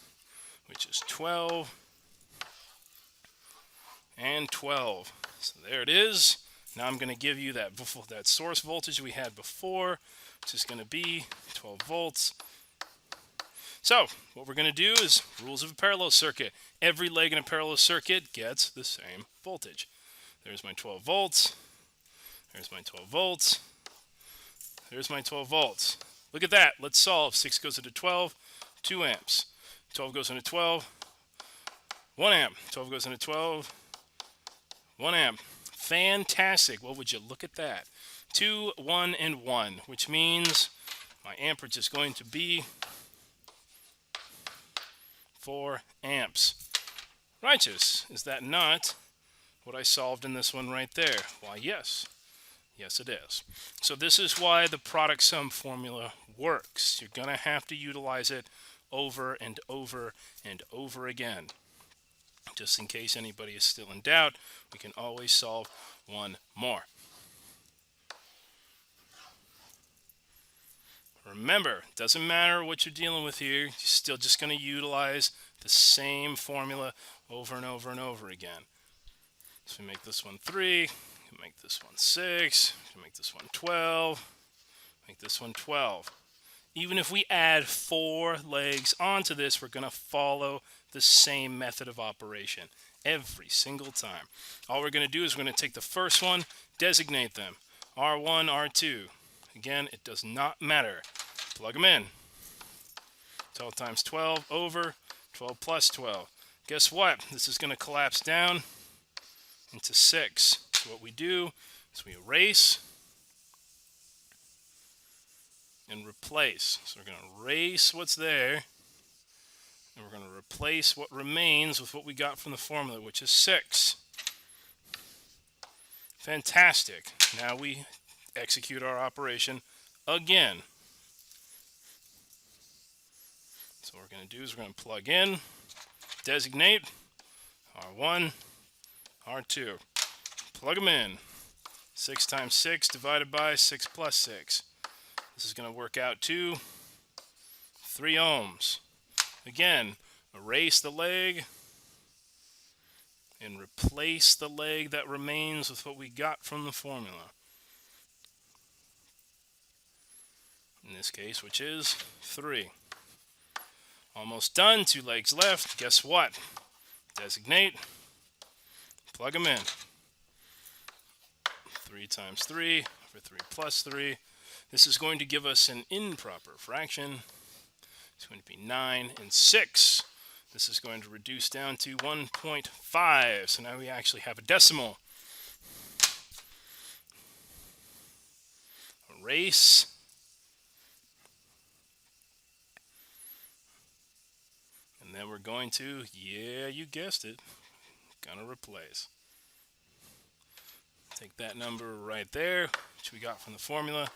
which is 12, and 12. So there it is. Now I'm going to give you that source voltage we had before, which is going to be 12 volts. So what we're going to do is rules of a parallel circuit. Every leg in a parallel circuit gets the same voltage. There's my 12 volts. There's my 12 volts. There's my 12 volts. Look at that. Let's solve. 6 goes into 12, 2 amps. 12 goes into 12, 1 amp. 12 goes into 12, 1 amp. Fantastic. Well, would you look at that? 2, 1, and 1, which means my amperage is going to be 4 amps. Righteous. Is that not what I solved in this one right there? Why, yes. Yes, it is. So this is why the product sum formula works. You're going to have to utilize it over and over and over again. Just in case anybody is still in doubt, we can always solve one more. Remember, it doesn't matter what you're dealing with here. You're still just going to utilize the same formula over and over and over again. So we make this one 3, make this one 6, make this one 12, make this one 12. Even if we add 4 legs onto this, we're going to follow the same method of operation every single time. All we're going to do is we're going to take the first one, designate them, R1, R2. Again, it does not matter. Plug them in. 12 times 12 over 12 plus 12. Guess what? This is going to collapse down into 6. So what we do is we erase and replace. So we're going to erase what's there, and we're going to replace what remains with what we got from the formula, which is 6. Fantastic. Now we execute our operation again. So what we're going to do is we're going to plug in, designate, R1, R2. Plug them in. 6 times 6 divided by 6 plus 6. This is going to work out to 3 ohms. Again, erase the leg and replace the leg that remains with what we got from the formula. In this case, which is 3. Almost done. 2 legs left. Guess what? Designate. Plug them in. 3 times 3 over 3 plus 3. This is going to give us an improper fraction. It's going to be 9 and 6. This is going to reduce down to 1.5. So now we actually have a decimal. Erase. And then we're going to, yeah, you guessed it, gonna replace. Take that number right there, which we got from the formula.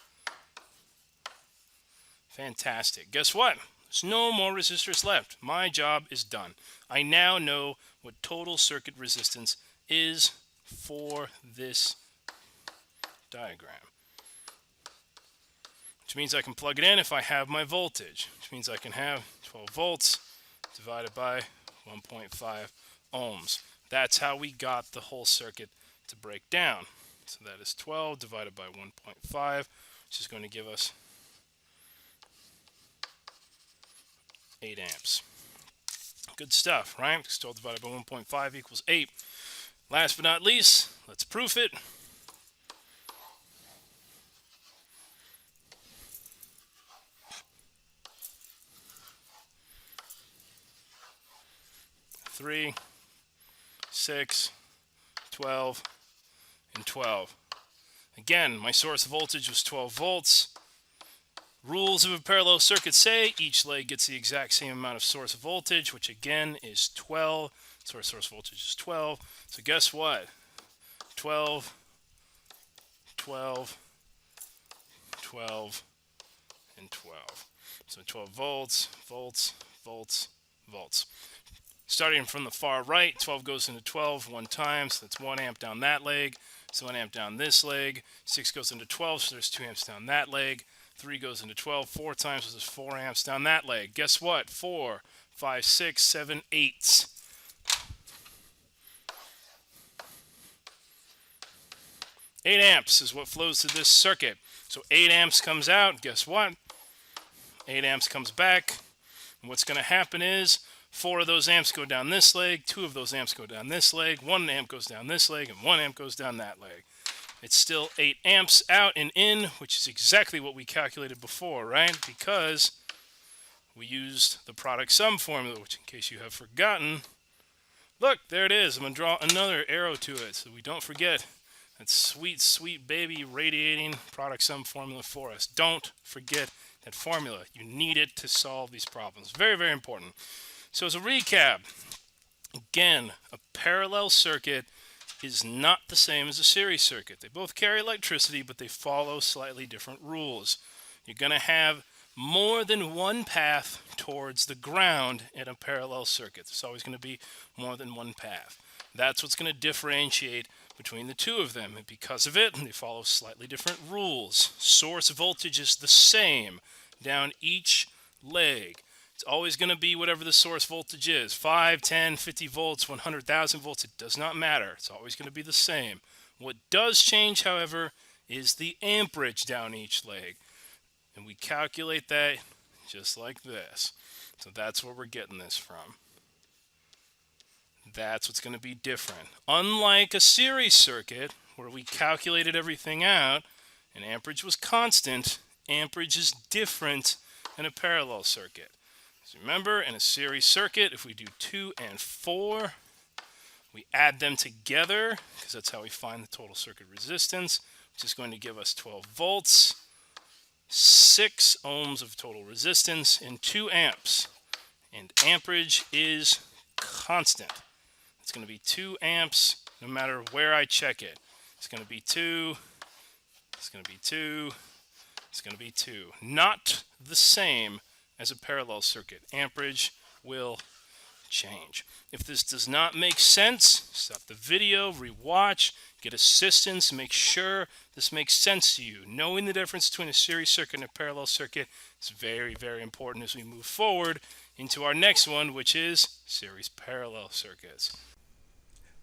Fantastic. Guess what? There's no more resistors left. My job is done. I now know what total circuit resistance is for this diagram. Which means I can plug it in if I have my voltage. Which means I can have 12 volts divided by 1.5 ohms. That's how we got the whole circuit to break down. So that is 12 divided by 1.5, which is going to give us 8 amps. Good stuff, right? 12 divided by 1.5 equals 8. Last but not least, let's proof it. Three, 6, 12, and 12. Again, my source voltage was 12 volts. Rules of a parallel circuit say each leg gets the exact same amount of source voltage, which again is 12. So our source voltage is 12. So guess what? 12, 12, 12, and 12. So 12 volts, volts, volts, volts. Starting from the far right, 12 goes into 12 one time, so that's 1 amp down that leg. So 1 amp down this leg. 6 goes into 12, so there's 2 amps down that leg. 3 goes into 12 4 times, so there's 4 amps down that leg. Guess what? 4, 5, 6, 7, 8. 8 amps is what flows through this circuit. So 8 amps comes out. Guess what? 8 amps comes back. And what's going to happen is 4 of those amps go down this leg, 2 of those amps go down this leg, 1 amp goes down this leg, and 1 amp goes down that leg. It's still 8 amps out and in, which is exactly what we calculated before, right? Because we used the product sum formula, which in case you have forgotten, look, there it is. I'm going to draw another arrow to it so we don't forget that sweet, sweet baby radiating product sum formula for us. Don't forget that formula. You need it to solve these problems. Very, very important. So as a recap, again, a parallel circuit is not the same as a series circuit. They both carry electricity, but they follow slightly different rules. You're going to have more than one path towards the ground in a parallel circuit. There's always going to be more than one path. That's what's going to differentiate between the two of them. And because of it, they follow slightly different rules. Source voltage is the same. down each leg. It's always going to be whatever the source voltage is. 5, 10, 50 volts, 100,000 volts. It does not matter. It's always going to be the same. What does change, however, is the amperage down each leg. And we calculate that just like this. So that's where we're getting this from. That's what's going to be different. Unlike a series circuit, where we calculated everything out and amperage was constant, amperage is different in a parallel circuit. So remember, in a series circuit, if we do 2 and 4, we add them together, because that's how we find the total circuit resistance, which is going to give us 12 volts, 6 ohms of total resistance, and 2 amps. And amperage is constant. It's going to be 2 amps no matter where I check it. It's going to be 2, it's going to be 2, it's going to be 2. Not the same as a parallel circuit. Amperage will change. If this does not make sense, stop the video, rewatch, get assistance, make sure this makes sense to you. Knowing the difference between a series circuit and a parallel circuit is very, very important as we move forward into our next one, which is series parallel circuits.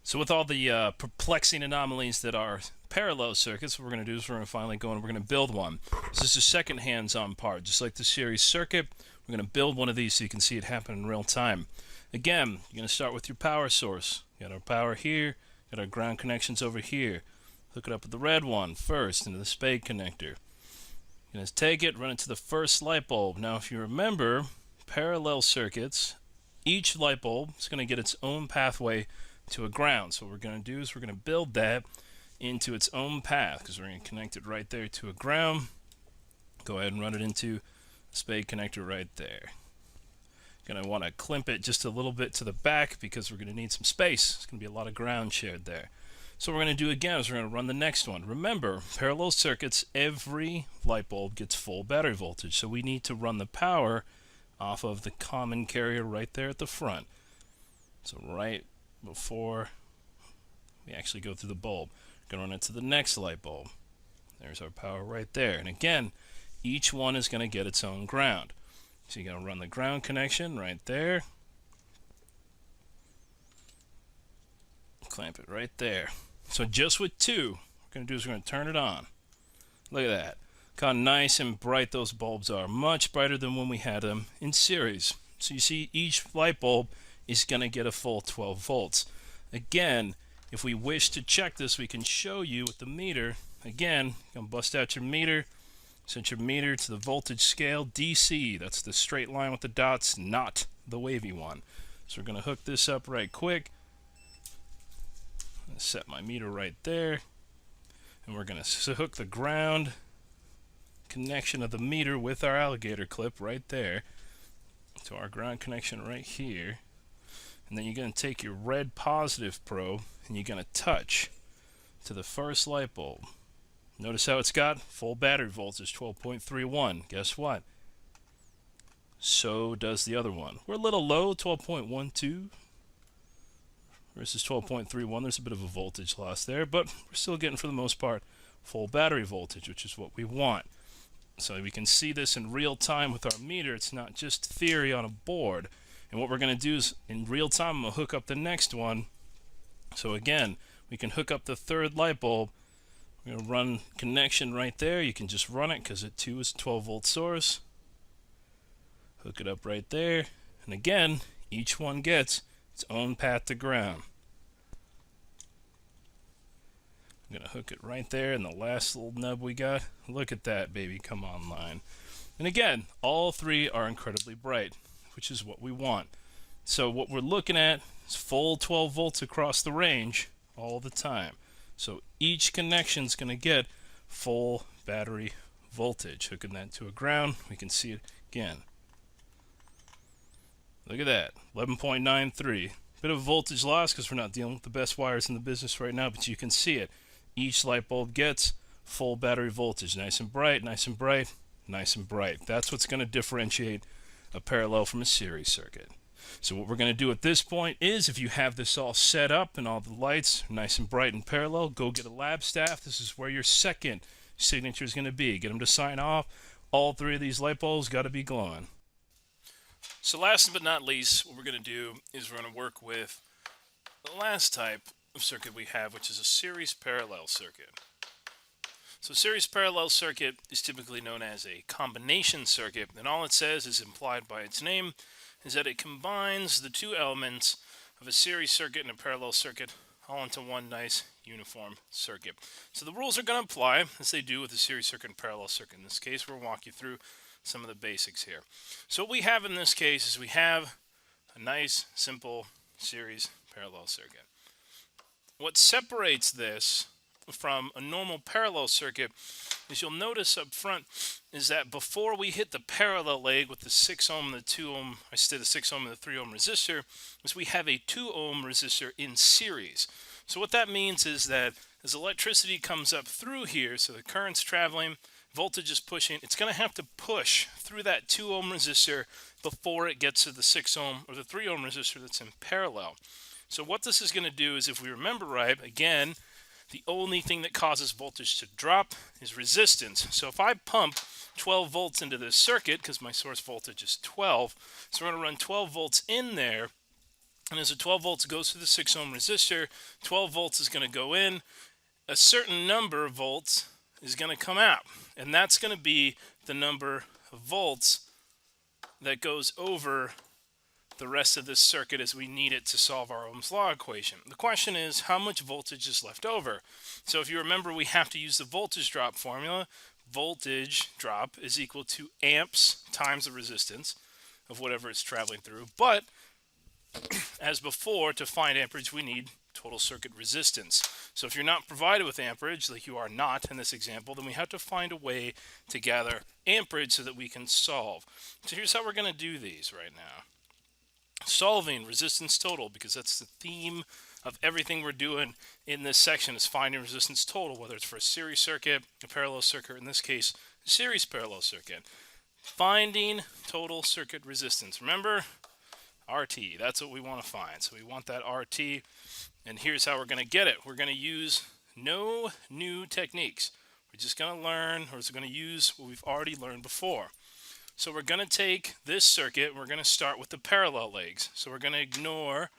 So with all the perplexing anomalies that are parallel circuits, what we're going to do is we're going to finally go and we're going to build one. This is a second hands-on part. Just like the series circuit, we're going to build one of these so you can see it happen in real time. Again, you're going to start with your power source. Got our power here, got our ground connections over here. Hook it up with the red one first into the spade connector. You're going to take it, run it to the first light bulb. Now if you remember, parallel circuits, each light bulb is going to get its own pathway to a ground. So what we're going to do is we're going to build that into its own path, because we're going to connect it right there to a ground. Go ahead and run it into the spade connector right there. Going to want to clamp it just a little bit to the back because we're going to need some space. It's going to be a lot of ground shared there. So what we're going to do again is we're going to run the next one. Remember, parallel circuits, every light bulb gets full battery voltage. So we need to run the power off of the common carrier right there at the front. So right before we actually go through the bulb, we're going to run it to the next light bulb. There's our power right there. And again, each one is going to get its own ground. So you're going to run the ground connection right there. Clamp it right there. So just with 2, what we're going to do is we're going to turn it on. Look at that. Look how nice and bright those bulbs are. Much brighter than when we had them in series. So you see each light bulb is going to get a full 12 volts. Again, if we wish to check this, we can show you with the meter. Again, you're going to bust out your meter. Set your meter to the voltage scale DC. That's the straight line with the dots, not the wavy one. So we're going to hook this up right quick. Set my meter right there. And we're going to hook the ground connection of the meter with our alligator clip right there to our ground connection right here. And then you're going to take your red positive probe and you're going to touch to the first light bulb. Notice how it's got full battery voltage, 12.31. Guess what? So does the other one. We're a little low, 12.12 versus 12.31. There's a bit of a voltage loss there, but we're still getting, for the most part, full battery voltage, which is what we want. So we can see this in real time with our meter. It's not just theory on a board. And what we're going to do is, in real time, I'm going to hook up the next one. So again, we can hook up the third light bulb. We're going to run connection right there. You can just run it because it too is a 12 volt source. Hook it up right there. And again, each one gets its own path to ground. I'm going to hook it right there in the last little nub we got. Look at that, baby, come online. And again, all 3 are incredibly bright, which is what we want. So what we're looking at is full 12 volts across the range all the time. So each connection is going to get full battery voltage. Hooking that to a ground, we can see it again. Look at that, 11.93. Bit of voltage loss because we're not dealing with the best wires in the business right now, but you can see it. Each light bulb gets full battery voltage. Nice and bright, nice and bright, nice and bright. That's what's going to differentiate a parallel from a series circuit. So what we're going to do at this point is, if you have this all set up and all the lights are nice and bright and parallel, go get a lab staff. This is where your second signature is going to be. Get them to sign off all three of these light bulbs got to be glowing. So last but not least, what we're going to do is we're going to work with the last type of circuit we have, which is a series parallel circuit. So series parallel circuit is typically known as a combination circuit, and all it says is implied by its name is that it combines the two elements of a series circuit and a parallel circuit all into one nice uniform circuit. So the rules are going to apply as they do with a series circuit and parallel circuit. In this case, we'll walk you through some of the basics here. So what we have in this case is we have a nice, simple series parallel circuit. What separates this from a normal parallel circuit is you'll notice up front is that before we hit the parallel leg with the 6 ohm and the 2 ohm, instead of the 6 ohm and the 3 ohm resistor, is we have a 2 ohm resistor in series. So what that means is that as electricity comes up through here, so the current's traveling, voltage is pushing, it's going to have to push through that 2 ohm resistor before it gets to the 6 ohm or the 3 ohm resistor that's in parallel. So what this is going to do is, if we remember right, again, the only thing that causes voltage to drop is resistance. So if I pump 12 volts into this circuit, because my source voltage is 12, so we're going to run 12 volts in there, and as the 12 volts goes through the 6 ohm resistor, 12 volts is going to go in, a certain number of volts is going to come out, and that's going to be the number of volts that goes over the rest of this circuit as we need it to solve our Ohm's law equation. The question is, how much voltage is left over? So if you remember, we have to use the voltage drop formula. Voltage drop is equal to amps times the resistance of whatever it's traveling through. But as before, to find amperage, we need total circuit resistance. So if you're not provided with amperage, like you are not in this example, then we have to find a way to gather amperage so that we can solve. So here's how we're going to do these right now. Solving resistance total, because that's the theme of everything we're doing in this section, is finding resistance total, whether it's for a series circuit, a parallel circuit, in this case, a series parallel circuit. Finding total circuit resistance. Remember, RT, that's what we want to find. So we want that RT, and here's how we're going to get it. We're going to use no new techniques. We're just going to learn, or we're going to use what we've already learned before. So we're going to take this circuit, we're going to start with the parallel legs. So we're going to ignore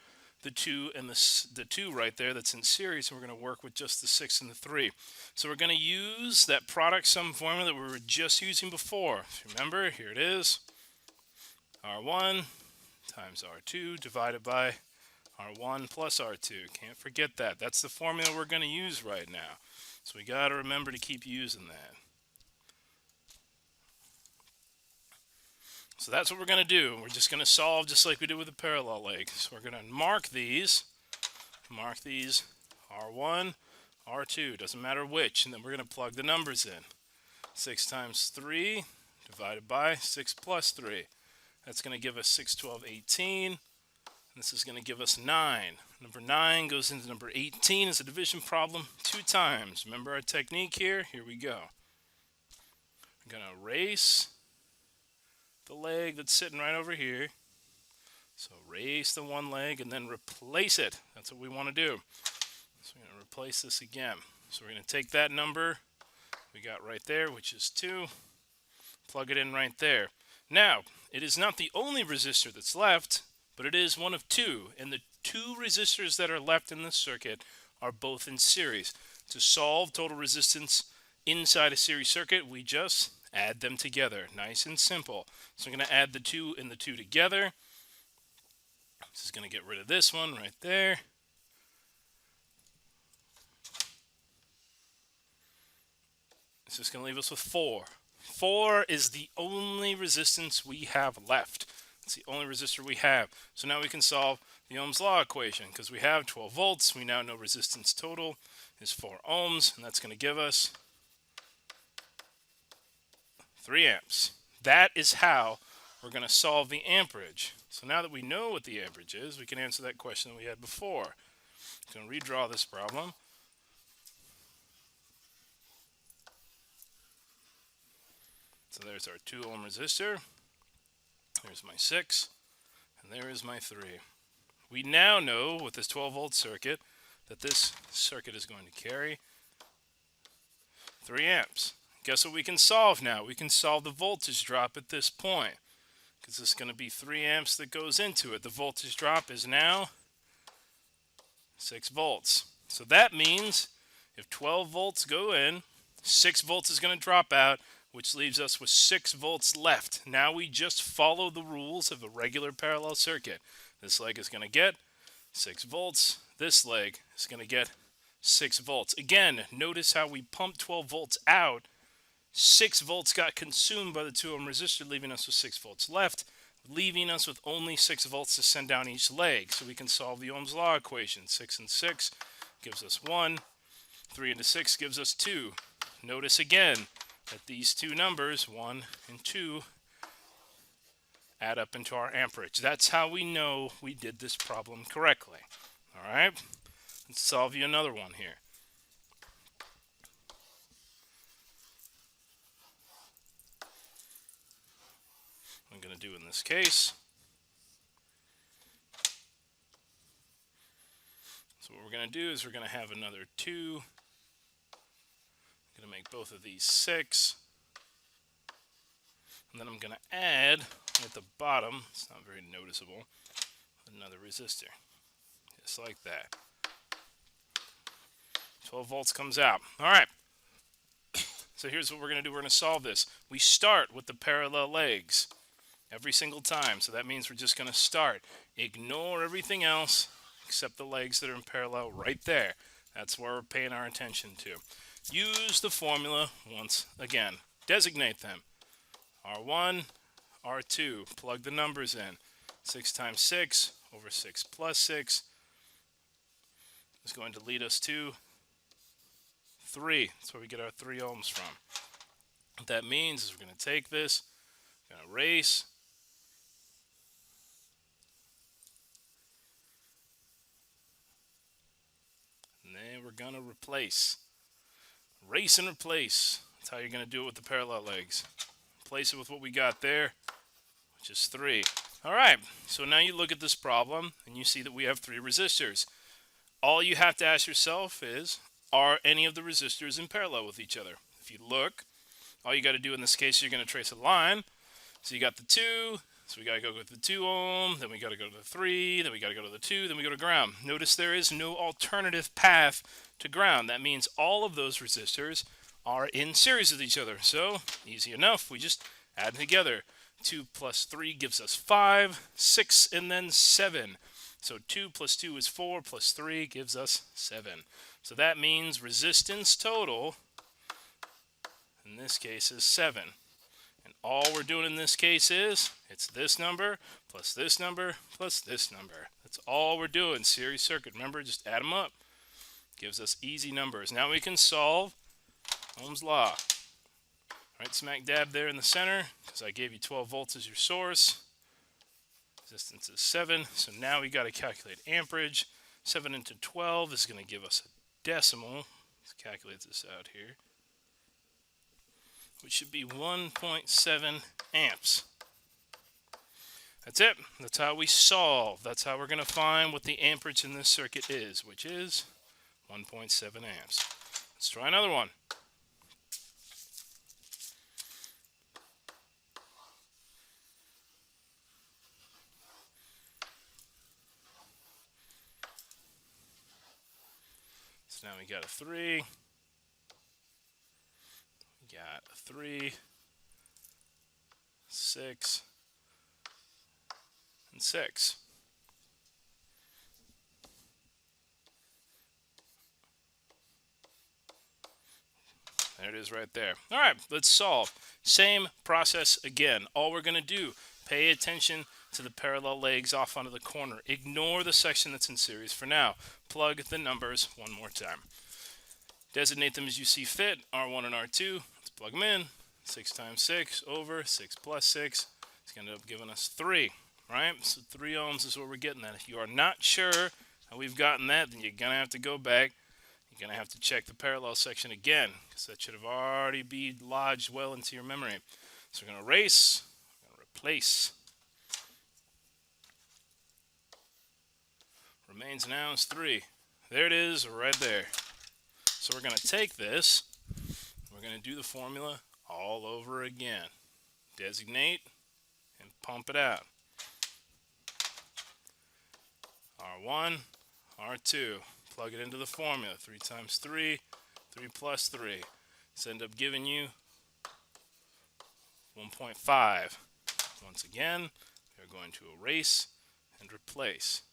the 2 and the 2 right there that's in series, and we're going to work with just the 6 and the 3. So we're going to use that product sum formula that we were just using before. Remember, here it is. R1 times R2 divided by R1 plus R2. Can't forget that. That's the formula we're going to use right now. So we got to remember to keep using that. So that's what we're going to do. We're just going to solve just like we did with the parallel leg. So we're going to mark these R1, R2, doesn't matter which, and then we're going to plug the numbers in. 6 times 3 divided by 6 plus 3. That's going to give us 6, 12, 18. And this is going to give us 9. Number 9 goes into number 18 as a division problem 2 times. Remember our technique here? Here we go. We're going to erase the leg that's sitting right over here. So erase the one leg and then replace it. That's what we want to do. So we're going to replace this again. So we're going to take that number we got right there, which is 2, plug it in right there. Now, it is not the only resistor that's left, but it is one of 2. And the 2 resistors that are left in this circuit are both in series. To solve total resistance inside a series circuit, we just add them together. Nice and simple. So I'm going to add the 2 and the 2 together. This is going to get rid of this one right there. This is going to leave us with 4. 4 is the only resistance we have left. It's the only resistor we have. So now we can solve the Ohm's law equation. Because we have 12 volts, we now know resistance total is 4 ohms. And that's going to give us 3 amps. That is how we're going to solve the amperage. So now that we know what the amperage is, we can answer that question that we had before. I'm going to redraw this problem. So there's our 2 ohm resistor. There's my 6. And there is my 3. We now know with this 12 volt circuit that this circuit is going to carry 3 amps. Guess what we can solve now? We can solve the voltage drop at this point, because it's going to be 3 amps that goes into it. The voltage drop is now 6 volts. So that means if 12 volts go in, 6 volts is going to drop out, which leaves us with 6 volts left. Now we just follow the rules of a regular parallel circuit. This leg is going to get 6 volts. This leg is going to get 6 volts. Again, notice how we pumped 12 volts out. 6 volts got consumed by the 2 ohm resistor, leaving us with 6 volts left, leaving us with only 6 volts to send down each leg. So we can solve the Ohm's law equation. 6 and 6 gives us 1. 3 into 6 gives us 2. Notice again that these two numbers, 1 and 2, add up into our amperage. That's how we know we did this problem correctly. All right? Let's solve you another one here. I'm going to do in this case. So what we're going to do is we're going to have another 2. I'm going to make both of these 6. And then I'm going to add at the bottom, it's not very noticeable, another resistor. Just like that. 12 volts comes out. All right. So here's what we're going to do. We're going to solve this. We start with the parallel legs every single time. So that means we're just going to start. Ignore everything else except the legs that are in parallel right there. That's where we're paying our attention to. Use the formula once again. Designate them. R1, R2. Plug the numbers in. 6 times 6 over 6 plus 6 is going to lead us to 3. That's where we get our 3 ohms from. What that means is we're going to take this, we're going to erase, and then we're going to replace. Erase and replace. That's how you're going to do it with the parallel legs. Replace it with what we got there, which is 3. All right, so now you look at this problem, and you see that we have 3 resistors. All you have to ask yourself is, are any of the resistors in parallel with each other? If you look, all you got to do in this case, you're going to trace a line. So you got the 2, so we got to go with the 2 ohm, then we got to go to the 3, then we got to go to the 2, then we go to ground. Notice there is no alternative path to ground. That means all of those resistors are in series with each other. So easy enough, we just add them together. 2 plus 3 gives us 5, 6, and then 7. So 2 plus 2 is 4, plus 3 gives us 7. So that means resistance total, in this case, is 7. And all we're doing in this case is, it's this number, plus this number, plus this number. That's all we're doing. Series circuit. Remember, just add them up. Gives us easy numbers. Now we can solve Ohm's law. Right smack dab there in the center, because I gave you 12 volts as your source. Resistance is 7, so now we got to calculate amperage. 7 into 12 is going to give us a decimal. Let's calculate this out here, which should be 1.7 amps. That's it. That's how we solve. That's how we're going to find what the amperage in this circuit is, which is 1.7 amps. Let's try another one. So now we got a 3. We got a 3, 6, and 6. There it is right there. All right, let's solve. Same process again. All we're going to do, pay attention to the parallel legs off onto the corner. Ignore the section that's in series for now. Plug the numbers one more time. Designate them as you see fit, R1 and R2. Let's plug them in. 6 times 6 over 6 plus 6. It's going to end up giving us 3, right? So 3 ohms is what we're getting at. If you are not sure how we've gotten that, then you're going to have to go back. You're going to have to check the parallel section again, because that should have already been lodged well into your memory. So we're going to erase, we're going to replace. Remains now is 3. There it is right there. So we're going to take this, we're we're going to do the formula all over again. Designate and pump it out. R1, R2. Plug it into the formula. 3 times 3, 3 plus 3. This ends up giving you 1.5. Once again, we're going to erase and replace.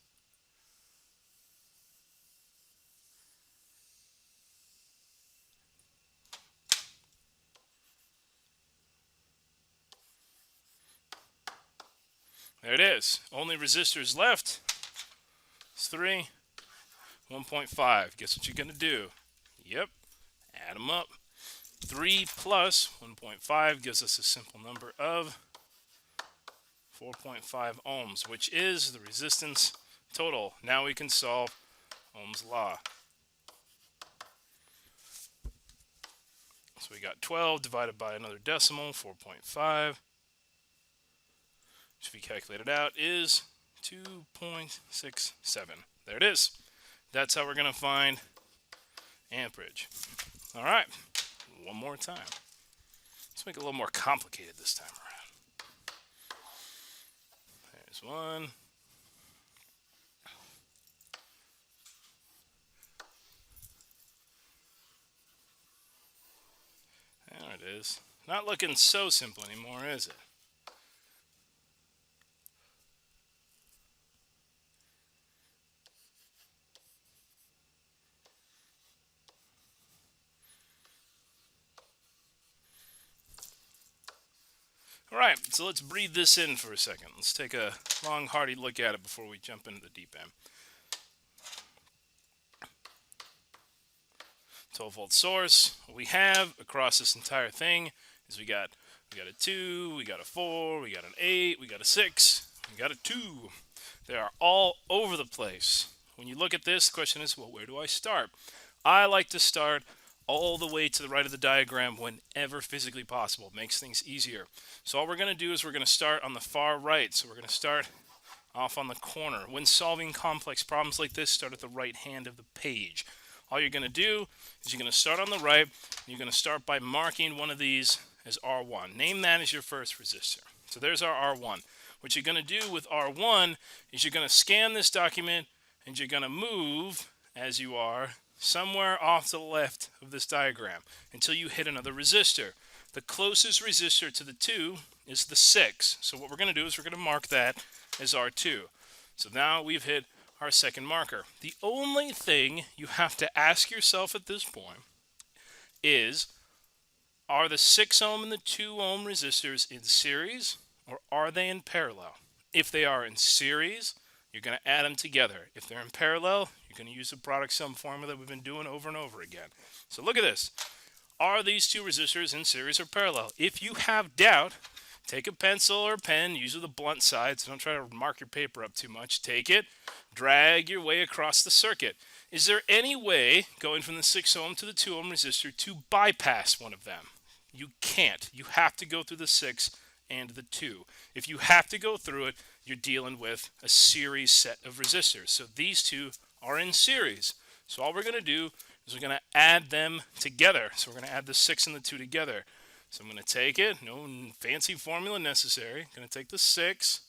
There it is. Only resistors left. It's 3, 1.5. Guess what you're going to do? Yep. Add them up. 3 plus 1.5 gives us a simple number of 4.5 ohms, which is the resistance total. Now we can solve Ohm's law. So we got 12 divided by another decimal, 4.5. Which if we calculate it out is 2.67. There it is. That's how we're going to find amperage. All right, one more time. Let's make it a little more complicated this time around. There's one. There it is. Not looking so simple anymore, is it? Alright, so let's breathe this in for a second. Let's take a long, hearty look at it before we jump into the deep end. 12-volt source. What we have across this entire thing is we got a 2, we got a 4, we got an 8, we got a 6, we got a 2. They are all over the place. When you look at this, the question is, well, where do I start? I like to start all the way to the right of the diagram whenever physically possible. It makes things easier. So all we're going to do is we're going to start on the far right. So we're going to start off on the corner. When solving complex problems like this, start at the right hand of the page. All you're going to do is you're going to start on the right. And you're going to start by marking one of these as R1. Name that as your first resistor. So there's our R1. What you're going to do with R1 is you're going to scan this document and you're going to move, as you are, somewhere off to the left of this diagram until you hit another resistor. The closest resistor to the 2 is the 6. So what we're going to do is we're going to mark that as R2. So now we've hit our second marker. The only thing you have to ask yourself at this point is, are the 6 ohm and the 2 ohm resistors in series or are they in parallel? If they are in series, you're going to add them together. If they're in parallel, you're going to use the product sum formula we've been doing over and over again. So look at this. Are these 2 resistors in series or parallel? If you have doubt, take a pencil or a pen, use the blunt side, so don't try to mark your paper up too much. Take it, drag your way across the circuit. Is there any way, going from the 6 ohm to the 2 ohm resistor, to bypass one of them? You can't. You have to go through the 6 and the 2. If you have to go through it, you're dealing with a series set of resistors. So these 2 are in series. So all we're going to do is we're going to add them together. So we're going to add the 6 and the 2 together. So I'm going to take it, no fancy formula necessary. I'm going to take the 6,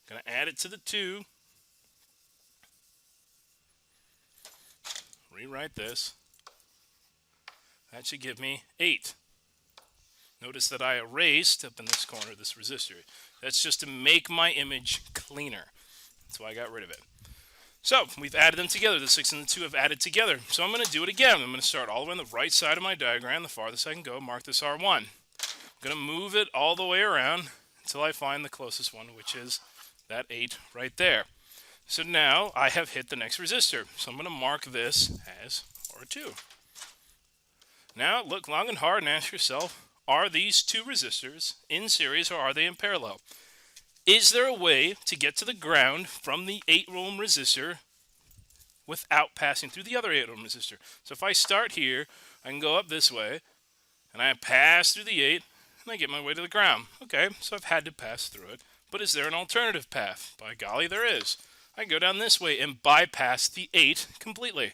going to add it to the 2, rewrite this. That should give me 8. Notice that I erased up in this corner this resistor. That's just to make my image cleaner. That's why I got rid of it. So we've added them together. The 6 and the 2 have added together. So I'm going to do it again. I'm going to start all the way on the right side of my diagram, the farthest I can go, mark this R1. I'm going to move it all the way around until I find the closest one, which is that 8 right there. So now I have hit the next resistor. So I'm going to mark this as R2. Now look long and hard and ask yourself, are these 2 resistors in series or are they in parallel? Is there a way to get to the ground from the 8 ohm resistor without passing through the other 8 ohm resistor? So if I start here, I can go up this way, and I pass through the 8, and I get my way to the ground. Okay, so I've had to pass through it. But is there an alternative path? By golly, there is. I can go down this way and bypass the 8 completely.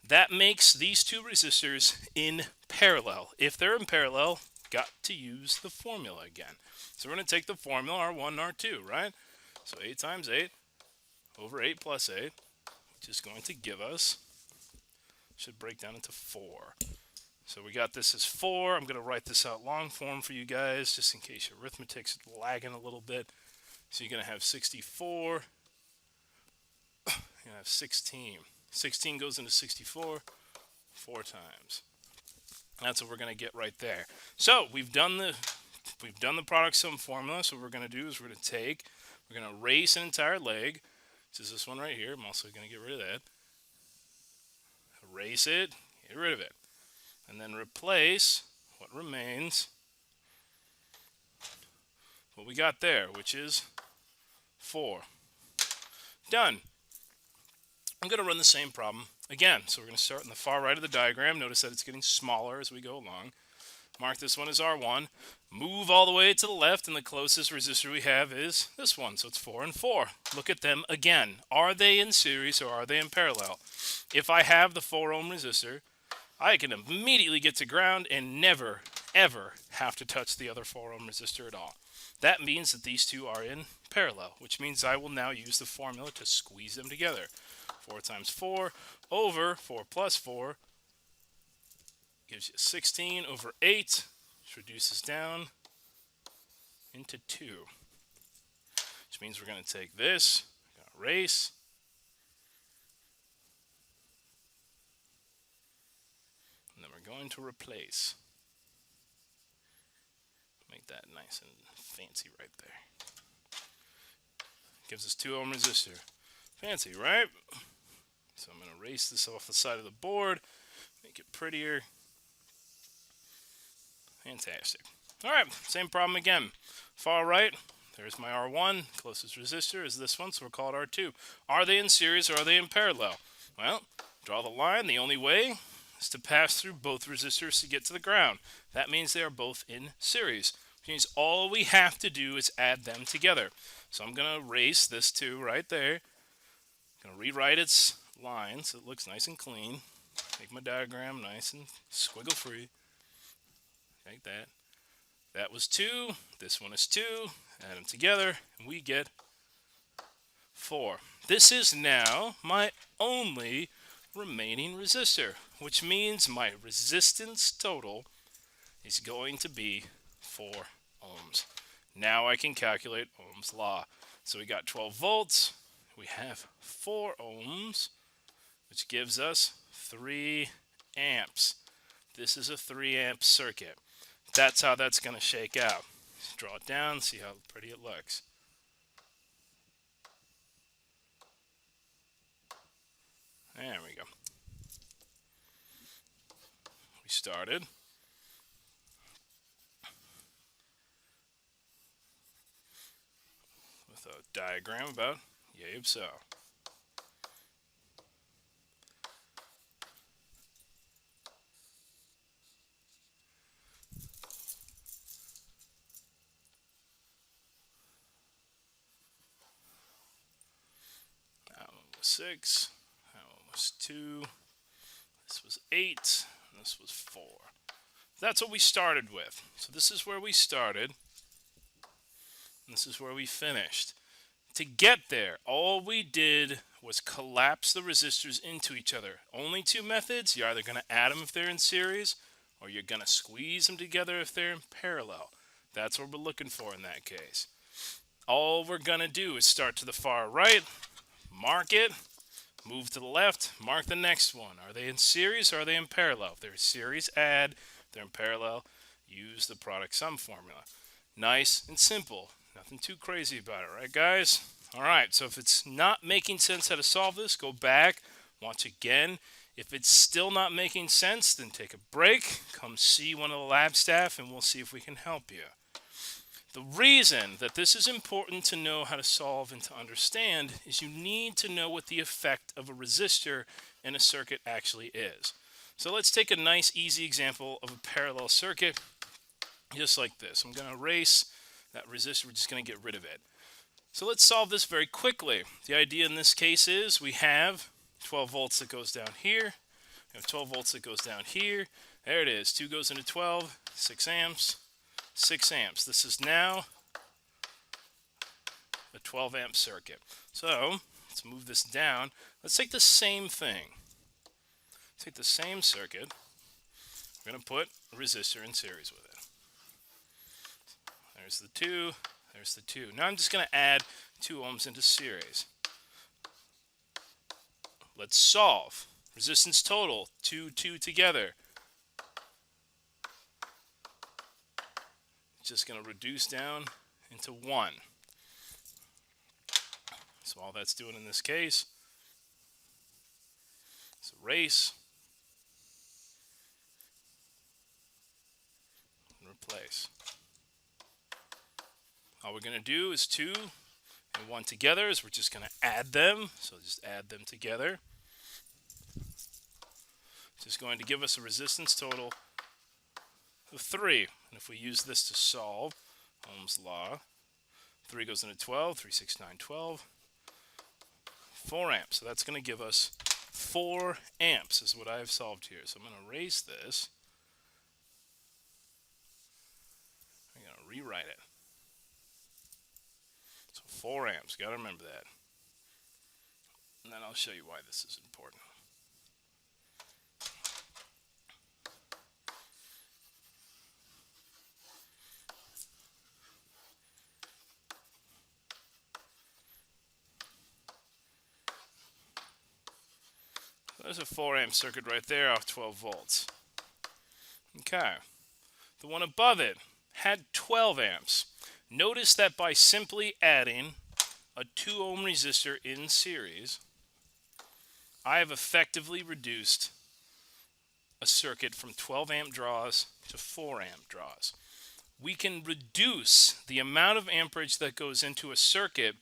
That makes these two resistors in parallel. If they're in parallel, got to use the formula again. So we're going to take the formula R1 and R2, right? So 8 times 8 over 8 plus 8, which is going to give us, should break down into 4. So we got this as 4. I'm going to write this out long form for you guys, just in case your arithmetic's lagging a little bit. So you're going to have 64. You're going to have 16. 16 goes into 64 4 times. That's what we're going to get right there. So we've done the product sum formula. So what we're going to do is we're going to erase an entire leg. This is this one right here. I'm also going to get rid of that. Erase it, get rid of it. And then replace what remains, what we got there, which is 4. Done. I'm going to run the same problem again. So we're going to start in the far right of the diagram. Notice that it's getting smaller as we go along. Mark this one as R1. Move all the way to the left, and the closest resistor we have is this one. So it's 4 and 4. Look at them again. Are they in series or are they in parallel? If I have the 4 ohm resistor, I can immediately get to ground and never, ever have to touch the other 4 ohm resistor at all. That means that these two are in parallel, which means I will now use the formula to squeeze them together. 4 times 4 over 4 plus 4 gives you 16 over 8, which reduces down into 2. Which means we're going to take this, erase, and then we're going to replace. Make that nice and fancy right there. Gives us 2 ohm resistor. Fancy, right? So I'm going to erase this off the side of the board, make it prettier. Fantastic. All right, same problem again. Far right, there's my R1. Closest resistor is this one, so we'll call it R2. Are they in series or are they in parallel? Well, draw the line. The only way is to pass through both resistors to get to the ground. That means they are both in series, which means all we have to do is add them together. So I'm going to erase this 2 right there. I'm going to rewrite its line so it looks nice and clean. Make my diagram nice and squiggle free. Like that. That was 2. This one is 2. Add them together, and we get 4. This is now my only remaining resistor, which means my resistance total is going to be 4 ohms. Now I can calculate Ohm's law. So we got 12 volts. We have 4 ohms, which gives us 3 amps. This is a 3 amp circuit. That's how that's going to shake out. Just draw it down, see how pretty it looks. There we go. We started with a diagram about yay if so. That one was 6, that one was 2, this was 8, and this was 4. That's what we started with. So this is where we started, and this is where we finished. To get there, all we did was collapse the resistors into each other. Only 2 methods. You're either going to add them if they're in series, or you're going to squeeze them together if they're in parallel. That's what we're looking for in that case. All we're going to do is start to the far right, mark it, move to the left, mark the next one. Are they in series or are they in parallel? If they're in series, add. If they're in parallel, use the product sum formula. Nice and simple. Nothing too crazy about it, right, guys? All right, so if it's not making sense how to solve this, go back, watch again. If it's still not making sense, then take a break, come see one of the lab staff, and we'll see if we can help you. The reason that this is important to know how to solve and to understand is you need to know what the effect of a resistor in a circuit actually is. So let's take a nice, easy example of a parallel circuit, just like this. I'm going to erase that resistor. We're just going to get rid of it. So let's solve this very quickly. The idea in this case is we have 12 volts that goes down here. We have 12 volts that goes down here. There it is. 2 goes into 12, 6 amps, 6 amps. This is now a 12 amp circuit. So let's move this down. Let's take the same thing. Take the same circuit. We're going to put a resistor in series with it. There's the 2. There's the 2. Now I'm just going to add 2 ohms into series. Let's solve. Resistance total, 2, 2 together. Just going to reduce down into 1. So all that's doing in this case is erase and replace. All we're going to do is 2 and 1 together, is we're just going to add them. So just add them together. Just going to give us a resistance total of 3. And if we use this to solve Ohm's law, 3 goes into 12, 3, 6, 9, 12, 4 amps. So that's going to give us 4 amps is what I have solved here. So I'm going to erase this. I'm going to rewrite it. So 4 amps. Got to remember that. And then I'll show you why this is important. There's a 4 amp circuit right there off 12 volts. Okay. The one above it had 12 amps. Notice that by simply adding a 2 ohm resistor in series, I have effectively reduced a circuit from 12 amp draws to 4 amp draws. We can reduce the amount of amperage that goes into a circuit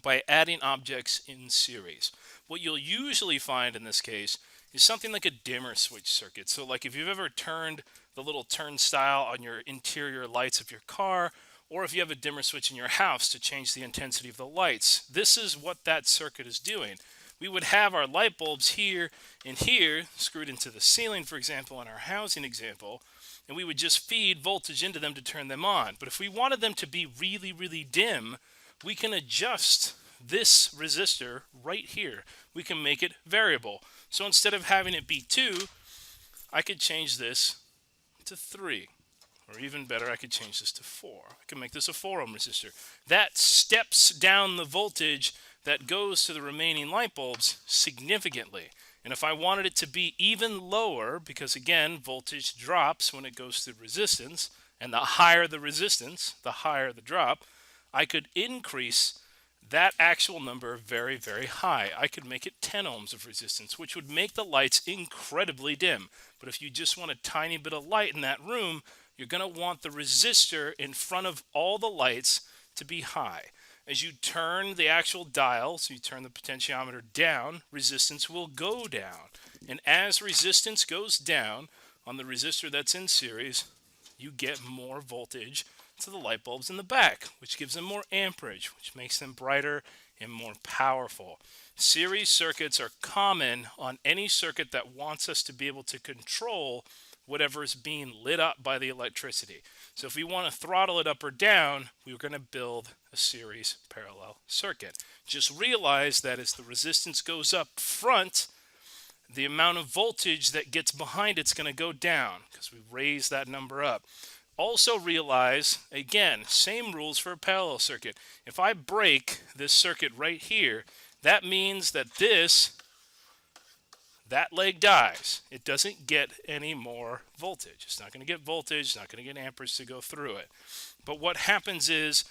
by adding objects in series. What you'll usually find in this case is something like a dimmer switch circuit. So like if you've ever turned the little turnstile on your interior lights of your car, or if you have a dimmer switch in your house to change the intensity of the lights, this is what that circuit is doing. We would have our light bulbs here and here screwed into the ceiling, for example, in our housing example, and we would just feed voltage into them to turn them on. But if we wanted them to be really, really dim, we can adjust this resistor right here. We can make it variable. So instead of having it be 2, I could change this to 3. Or even better, I could change this to 4. I can make this a 4 ohm resistor. That steps down the voltage that goes to the remaining light bulbs significantly. And if I wanted it to be even lower, because again, voltage drops when it goes through resistance, and the higher the resistance, the higher the drop, I could increase that actual number very, very high. I could make it 10 ohms of resistance, which would make the lights incredibly dim. But if you just want a tiny bit of light in that room, you're going to want the resistor in front of all the lights to be high. As you turn the actual dial, so you turn the potentiometer down, resistance will go down. And as resistance goes down on the resistor that's in series, you get more voltage to the light bulbs in the back, which gives them more amperage, which makes them brighter and more powerful. Series circuits are common on any circuit that wants us to be able to control whatever is being lit up by the electricity. So if we want to throttle it up or down, we're going to build a series parallel circuit. Just realize that as the resistance goes up front, the amount of voltage that gets behind it's going to go down because we raise that number up. Also realize, again, same rules for a parallel circuit. If I break this circuit right here, that means that that leg dies. It doesn't get any more voltage. It's not going to get voltage. It's not going to get amperage to go through it. But what happens is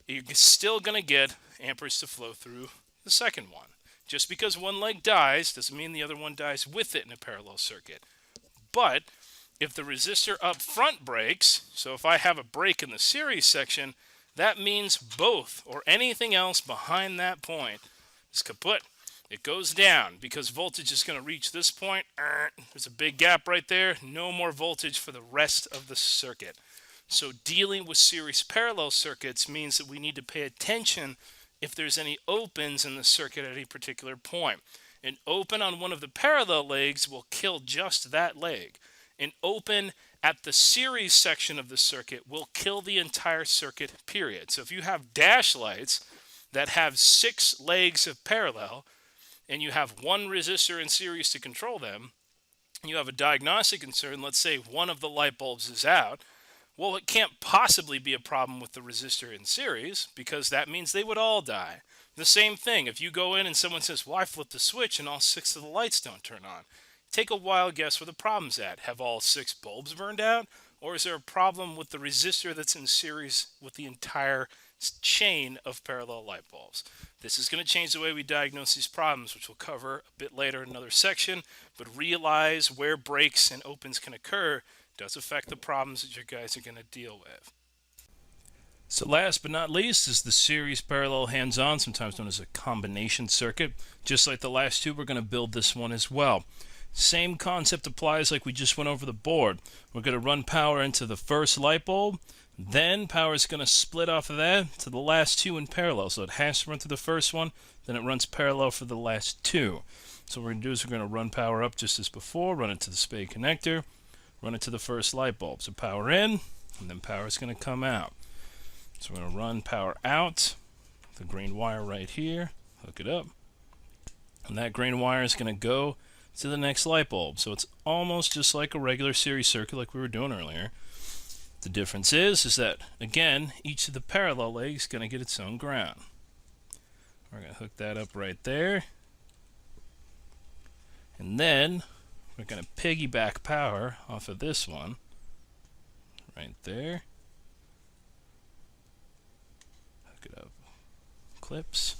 you're still going to get amperage to flow through the second one. Just because one leg dies doesn't mean the other one dies with it in a parallel circuit. But if the resistor up front breaks, so if I have a break in the series section, that means both or anything else behind that point is kaput. It goes down because voltage is going to reach this point. There's a big gap right there. No more voltage for the rest of the circuit. So dealing with series parallel circuits means that we need to pay attention if there's any opens in the circuit at any particular point. An open on one of the parallel legs will kill just that leg. An open at the series section of the circuit will kill the entire circuit, period. So if you have dash lights that have 6 legs of parallel and you have one resistor in series to control them, and you have a diagnostic concern, let's say one of the light bulbs is out, well, it can't possibly be a problem with the resistor in series because that means they would all die. The same thing, if you go in and someone says, well, I flipped the switch and all 6 of the lights don't turn on. Take a wild guess where the problem's at. Have all 6 bulbs burned out? Or is there a problem with the resistor that's in series with the entire chain of parallel light bulbs? This is going to change the way we diagnose these problems, which we'll cover a bit later in another section, but realize where breaks and opens can occur does affect the problems that you guys are going to deal with. So last but not least is the series parallel hands-on, sometimes known as a combination circuit. Just like the last two, we're going to build this one as well. Same concept applies like we just went over the board. We're going to run power into the first light bulb, then power is going to split off of that to the last two in parallel. So it has to run through the first one, then it runs parallel for the last two. So what we're going to do is we're going to run power up just as before, run it to the spade connector, run it to the first light bulb. So power in, and then power is going to come out. So we're going to run power out, the green wire right here, hook it up, and that green wire is going to go to the next light bulb. So it's almost just like a regular series circuit like we were doing earlier. The difference is that, again, each of the parallel legs is going to get its own ground. We're going to hook that up right there. And then we're going to piggyback power off of this one right there. Hook it up. Clips.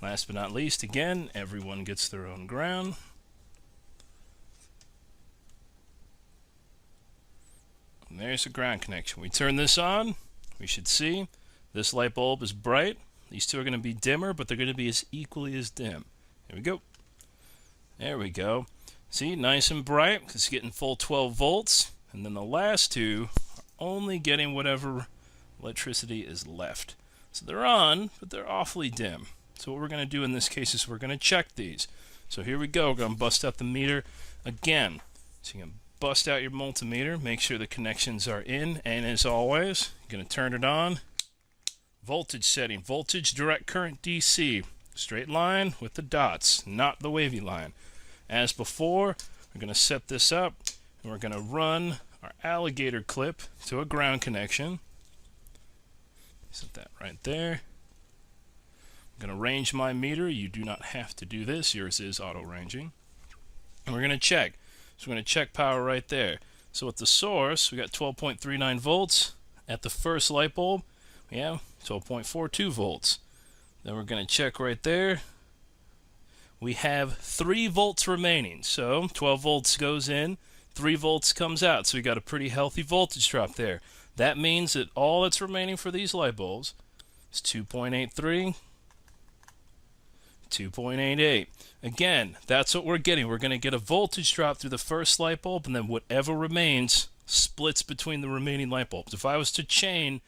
Last but not least, again, everyone gets their own ground. And there's a ground connection. We turn this on, we should see this light bulb is bright. These two are going to be dimmer, but they're going to be as equally as dim. Here we go. There we go. See, nice and bright, because it's getting full 12 volts. And then the last two are only getting whatever electricity is left. So they're on, but they're awfully dim. So what we're going to do in this case is we're going to check these. So here we go. We're going to bust out the meter again. So you're going to bust out your multimeter, make sure the connections are in, and as always, you're going to turn it on. Voltage setting, voltage direct current DC, straight line with the dots, not the wavy line. As before, we're going to set this up, and we're going to run our alligator clip to a ground connection. Set that right there. I'm going to range my meter. You do not have to do this. Yours is auto ranging. And we're going to check. So we're going to check power right there. So at the source, we got 12.39 volts. At the first light bulb, we have 12.42 volts. Then we're going to check right there. We have 3 volts remaining. So 12 volts goes in, 3 volts comes out. So we got a pretty healthy voltage drop there. That means that all that's remaining for these light bulbs is 2.83, 2.88. Again, that's what we're getting. We're going to get a voltage drop through the first light bulb, and then whatever remains splits between the remaining light bulbs. If I was to chain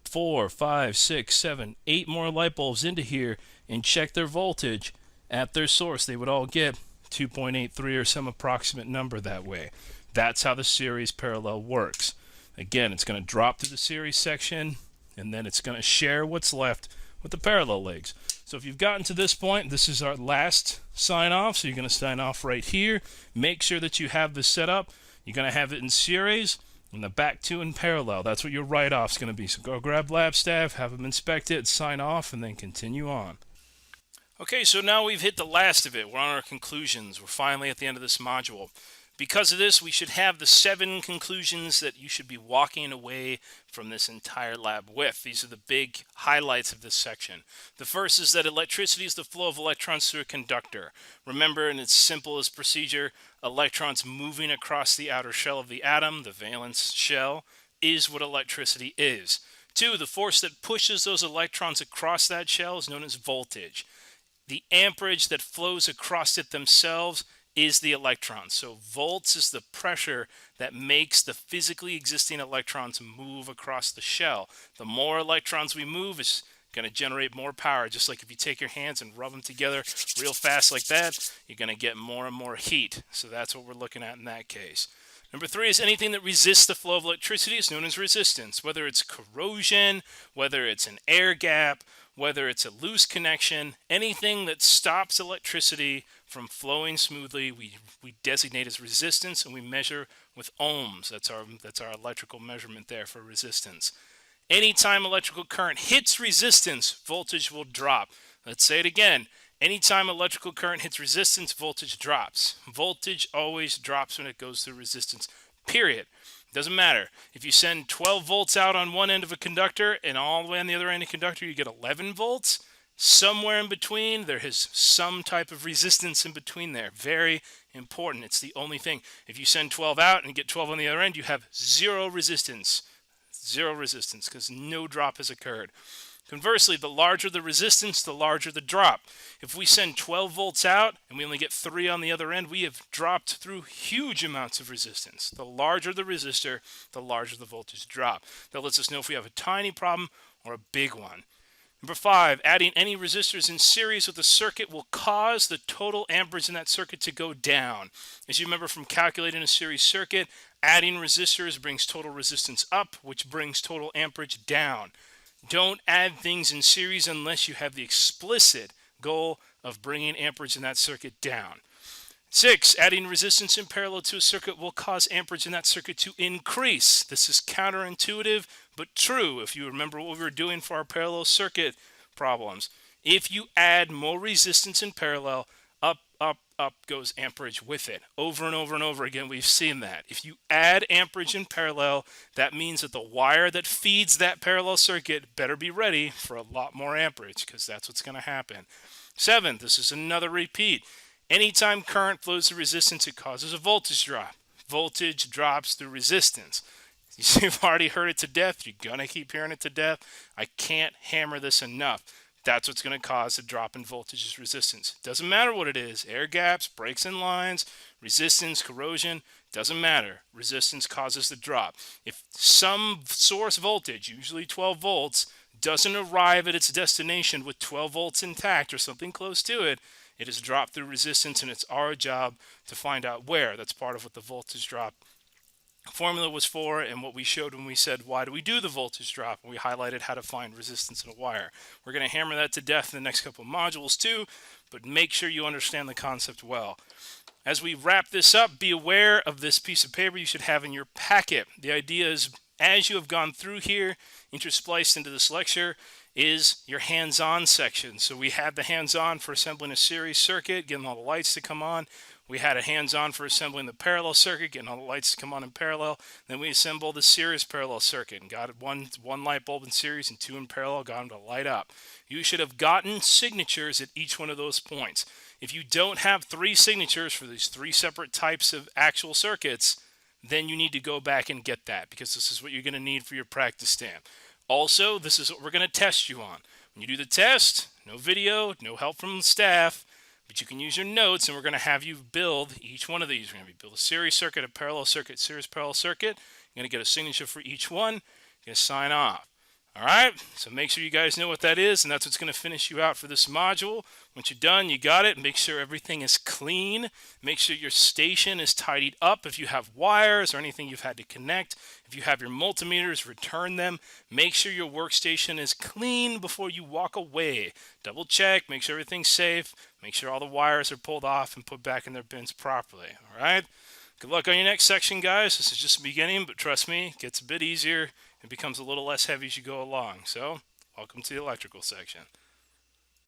4, 5, 6, 7, 8 more light bulbs into here and check their voltage at their source, they would all get 2.83 or some approximate number that way. That's how the series parallel works. Again, it's going to drop through the series section, and then it's going to share what's left with the parallel legs. So if you've gotten to this point, this is our last sign off. So you're going to sign off right here. Make sure that you have this set up. You're going to have it in series and the back two in parallel. That's what your write-off is going to be. So go grab lab staff, have them inspect it, sign off, and then continue on. Okay, so now we've hit the last of it. We're on our conclusions. We're finally at the end of this module. Because of this, we should have the 7 conclusions that you should be walking away from this entire lab with. These are the big highlights of this section. The first is that electricity is the flow of electrons through a conductor. Remember, in its simplest procedure, electrons moving across the outer shell of the atom, the valence shell, is what electricity is. 2, the force that pushes those electrons across that shell is known as voltage. The amperage that flows across it themselves is the electrons. So volts is the pressure that makes the physically existing electrons move across the shell. The more electrons we move, going to generate more power. Just like if you take your hands and rub them together real fast like that, you're going to get more and more heat. So that's what we're looking at in that case. Number 3 is anything that resists the flow of electricity is known as resistance. Whether it's corrosion, whether it's an air gap, whether it's a loose connection, anything that stops electricity from flowing smoothly, we designate as resistance, and we measure with ohms. That's our electrical measurement there for resistance. Anytime electrical current hits resistance, voltage will drop. Let's say it again. Anytime electrical current hits resistance, voltage drops. Voltage always drops when it goes through resistance, period. Doesn't matter. If you send 12 volts out on one end of a conductor and all the way on the other end of a conductor, you get 11 volts. Somewhere in between, there is some type of resistance in between there. Very important. It's the only thing. If you send 12 out and get 12 on the other end, you have zero resistance. Zero resistance because no drop has occurred. Conversely, the larger the resistance, the larger the drop. If we send 12 volts out and we only get 3 on the other end, we have dropped through huge amounts of resistance. The larger the resistor, the larger the voltage drop. That lets us know if we have a tiny problem or a big one. Number 5, adding any resistors in series with a circuit will cause the total amperage in that circuit to go down. As you remember from calculating a series circuit, adding resistors brings total resistance up, which brings total amperage down. Don't add things in series unless you have the explicit goal of bringing amperage in that circuit down. 6, adding resistance in parallel to a circuit will cause amperage in that circuit to increase. This is counterintuitive, but true if you remember what we were doing for our parallel circuit problems. If you add more resistance in parallel, up goes amperage with it. Over and over and over again, we've seen that. If you add amperage in parallel, that means that the wire that feeds that parallel circuit better be ready for a lot more amperage, because that's what's going to happen. 7, this is another repeat. Anytime current flows through resistance, it causes a voltage drop. Voltage drops through resistance. You've already heard it to death. You're going to keep hearing it to death. I can't hammer this enough. That's what's going to cause a drop in voltage is resistance. Doesn't matter what it is. Air gaps, breaks in lines, resistance, corrosion. Doesn't matter. Resistance causes the drop. If some source voltage, usually 12 volts, doesn't arrive at its destination with 12 volts intact or something close to it, it has dropped through resistance, and it's our job to find out where. That's part of what the voltage drop formula was for, and what we showed when we said, why do we do the voltage drop? And we highlighted how to find resistance in a wire. We're going to hammer that to death in the next couple of modules too, but make sure you understand the concept well. As we wrap this up, be aware of this piece of paper you should have in your packet. The idea is, as you have gone through here, interspliced into this lecture, is your hands-on section. So we had the hands-on for assembling a series circuit, getting all the lights to come on. We had a hands-on for assembling the parallel circuit, getting all the lights to come on in parallel. Then we assembled the series parallel circuit and got one light bulb in series and 2 in parallel, got them to light up. You should have gotten signatures at each one of those points. If you don't have 3 signatures for these 3 separate types of actual circuits, then you need to go back and get that, because this is what you're going to need for your practice stamp. Also, this is what we're going to test you on. When you do the test, no video, no help from the staff, but you can use your notes, and we're going to have you build each one of these. We're going to build a series circuit, a parallel circuit, series parallel circuit. You're going to get a signature for each one. You're going to sign off. All right? So make sure you guys know what that is, and that's what's going to finish you out for this module. Once you're done, you got it. Make sure everything is clean. Make sure your station is tidied up. If you have wires or anything you've had to connect, if you have your multimeters, return them. Make sure your workstation is clean before you walk away. Double check. Make sure everything's safe. Make sure all the wires are pulled off and put back in their bins properly. All right? Good luck on your next section, guys. This is just the beginning, but trust me, it gets a bit easier. It becomes a little less heavy as you go along. So, welcome to the electrical section.